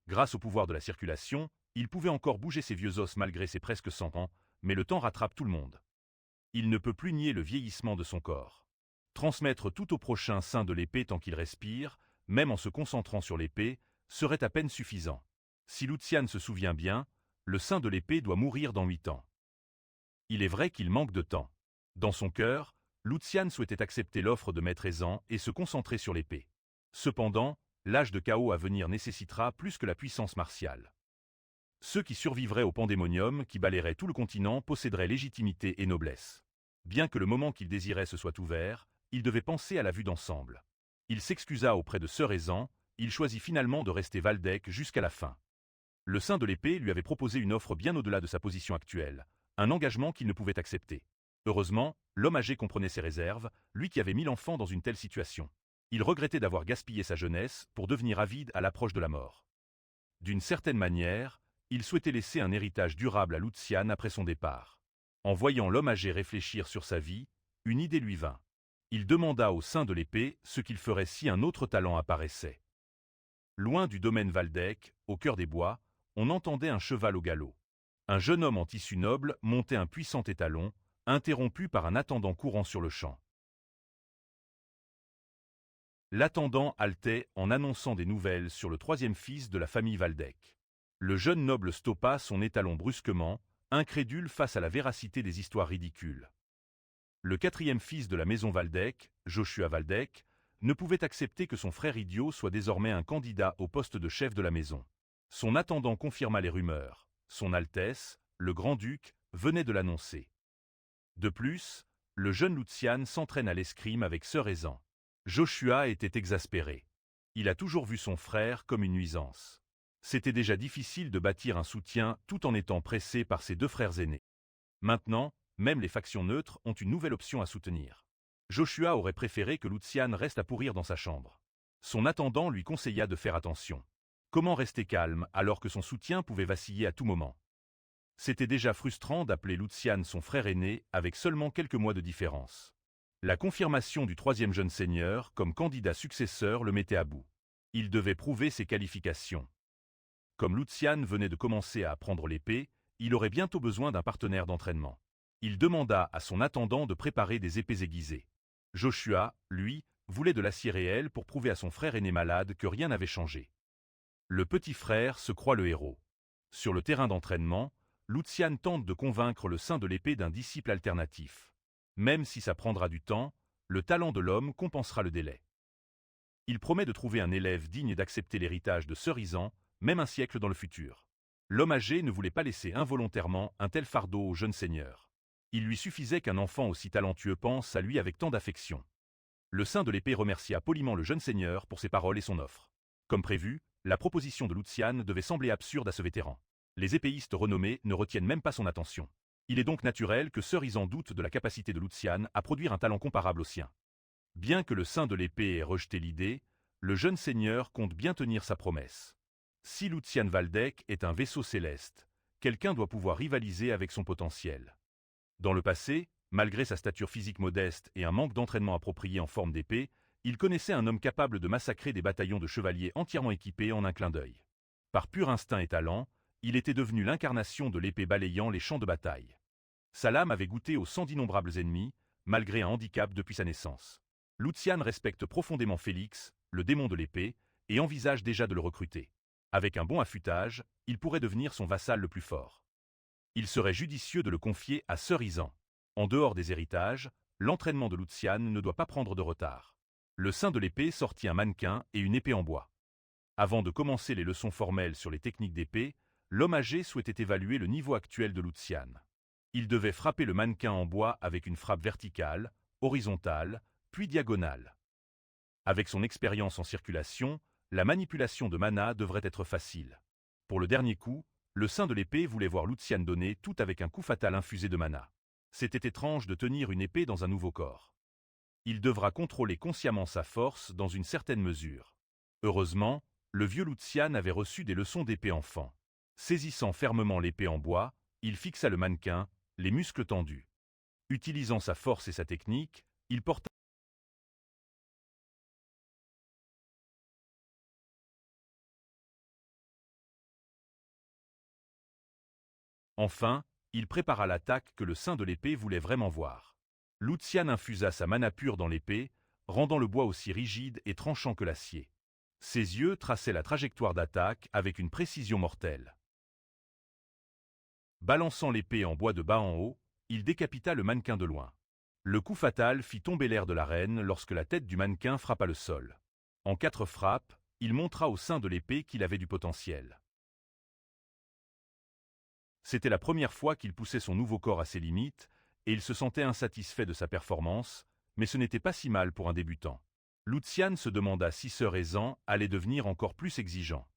Grâce au pouvoir de la circulation, Il pouvait encore bouger ses vieux os malgré ses presque 100 ans, mais le temps rattrape tout le monde. Il ne peut plus nier le vieillissement de son corps. Transmettre tout au prochain sein de l'épée tant qu'il respire, même en se concentrant sur l'épée, serait à peine suffisant. Si Lucian se souvient bien, le sein de l'épée doit mourir dans 8 ans. Il est vrai qu'il manque de temps. Dans son cœur, Lucian souhaitait accepter l'offre de Maître Aizan et se concentrer sur l'épée. Cependant, l'âge de chaos à venir nécessitera plus que la puissance martiale. Ceux qui survivraient au pandémonium, qui balayerait tout le continent, posséderaient légitimité et noblesse. Bien que le moment qu'il désirait se soit ouvert, il devait penser à la vue d'ensemble. Il s'excusa auprès de Sir Aizan, il choisit finalement de rester Valdec jusqu'à la fin. Le sein de l'épée lui avait proposé une offre bien au-delà de sa position actuelle, un engagement qu'il ne pouvait accepter. Heureusement, l'homme âgé comprenait ses réserves, lui qui avait mis l'enfant dans une telle situation. Il regrettait d'avoir gaspillé sa jeunesse pour devenir avide à l'approche de la mort. D'une certaine manière, il souhaitait laisser un héritage durable à Lucian après son départ. En voyant l'homme âgé réfléchir sur sa vie, une idée lui vint. Il demanda au sein de l'épée ce qu'il ferait si un autre talent apparaissait. Loin du domaine Valdec, au cœur des bois, on entendait un cheval au galop. Un jeune homme en tissu noble montait un puissant étalon, interrompu par un attendant courant sur le champ. L'attendant haletait en annonçant des nouvelles sur le troisième fils de la famille Valdec. Le jeune noble stoppa son étalon brusquement, incrédule face à la véracité des histoires ridicules. Le quatrième fils de la maison Valdec, Joshua Valdec, ne pouvait accepter que son frère idiot soit désormais un candidat au poste de chef de la maison. Son attendant confirma les rumeurs. Son Altesse, le grand-duc, venait de l'annoncer. De plus, le jeune Lucian s'entraîne à l'escrime avec Sir Aizan. Joshua était exaspéré. Il a toujours vu son frère comme une nuisance. C'était déjà difficile de bâtir un soutien tout en étant pressé par ses deux frères aînés. Maintenant, même les factions neutres ont une nouvelle option à soutenir. Joshua aurait préféré que Lucian reste à pourrir dans sa chambre. Son attendant lui conseilla de faire attention. Comment rester calme alors que son soutien pouvait vaciller à tout moment? C'était déjà frustrant d'appeler Lucian son frère aîné avec seulement quelques mois de différence. La confirmation du troisième jeune seigneur comme candidat successeur le mettait à bout. Il devait prouver ses qualifications. Comme Lucian venait de commencer à apprendre l'épée, il aurait bientôt besoin d'un partenaire d'entraînement. Il demanda à son attendant de préparer des épées aiguisées. Joshua, lui, voulait de l'acier réel pour prouver à son frère aîné malade que rien n'avait changé. Le petit frère se croit le héros. Sur le terrain d'entraînement, Lucian tente de convaincre le sein de l'épée d'un disciple alternatif. Même si ça prendra du temps, le talent de l'homme compensera le délai. Il promet de trouver un élève digne d'accepter l'héritage de Sir Aizan, même un siècle dans le futur. L'homme âgé ne voulait pas laisser involontairement un tel fardeau au jeune seigneur. Il lui suffisait qu'un enfant aussi talentueux pense à lui avec tant d'affection. Le sein de l'épée remercia poliment le jeune seigneur pour ses paroles et son offre. Comme prévu, la proposition de Lucian devait sembler absurde à ce vétéran. Les épéistes renommés ne retiennent même pas son attention. Il est donc naturel que Sir Aizan doute de la capacité de Lucian à produire un talent comparable au sien. Bien que le sein de l'épée ait rejeté l'idée, le jeune seigneur compte bien tenir sa promesse. Si Lucian Valdec est un vaisseau céleste, quelqu'un doit pouvoir rivaliser avec son potentiel. Dans le passé, malgré sa stature physique modeste et un manque d'entraînement approprié en forme d'épée, il connaissait un homme capable de massacrer des bataillons de chevaliers entièrement équipés en un clin d'œil. Par pur instinct et talent, il était devenu l'incarnation de l'épée balayant les champs de bataille. Sa lame avait goûté au sang d'innombrables ennemis, malgré un handicap depuis sa naissance. Lucian respecte profondément Félix, le démon de l'épée, et envisage déjà de le recruter. Avec un bon affûtage, il pourrait devenir son vassal le plus fort. Il serait judicieux de le confier à Sir Aizan. En dehors des héritages, l'entraînement de Lucian ne doit pas prendre de retard. Le sein de l'épée sortit un mannequin et une épée en bois. Avant de commencer les leçons formelles sur les techniques d'épée, l'homme âgé souhaitait évaluer le niveau actuel de Lucian. Il devait frapper le mannequin en bois avec une frappe verticale, horizontale, puis diagonale. Avec son expérience en circulation, la manipulation de mana devrait être facile. Pour le dernier coup, le sein de l'épée voulait voir Lucian donner tout avec un coup fatal infusé de mana. C'était étrange de tenir une épée dans un nouveau corps. Il devra contrôler consciemment sa force dans une certaine mesure. Heureusement, le vieux Lucian avait reçu des leçons d'épée enfant. Saisissant fermement l'épée en bois, il fixa le mannequin, les muscles tendus. Utilisant sa force et sa technique, il porta Enfin, il prépara l'attaque que le saint de l'épée voulait vraiment voir. Lucian infusa sa mana pure dans l'épée, rendant le bois aussi rigide et tranchant que l'acier. Ses yeux traçaient la trajectoire d'attaque avec une précision mortelle. Balançant l'épée en bois de bas en haut, il décapita le mannequin de loin. Le coup fatal fit tomber l'air de l'arène lorsque la tête du mannequin frappa le sol. En 4 frappes, il montra au sein de l'épée qu'il avait du potentiel. C'était la première fois qu'il poussait son nouveau corps à ses limites, et il se sentait insatisfait de sa performance, mais ce n'était pas si mal pour un débutant. Lucian se demanda si Sir Ezan allait devenir encore plus exigeant.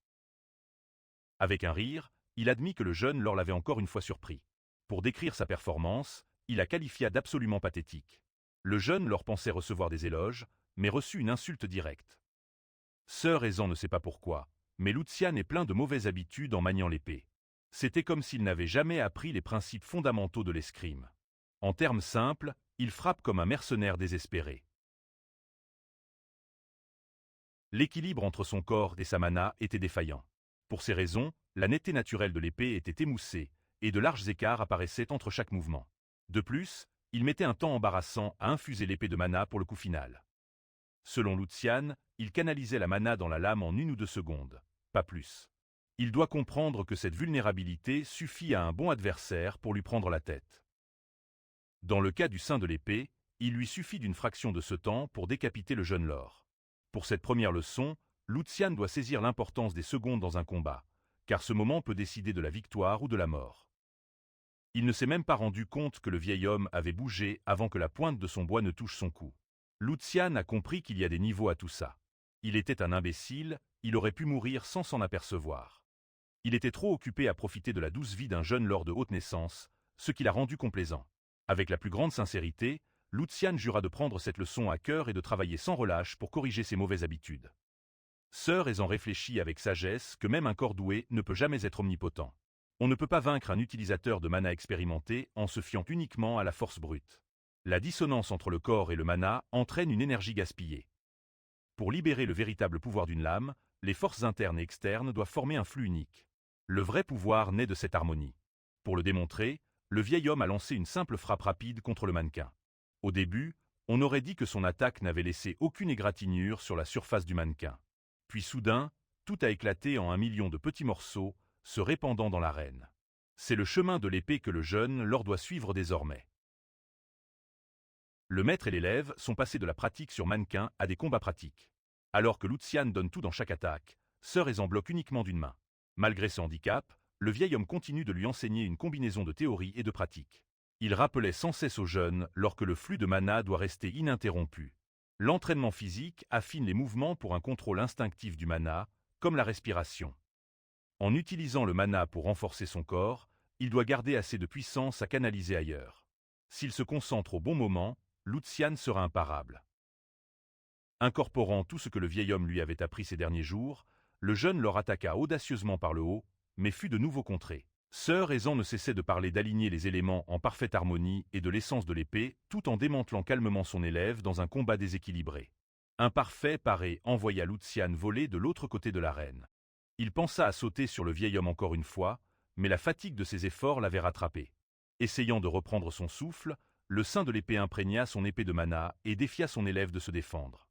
Avec un rire, il admit que le jeune Lord l'avait encore une fois surpris. Pour décrire sa performance, il la qualifia d'absolument pathétique. Le jeune Lord pensait recevoir des éloges, mais reçut une insulte directe. Sir Ezan ne sait pas pourquoi, mais Lucian est plein de mauvaises habitudes en maniant l'épée. C'était comme s'il n'avait jamais appris les principes fondamentaux de l'escrime. En termes simples, il frappe comme un mercenaire désespéré. L'équilibre entre son corps et sa mana était défaillant. Pour ces raisons, la netteté naturelle de l'épée était émoussée, et de larges écarts apparaissaient entre chaque mouvement. De plus, il mettait un temps embarrassant à infuser l'épée de mana pour le coup final. Selon Lucian, il canalisait la mana dans la lame en 1 ou 2 secondes, pas plus. Il doit comprendre que cette vulnérabilité suffit à un bon adversaire pour lui prendre la tête. Dans le cas du saint de l'épée, il lui suffit d'une fraction de ce temps pour décapiter le jeune Lord. Pour cette première leçon, Lucian doit saisir l'importance des secondes dans un combat, car ce moment peut décider de la victoire ou de la mort. Il ne s'est même pas rendu compte que le vieil homme avait bougé avant que la pointe de son bois ne touche son cou. Lucian a compris qu'il y a des niveaux à tout ça. Il était un imbécile, il aurait pu mourir sans s'en apercevoir. Il était trop occupé à profiter de la douce vie d'un jeune lord de haute naissance, ce qui l'a rendu complaisant. Avec la plus grande sincérité, Lucian jura de prendre cette leçon à cœur et de travailler sans relâche pour corriger ses mauvaises habitudes. Sir Ezan réfléchit avec sagesse que même un corps doué ne peut jamais être omnipotent. On ne peut pas vaincre un utilisateur de mana expérimenté en se fiant uniquement à la force brute. La dissonance entre le corps et le mana entraîne une énergie gaspillée. Pour libérer le véritable pouvoir d'une lame, les forces internes et externes doivent former un flux unique. Le vrai pouvoir naît de cette harmonie. Pour le démontrer, le vieil homme a lancé une simple frappe rapide contre le mannequin. Au début, on aurait dit que son attaque n'avait laissé aucune égratignure sur la surface du mannequin. Puis soudain, tout a éclaté en 1 million de petits morceaux, se répandant dans l'arène. C'est le chemin de l'épée que le jeune Lord doit suivre désormais. Le maître et l'élève sont passés de la pratique sur mannequin à des combats pratiques. Alors que Lucian donne tout dans chaque attaque, Sir Ezan bloque uniquement d'une main. Malgré ce handicap, le vieil homme continue de lui enseigner une combinaison de théorie et de pratique. Il rappelait sans cesse au jeune lors que le flux de mana doit rester ininterrompu. L'entraînement physique affine les mouvements pour un contrôle instinctif du mana, comme la respiration. En utilisant le mana pour renforcer son corps, il doit garder assez de puissance à canaliser ailleurs. S'il se concentre au bon moment, Lucian sera imparable. Incorporant tout ce que le vieil homme lui avait appris ces derniers jours, le jeune leur attaqua audacieusement par le haut, mais fut de nouveau contré. Sir Ezan ne cessait de parler d'aligner les éléments en parfaite harmonie et de l'essence de l'épée, tout en démantelant calmement son élève dans un combat déséquilibré. Un parfait paré envoya Lucian voler de l'autre côté de l'arène. Il pensa à sauter sur le vieil homme encore une fois, mais la fatigue de ses efforts l'avait rattrapé. Essayant de reprendre son souffle, le saint de l'épée imprégna son épée de mana et défia son élève de se défendre.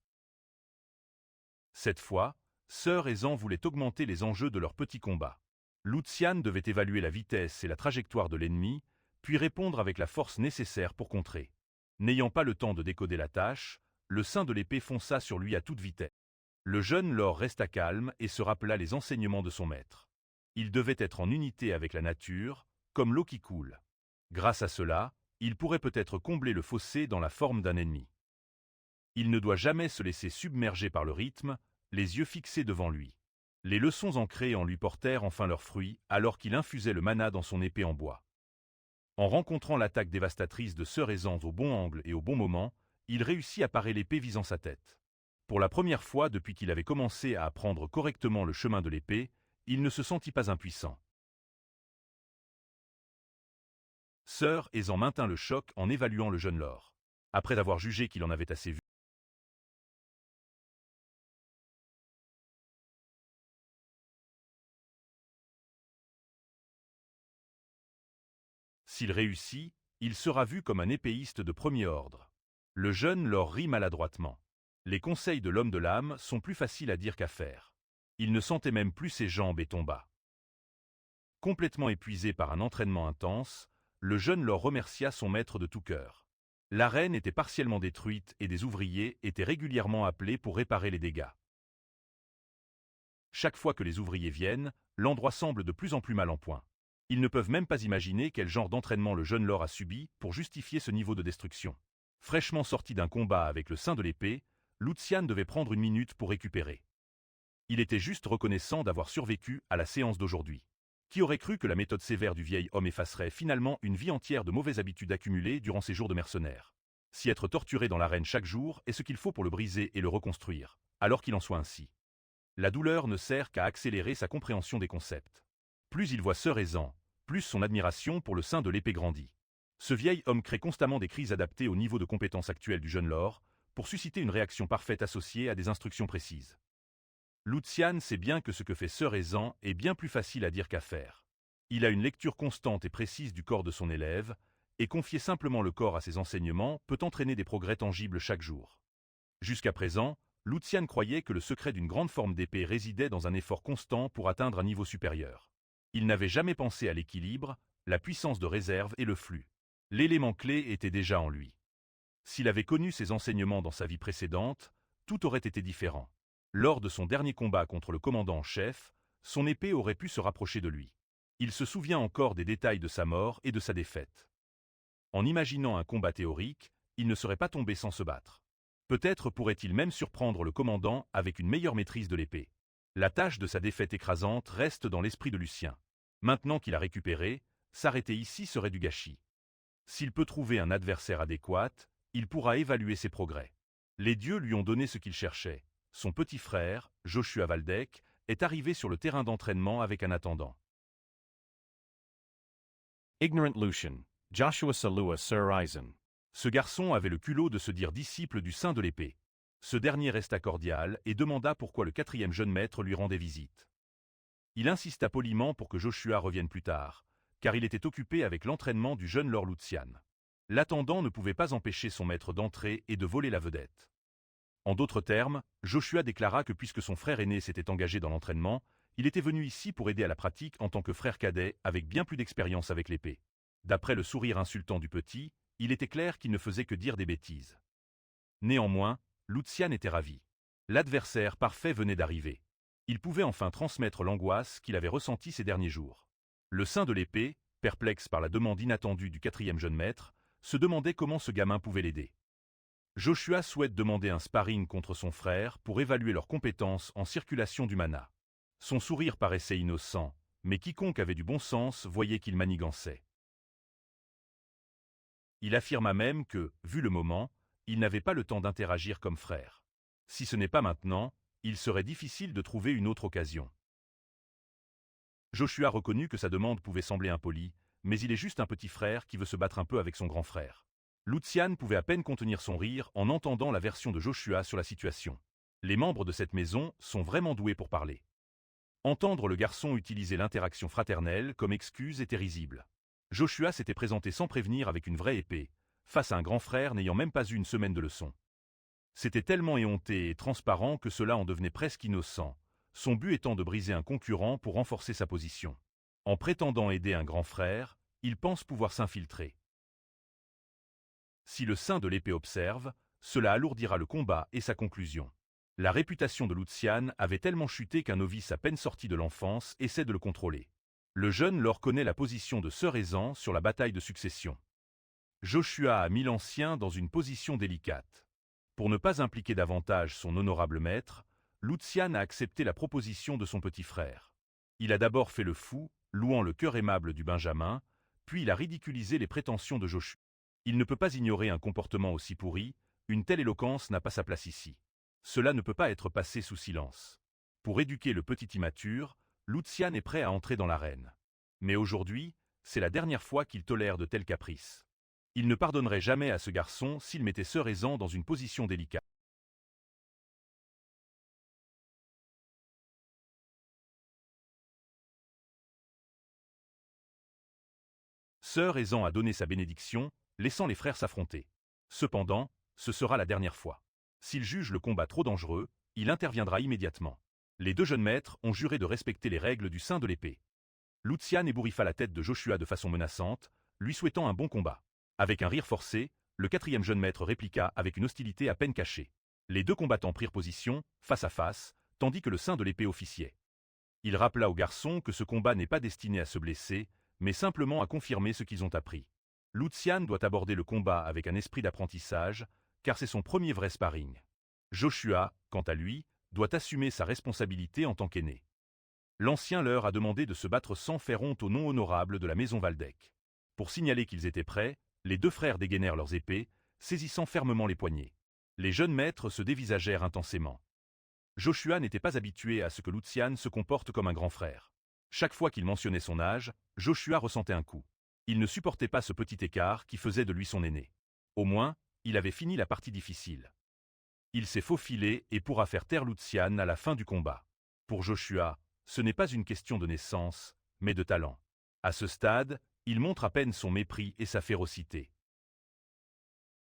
Cette fois, Sir Ezan voulait augmenter les enjeux de leur petit combat. Lucian devait évaluer la vitesse et la trajectoire de l'ennemi, puis répondre avec la force nécessaire pour contrer. N'ayant pas le temps de décoder la tâche, le saint de l'épée fonça sur lui à toute vitesse. Le jeune Lord resta calme et se rappela les enseignements de son maître. Il devait être en unité avec la nature, comme l'eau qui coule. Grâce à cela, il pourrait peut-être combler le fossé dans la forme d'un ennemi. Il ne doit jamais se laisser submerger par le rythme, les yeux fixés devant lui. Les leçons ancrées en lui portèrent enfin leurs fruits alors qu'il infusait le mana dans son épée en bois. En rencontrant l'attaque dévastatrice de Sir Ezan au bon angle et au bon moment, il réussit à parer l'épée visant sa tête. Pour la première fois depuis qu'il avait commencé à apprendre correctement le chemin de l'épée, il ne se sentit pas impuissant. Sir Ezan maintint le choc en évaluant le jeune Lord. Après avoir jugé qu'il en avait assez vu, S'il réussit, il sera vu comme un épéiste de premier ordre. Le jeune leur rit maladroitement. Les conseils de l'homme de l'âme sont plus faciles à dire qu'à faire. Il ne sentait même plus ses jambes et tomba. Complètement épuisé par un entraînement intense, le jeune leur remercia son maître de tout cœur. L'arène était partiellement détruite et des ouvriers étaient régulièrement appelés pour réparer les dégâts. Chaque fois que les ouvriers viennent, l'endroit semble de plus en plus mal en point. Ils ne peuvent même pas imaginer quel genre d'entraînement le jeune lord a subi pour justifier ce niveau de destruction. Fraîchement sorti d'un combat avec le saint de l'épée, Lucian devait prendre une minute pour récupérer. Il était juste reconnaissant d'avoir survécu à la séance d'aujourd'hui. Qui aurait cru que la méthode sévère du vieil homme effacerait finalement une vie entière de mauvaises habitudes accumulées durant ses jours de mercenaire? Si être torturé dans l'arène chaque jour est ce qu'il faut pour le briser et le reconstruire, alors qu'il en soit ainsi. La douleur ne sert qu'à accélérer sa compréhension des concepts. Plus il voit Sir Ezan, plus son admiration pour le saint de l'épée grandit. Ce vieil homme crée constamment des crises adaptées au niveau de compétence actuel du jeune lord, pour susciter une réaction parfaite associée à des instructions précises. Lucian sait bien que ce que fait Sir Ezan est bien plus facile à dire qu'à faire. Il a une lecture constante et précise du corps de son élève, et confier simplement le corps à ses enseignements peut entraîner des progrès tangibles chaque jour. Jusqu'à présent, Lucian croyait que le secret d'une grande forme d'épée résidait dans un effort constant pour atteindre un niveau supérieur. Il n'avait jamais pensé à l'équilibre, la puissance de réserve et le flux. L'élément clé était déjà en lui. S'il avait connu ses enseignements dans sa vie précédente, tout aurait été différent. Lors de son dernier combat contre le commandant en chef, son épée aurait pu se rapprocher de lui. Il se souvient encore des détails de sa mort et de sa défaite. En imaginant un combat théorique, il ne serait pas tombé sans se battre. Peut-être pourrait-il même surprendre le commandant avec une meilleure maîtrise de l'épée. La tâche de sa défaite écrasante reste dans l'esprit de Lucien. Maintenant qu'il a récupéré, s'arrêter ici serait du gâchis. S'il peut trouver un adversaire adéquat, il pourra évaluer ses progrès. Les dieux lui ont donné ce qu'il cherchait. Son petit frère, Joshua Valdek, est arrivé sur le terrain d'entraînement avec un attendant.
Ignorant Lucian, Joshua salua Sir Eisen.
Ce garçon avait le culot de se dire disciple du saint de l'épée. Ce dernier resta cordial et demanda pourquoi le 4e jeune maître lui rendait visite. Il insista poliment pour que Joshua revienne plus tard, car il était occupé avec l'entraînement du jeune Lord Lucian. L'attendant ne pouvait pas empêcher son maître d'entrer et de voler la vedette. En d'autres termes, Joshua déclara que puisque son frère aîné s'était engagé dans l'entraînement, il était venu ici pour aider à la pratique en tant que frère cadet avec bien plus d'expérience avec l'épée. D'après le sourire insultant du petit, il était clair qu'il ne faisait que dire des bêtises. Néanmoins, Lucian était ravi. L'adversaire parfait venait d'arriver. Il pouvait enfin transmettre l'angoisse qu'il avait ressentie ces derniers jours. Le saint de l'épée, perplexe par la demande inattendue du 4e jeune maître, se demandait comment ce gamin pouvait l'aider. Joshua souhaite demander un sparring contre son frère pour évaluer leurs compétences en circulation du mana. Son sourire paraissait innocent, mais quiconque avait du bon sens voyait qu'il manigançait. Il affirma même que, vu le moment, il n'avait pas le temps d'interagir comme frère. Si ce n'est pas maintenant, il serait difficile de trouver une autre occasion. Joshua reconnut que sa demande pouvait sembler impolie, mais il est juste un petit frère qui veut se battre un peu avec son grand frère. Lucian pouvait à peine contenir son rire en entendant la version de Joshua sur la situation. Les membres de cette maison sont vraiment doués pour parler. Entendre le garçon utiliser l'interaction fraternelle comme excuse était risible. Joshua s'était présenté sans prévenir avec une vraie épée, face à un grand frère n'ayant même pas eu une semaine de leçon. C'était tellement éhonté et transparent que cela en devenait presque innocent, son but étant de briser un concurrent pour renforcer sa position. En prétendant aider un grand frère, il pense pouvoir s'infiltrer. Si le saint de l'épée observe, cela alourdira le combat et sa conclusion. La réputation de Lucian avait tellement chuté qu'un novice à peine sorti de l'enfance essaie de le contrôler. Le jeune leur connaît la position de Sir Ezan sur la bataille de succession. Joshua a mis l'ancien dans une position délicate. Pour ne pas impliquer davantage son honorable maître, Lucian a accepté la proposition de son petit frère. Il a d'abord fait le fou, louant le cœur aimable du Benjamin, puis il a ridiculisé les prétentions de Joshua. Il ne peut pas ignorer un comportement aussi pourri, une telle éloquence n'a pas sa place ici. Cela ne peut pas être passé sous silence. Pour éduquer le petit immature, Lucian est prêt à entrer dans l'arène. Mais aujourd'hui, c'est la dernière fois qu'il tolère de tels caprices. Il ne pardonnerait jamais à ce garçon s'il mettait Sir Ezan dans une position délicate. Sœur Ezan a donné sa bénédiction, laissant les frères s'affronter. Cependant, ce sera la dernière fois. S'il juge le combat trop dangereux, il interviendra immédiatement. Les deux jeunes maîtres ont juré de respecter les règles du sein de l'épée. Lucian ébouriffa la tête de Joshua de façon menaçante, lui souhaitant un bon combat. Avec un rire forcé, le quatrième jeune maître répliqua avec une hostilité à peine cachée. Les deux combattants prirent position, face à face, tandis que le sein de l'épée officiait. Il rappela aux garçons que ce combat n'est pas destiné à se blesser, mais simplement à confirmer ce qu'ils ont appris. Lucian doit aborder le combat avec un esprit d'apprentissage, car c'est son premier vrai sparring. Joshua, quant à lui, doit assumer sa responsabilité en tant qu'aîné. L'ancien leur a demandé de se battre sans faire honte aux noms honorables de la maison Valdec. Pour signaler qu'ils étaient prêts, les deux frères dégainèrent leurs épées, saisissant fermement les poignets. Les jeunes maîtres se dévisagèrent intensément. Joshua n'était pas habitué à ce que Lucian se comporte comme un grand frère. Chaque fois qu'il mentionnait son âge, Joshua ressentait un coup. Il ne supportait pas ce petit écart qui faisait de lui son aîné. Au moins, il avait fini la partie difficile. Il s'est faufilé et pourra faire taire Lucian à la fin du combat. Pour Joshua, ce n'est pas une question de naissance, mais de talent. À ce stade, il montre à peine son mépris et sa férocité.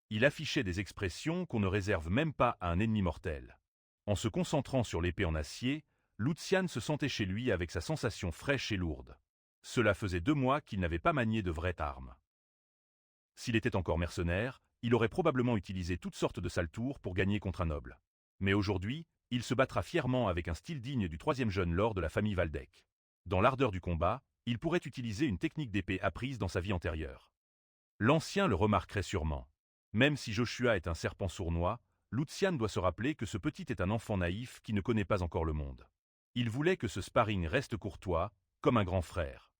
Il affichait des expressions qu'on ne réserve même pas à un ennemi mortel. En se concentrant sur l'épée en acier, Lucian se sentait chez lui avec sa sensation fraîche et lourde. Cela faisait 2 mois qu'il n'avait pas manié de vraie arme. S'il était encore mercenaire, il aurait probablement utilisé toutes sortes de sales-tours pour gagner contre un noble. Mais aujourd'hui, il se battra fièrement avec un style digne du troisième jeune lord de la famille Valdec. Dans l'ardeur du combat, il pourrait utiliser une technique d'épée apprise dans sa vie antérieure. L'ancien le remarquerait sûrement. Même si Joshua est un serpent sournois, Lucian doit se rappeler que ce petit est un enfant naïf qui ne connaît pas encore le monde. Il voulait que ce sparring reste courtois, comme un grand frère.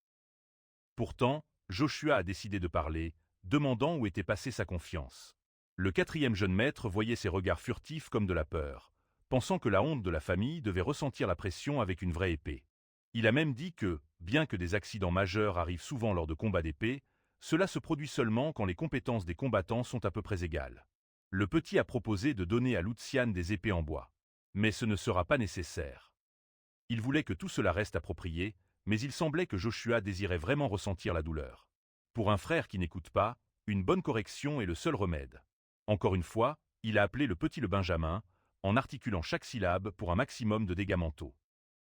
Pourtant, Joshua a décidé de parler, demandant où était passée sa confiance. Le quatrième jeune maître voyait ses regards furtifs comme de la peur, pensant que la honte de la famille devait ressentir la pression avec une vraie épée. Il a même dit que, bien que des accidents majeurs arrivent souvent lors de combats d'épée, cela se produit seulement quand les compétences des combattants sont à peu près égales. Le petit a proposé de donner à Lucian des épées en bois. Mais ce ne sera pas nécessaire. Il voulait que tout cela reste approprié, mais il semblait que Joshua désirait vraiment ressentir la douleur. Pour un frère qui n'écoute pas, une bonne correction est le seul remède. Encore une fois, il a appelé le petit le Benjamin, en articulant chaque syllabe pour un maximum de dégâts mentaux.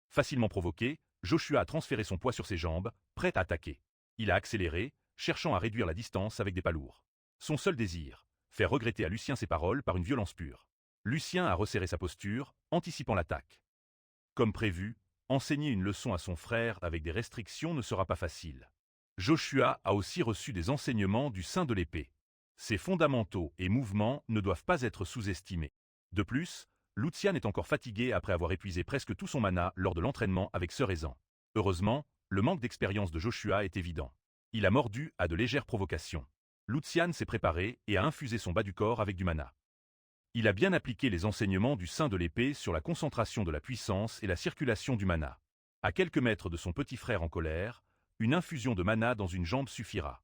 Facilement provoqué, Joshua a transféré son poids sur ses jambes, prêt à attaquer. Il a accéléré, cherchant à réduire la distance avec des pas lourds. Son seul désir, faire regretter à Lucien ses paroles par une violence pure. Lucien a resserré sa posture, anticipant l'attaque. Comme prévu, enseigner une leçon à son frère avec des restrictions ne sera pas facile. Joshua a aussi reçu des enseignements du sein de l'épée. Ses fondamentaux et mouvements ne doivent pas être sous-estimés. De plus, Lucian est encore fatigué après avoir épuisé presque tout son mana lors de l'entraînement avec Sœur Ezan. Heureusement, le manque d'expérience de Joshua est évident. Il a mordu à de légères provocations. Lucian s'est préparé et a infusé son bas du corps avec du mana. Il a bien appliqué les enseignements du sein de l'épée sur la concentration de la puissance et la circulation du mana. À quelques mètres de son petit frère en colère, une infusion de mana dans une jambe suffira.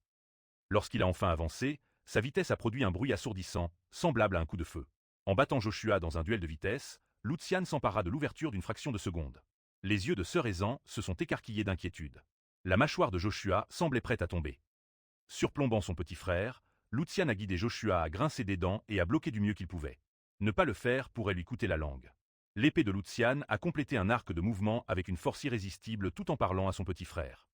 Lorsqu'il a enfin avancé, sa vitesse a produit un bruit assourdissant, semblable à un coup de feu. En battant Joshua dans un duel de vitesse, Lucian s'empara de l'ouverture d'une fraction de seconde. Les yeux de Sœur Ezan se sont écarquillés d'inquiétude. La mâchoire de Joshua semblait prête à tomber. Surplombant son petit frère, Lucian a guidé Joshua à grincer des dents et à bloquer du mieux qu'il pouvait. Ne pas le faire pourrait lui coûter la langue. L'épée de Lucian a complété un arc de mouvement avec une force irrésistible tout en parlant à son petit frère.